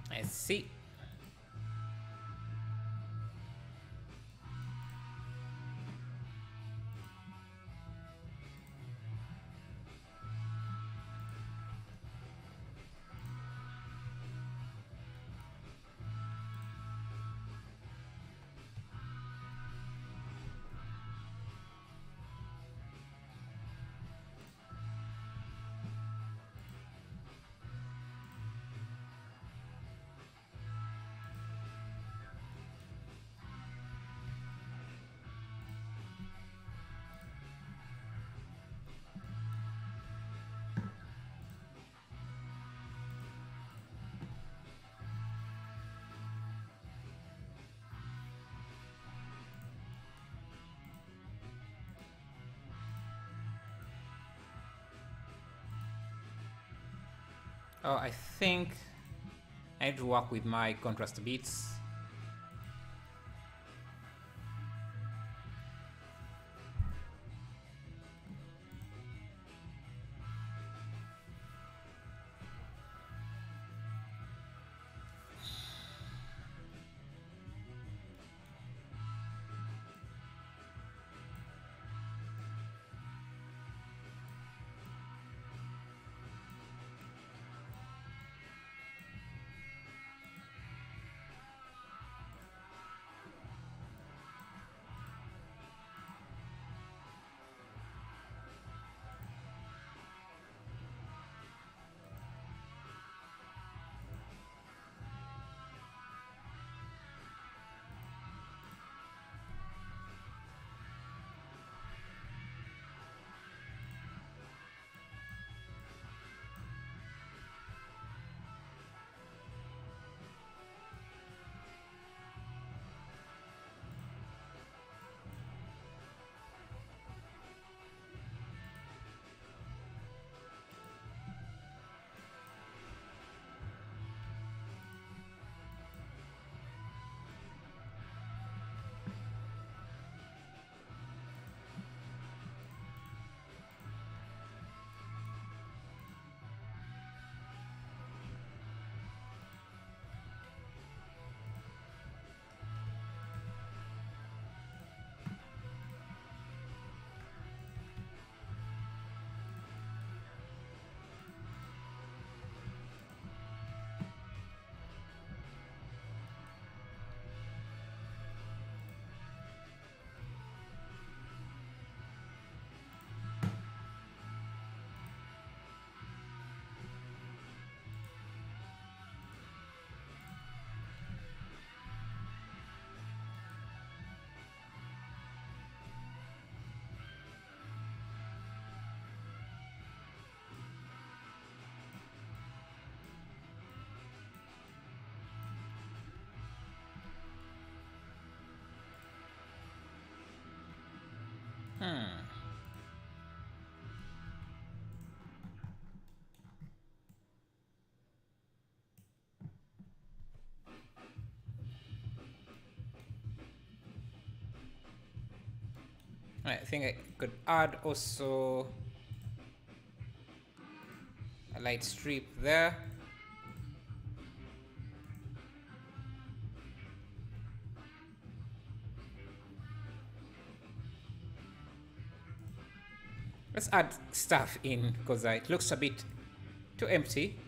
Let's see. Oh, I think I need to work with my contrast bits. Hmm. I think I could add also a light strip there. Let's add stuff in because it looks a bit too empty.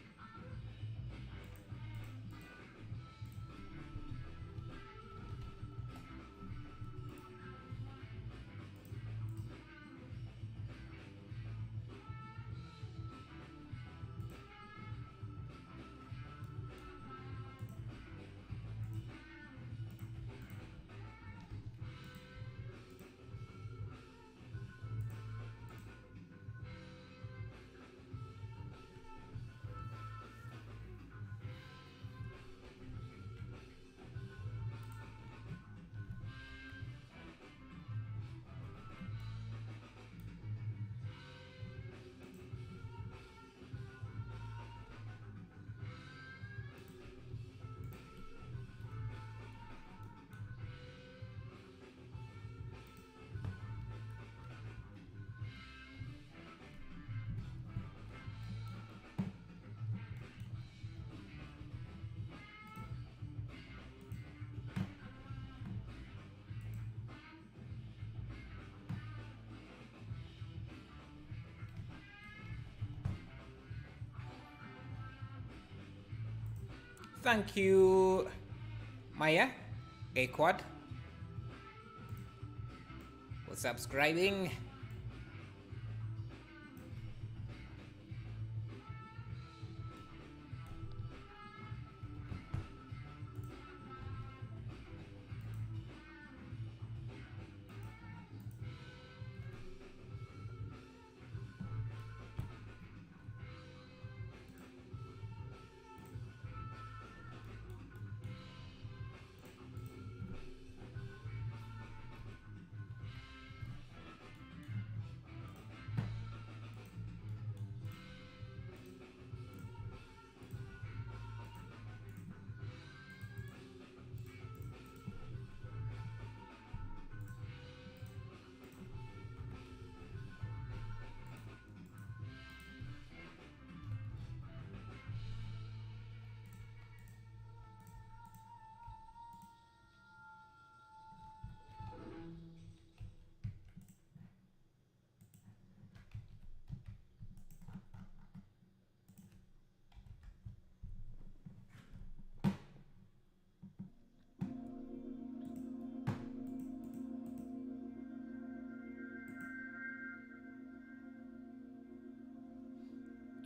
Thank you, Maya, Aquad, for subscribing.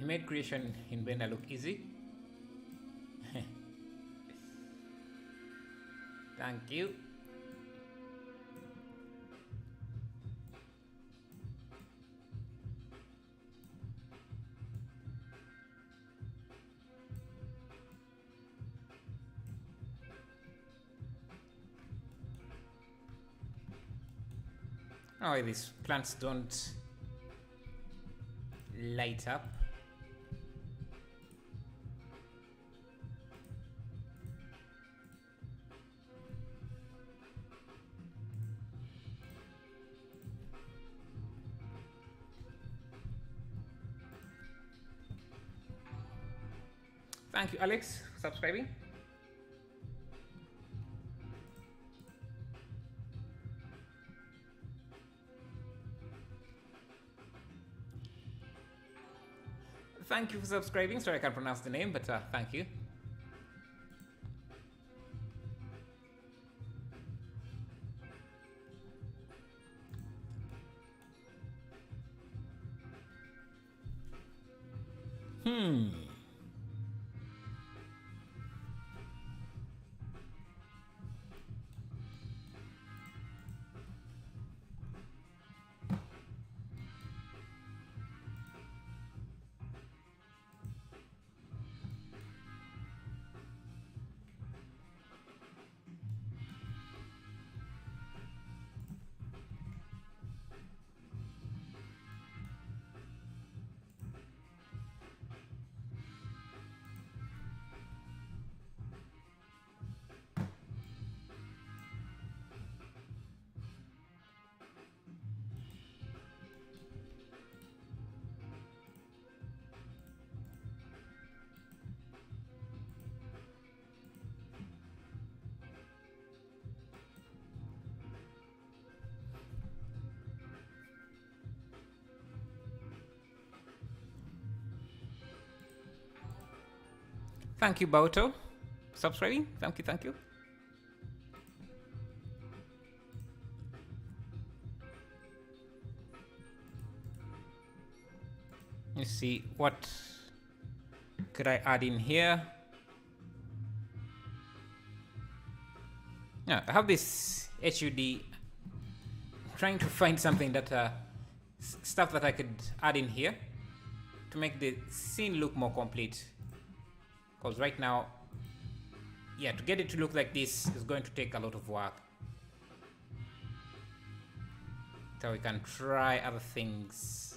You made creation in Blender look easy. Thank you. Oh, these plants don't light up. Thank you, Alex, for subscribing. Thank you for subscribing. Sorry I can't pronounce the name, but thank you. Thank you, Bauto. Subscribing. Thank you, thank you. Let's see, what could I add in here? Yeah, I have this HUD. Trying to find something that stuff that I could add in here to make the scene look more complete. Because right now, yeah, to get it to look like this is going to take a lot of work. So we can try other things.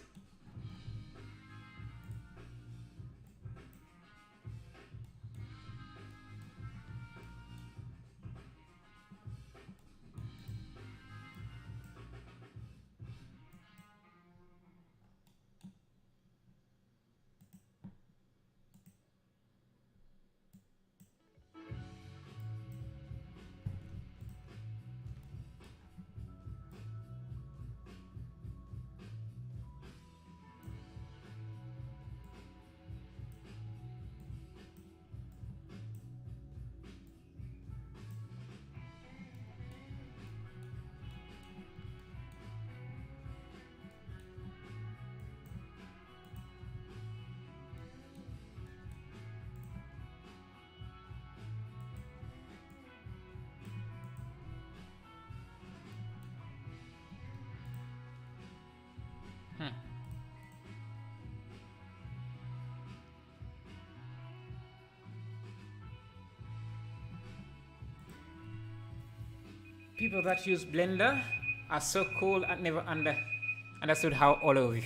People that use Blender are so cool. I never understood how all of you.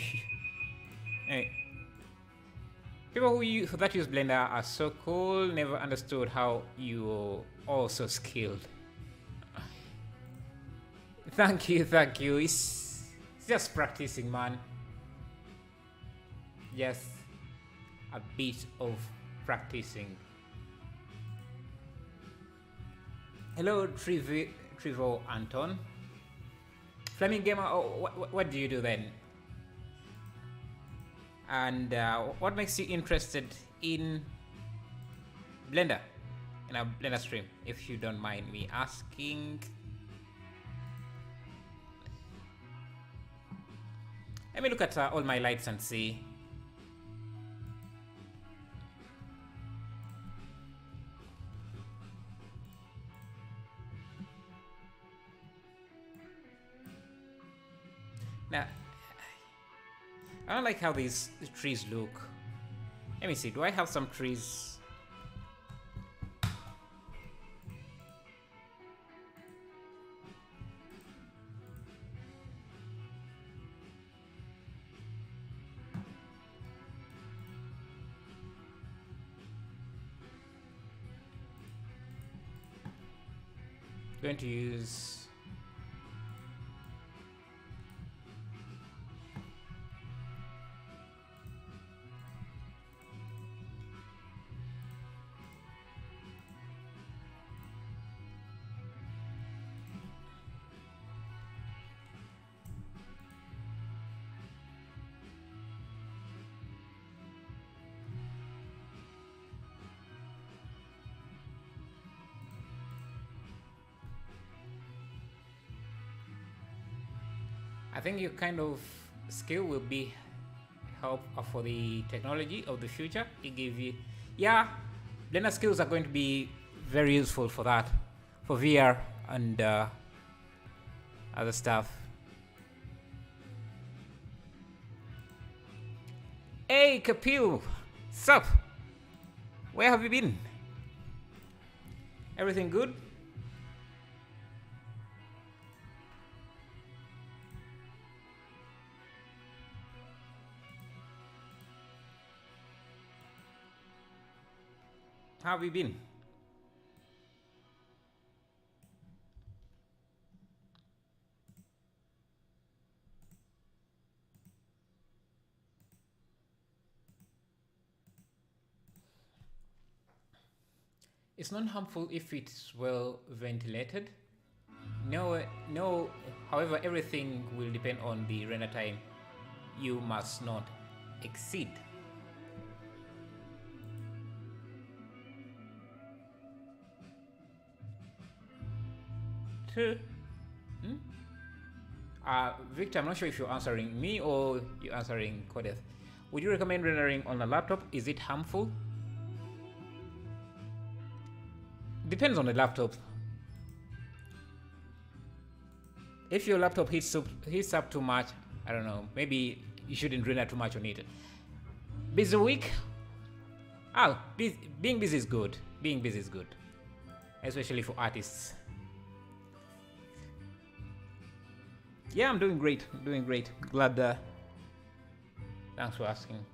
Anyway, people that use Blender are so cool. Never understood how you all so skilled. Thank you, thank you. It's just practicing, man. Just a bit of practicing. Hello, Trivo Anton. Flaming Gamer, oh, what do you do then? And what makes you interested in Blender? In a Blender stream, if you don't mind me asking. Let me look at all my lights and see. Now, I don't like how these trees look. Let me see, do I have some trees? Going to use I think your kind of skill will be help for the technology of the future. It give you, yeah, Blender skills are going to be very useful for that, for VR and other stuff. Hey, Kapil, sup? Where have you been? Everything good? How have you been? It's not harmful if it's well ventilated. No, however, everything will depend on the render time you must not exceed. Victor, I'm not sure if you're answering me or you're answering Codeth. Would you recommend rendering on a laptop? Is it harmful? Depends on the laptop. If your laptop heats up too much, I don't know, maybe you shouldn't render too much on it. Busy week? Being busy is good. Being busy is good. Especially for artists. Yeah, I'm doing great. I'm doing great. Glad. Thanks for asking.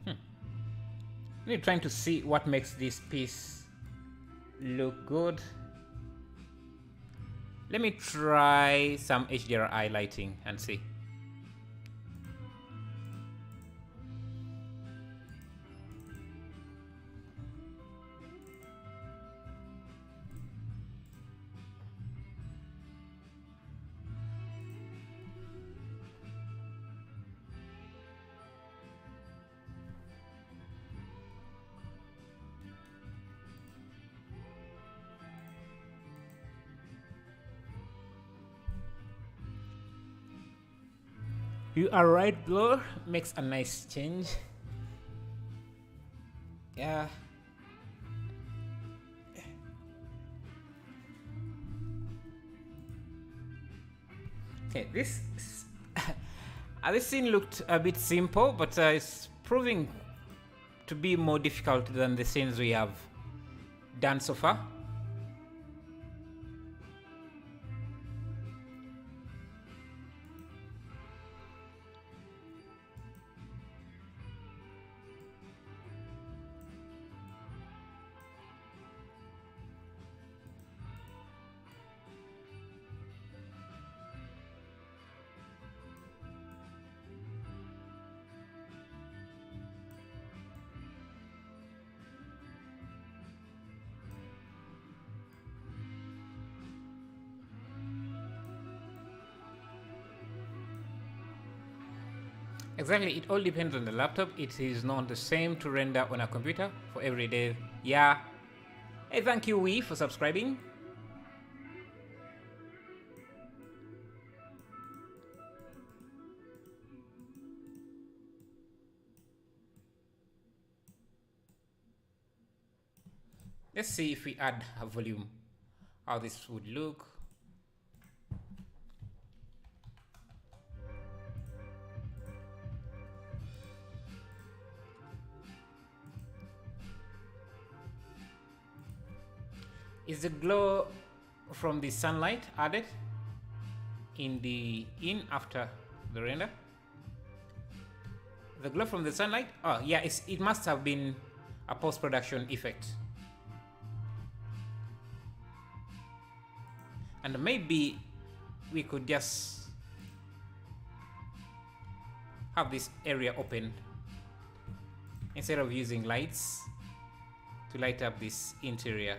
I'm trying to see what makes this piece look good. Let me try some HDRI lighting and see. You are right, blur makes a nice change. Yeah. Okay, this scene looked a bit simple, but it's proving to be more difficult than the scenes we have done so far. Exactly, it all depends on the laptop. It is not the same to render on a computer for every day. Yeah. Hey, thank you, Wii, for subscribing. Let's see if we add a volume, how this would look. Is the glow from the sunlight added in after the render? The glow from the sunlight? Oh yeah, it must have been a post-production effect. And maybe we could just have this area open instead of using lights to light up this interior.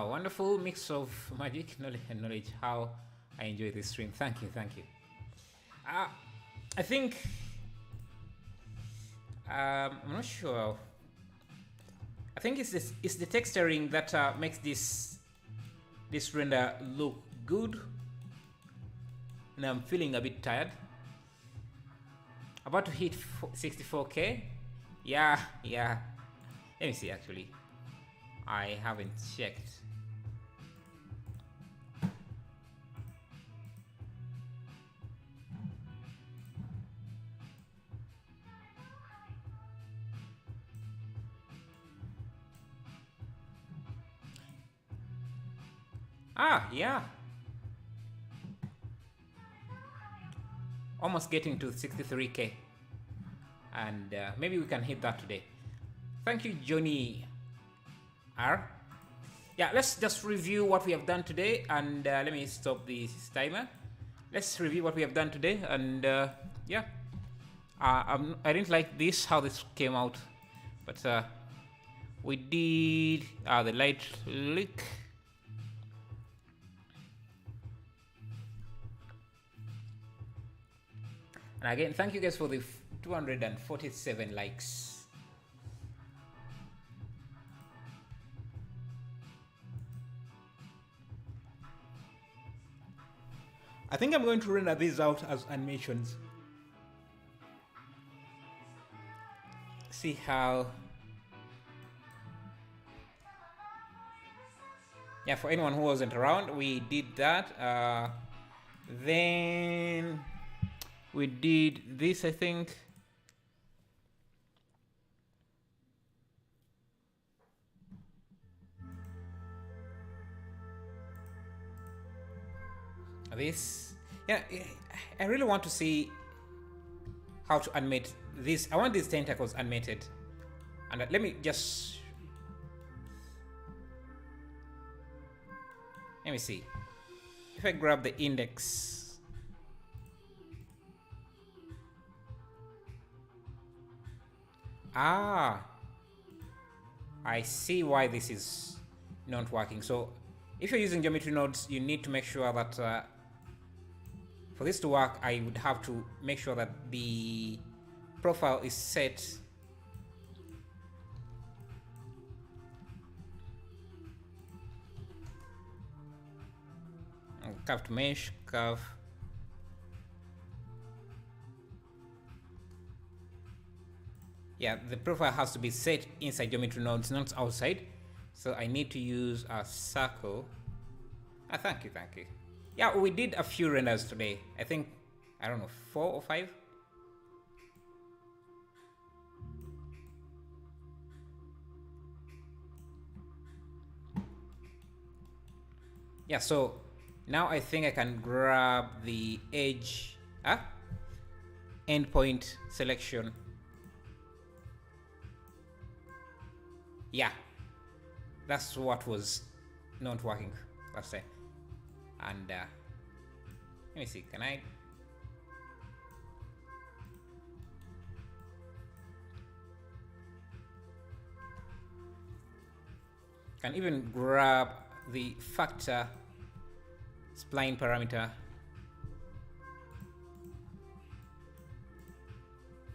Wonderful mix of magic, knowledge, and knowledge. How I enjoy this stream. Thank you, thank you. I think I'm not sure. I think it's the texturing that makes this render look good. And I'm feeling a bit tired. About to hit 64K. Yeah. Let me see actually. I haven't checked. Ah, yeah. Almost getting to 63k. And maybe we can hit that today. Thank you, Johnny R. Yeah, let's just review what we have done today. And let me stop this timer. Let's review what we have done today. And yeah. I didn't like this, how this came out. But we did the light leak. And again, thank you guys for the 247 likes. I think I'm going to render these out as animations. See how... Yeah, for anyone who wasn't around, we did that. Then we did this, I think. This, yeah, I really want to see how to animate this. I want these tentacles animated. And let me just... Let me see. If I grab the index. Ah, I see why this is not working. So if you're using geometry nodes, you need to make sure that for this to work, I would have to make sure that the profile is set curve to mesh, curve. Yeah, the profile has to be set inside geometry nodes, not outside. So I need to use a circle. Ah, thank you, thank you. Yeah, we did a few renders today. I think, I don't know, 4 or 5. Yeah, so now I think I can grab the edge, endpoint selection. Yeah, that's what was not working last time. And let me see, can I? Can even grab the factor spline parameter.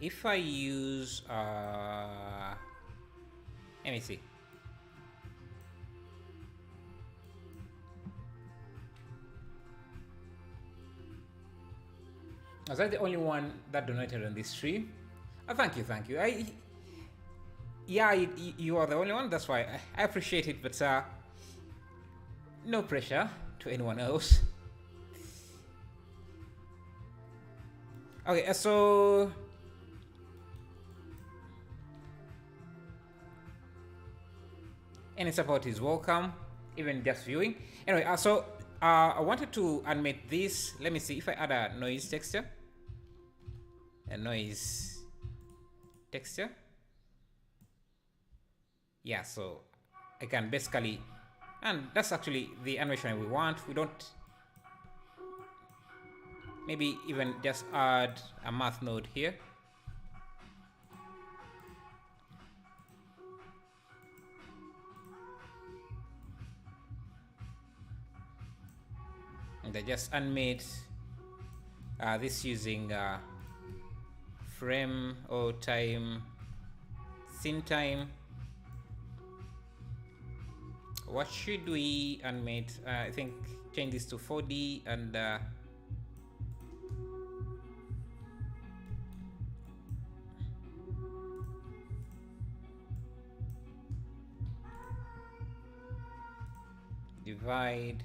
If I use let me see. Was I the only one that donated on this stream? Oh, thank you, thank you. Yeah, you are the only one. That's why I appreciate it, but no pressure to anyone else. Okay, so any support is welcome, even just viewing. Anyway, so I wanted to animate this. Let me see if I add a noise texture. A noise texture. Yeah, so I can basically, and that's actually the animation we want. We don't, maybe even just add a math node here. And I just animate this using frame or time, scene time. What should we animate? I think change this to 4D and divide.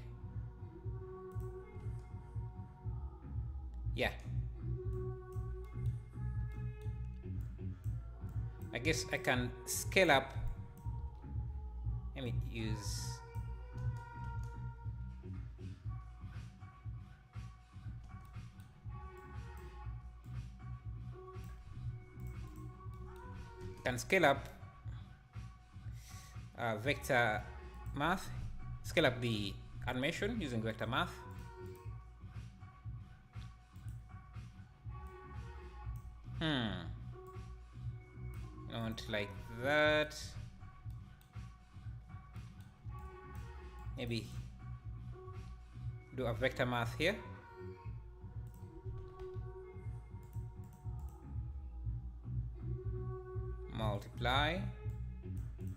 Yeah. I guess I can scale up. Let me use can scale up vector math, scale up the animation using vector math. Not like that. Maybe do a vector math here. Multiply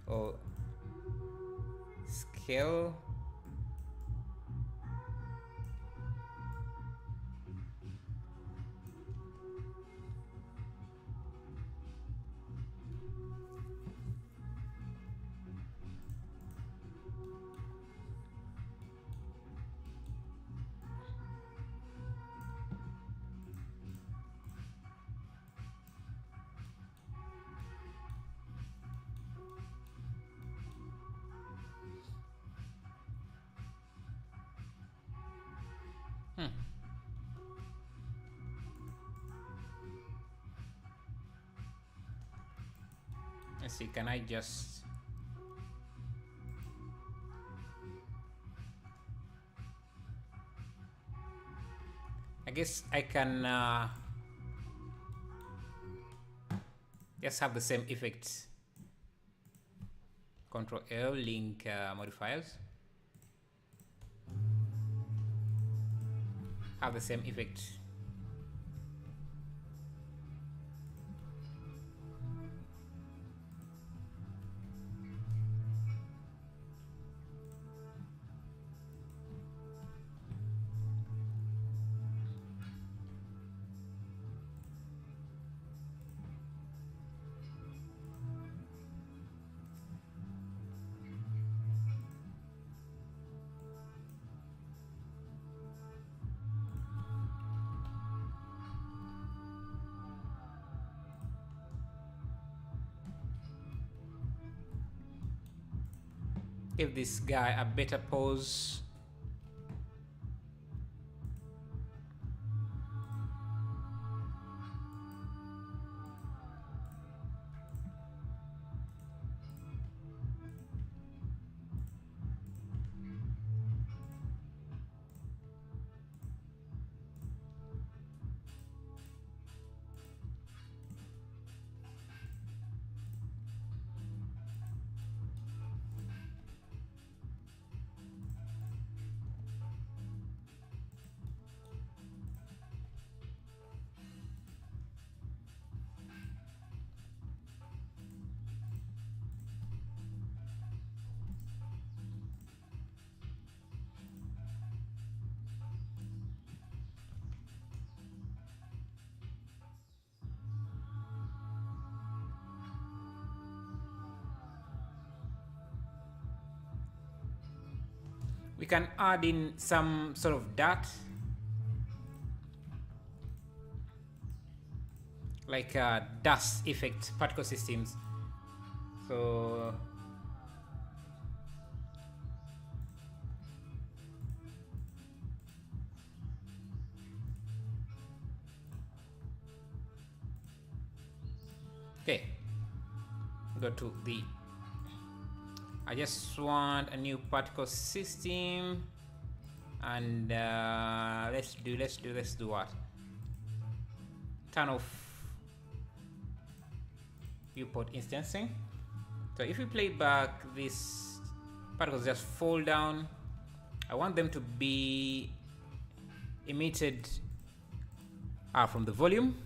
or scale. Let's see, can I just I guess I can just have the same effect. Control L, link modifiers. Have the same effect. Give this guy a better pose. We can add in some sort of dot, like dust effect particle systems. So okay, go to the I just want a new particle system, and let's do what? Turn off viewport instancing. So if we play back, these particles just fall down. I want them to be emitted from the volume.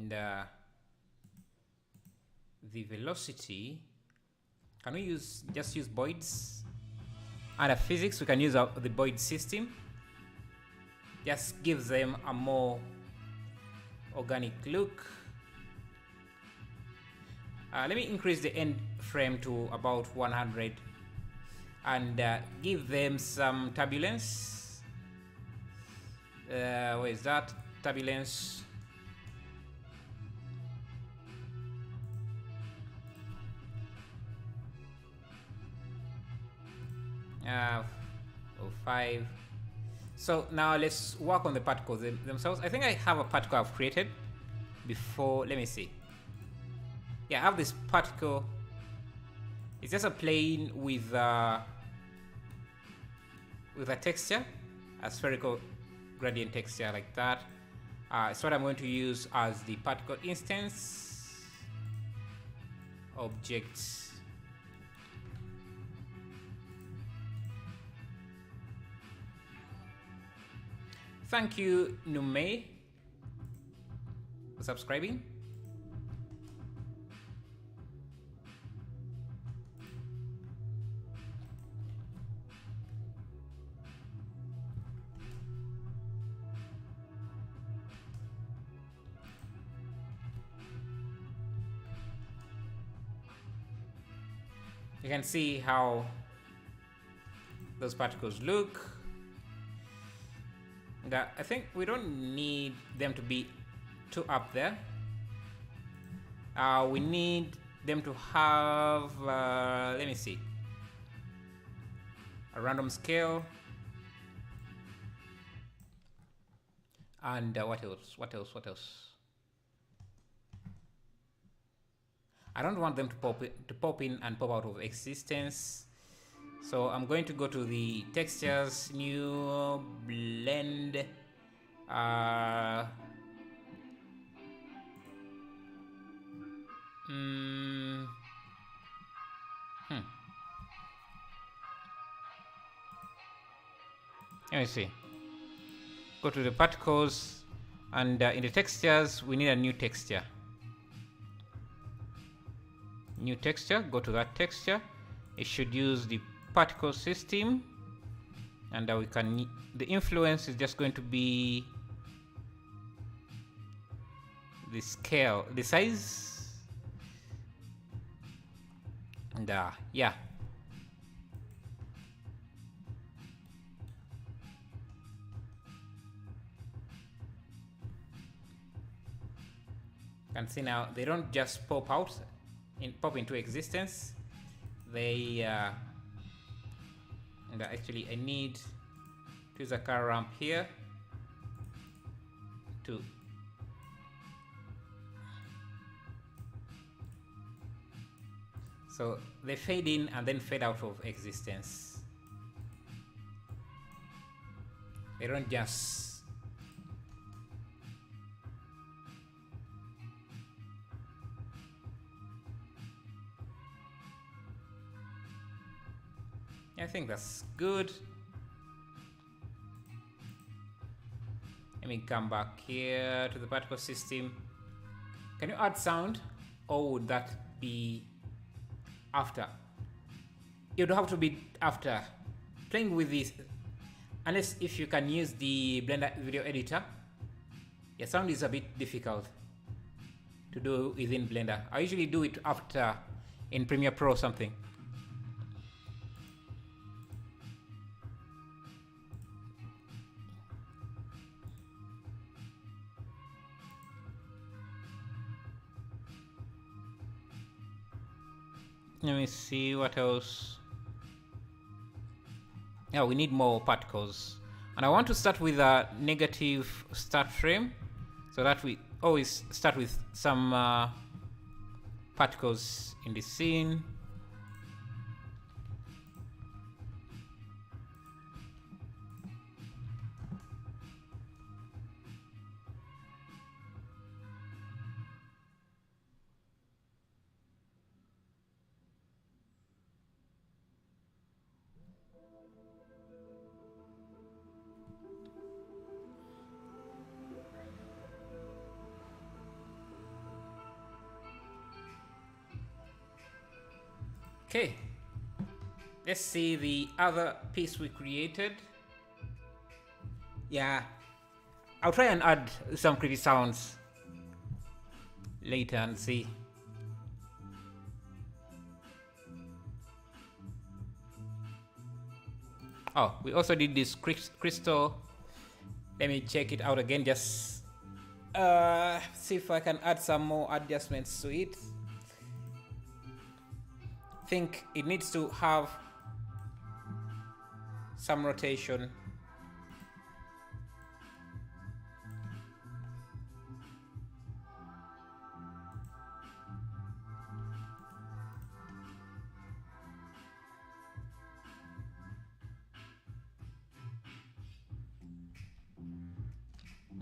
And the velocity, can we just use Boyd's? Under physics, we can use the Boyd system. Just gives them a more organic look. Let me increase the end frame to about 100 and give them some turbulence. Where is that? Turbulence. Uh, 5. So now let's work on the particles themselves. I think I have a particle I've created before. Let me see. Yeah, I have this particle. It's just a plane with a texture, a spherical gradient texture like that. It's what I'm going to use as the particle instance object. Thank you, Nume, for subscribing. You can see how those particles look. I think we don't need them to be too up there. We need them to have, let me see, a random scale. And what else? What else? I don't want them to pop in and pop out of existence. So I'm going to go to the textures, new blend. Let me see. Go to the particles, and in the textures, we need a new texture. New texture. Go to that texture. It should use the particle system, and we can. The influence is just going to be the scale, the size, and yeah. You can see now they don't just pop out, pop into existence. They and actually I need to use a car ramp here to so they fade in and then fade out of existence. They don't just I think that's good. Let me come back here to the particle system. Can you add sound, or would that be after? It would have to be after. Playing with this, unless if you can use the Blender video editor. Yeah, sound is a bit difficult to do within Blender. I usually do it after in Premiere Pro or something. Let me see what else. Yeah, we need more particles. And I want to start with a negative start frame so that we always start with some particles in the scene. Okay, let's see the other piece we created. Yeah, I'll try and add some pretty sounds later and see. Oh, we also did this crystal. Let me check it out again. Just see if I can add some more adjustments to it. Think it needs to have some rotation.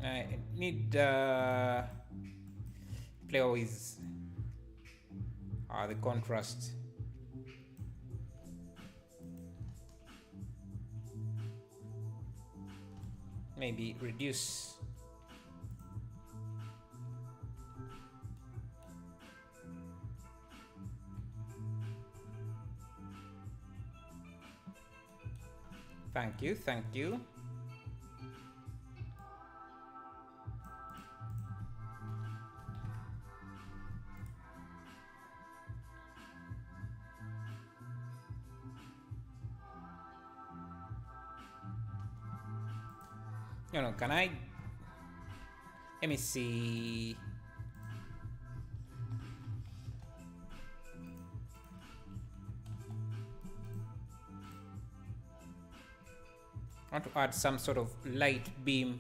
I need play with the contrast. Maybe reduce. Thank you, thank you. Can I? Let me see. I want to add some sort of light beam.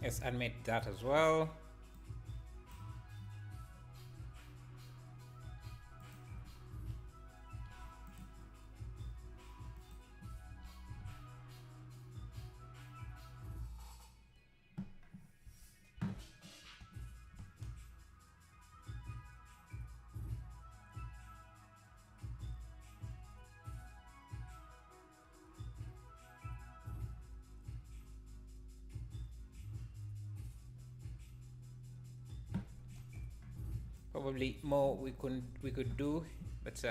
Let's admit that as well. Probably more we could do, but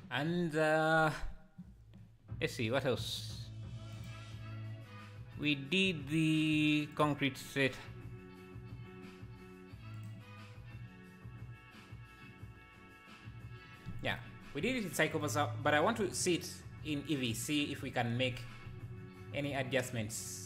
and let's see what else. We did the concrete set. Yeah, we did it in Psychobasa, but I want to see it in Eevee, see if we can make any adjustments.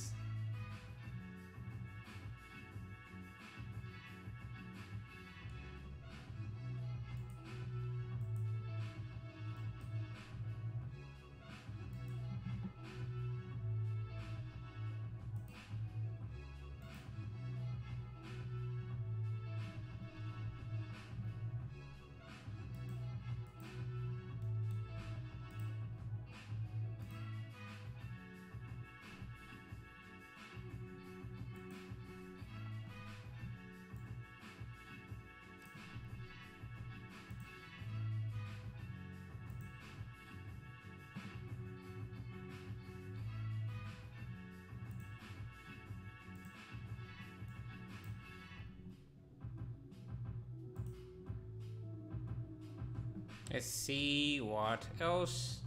Let's see what else.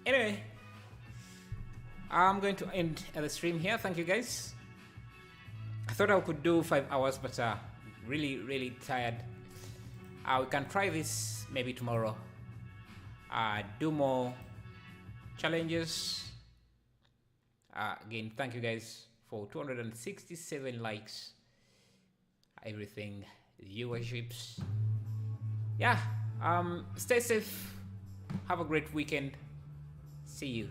Anyway, I'm going to end the stream here. Thank you guys. I thought I could do 5 hours, but really tired. We can try this maybe tomorrow. Do more challenges. Again, thank you guys for 267 likes. Everything, viewerships. Yeah. Stay safe. Have a great weekend. See you.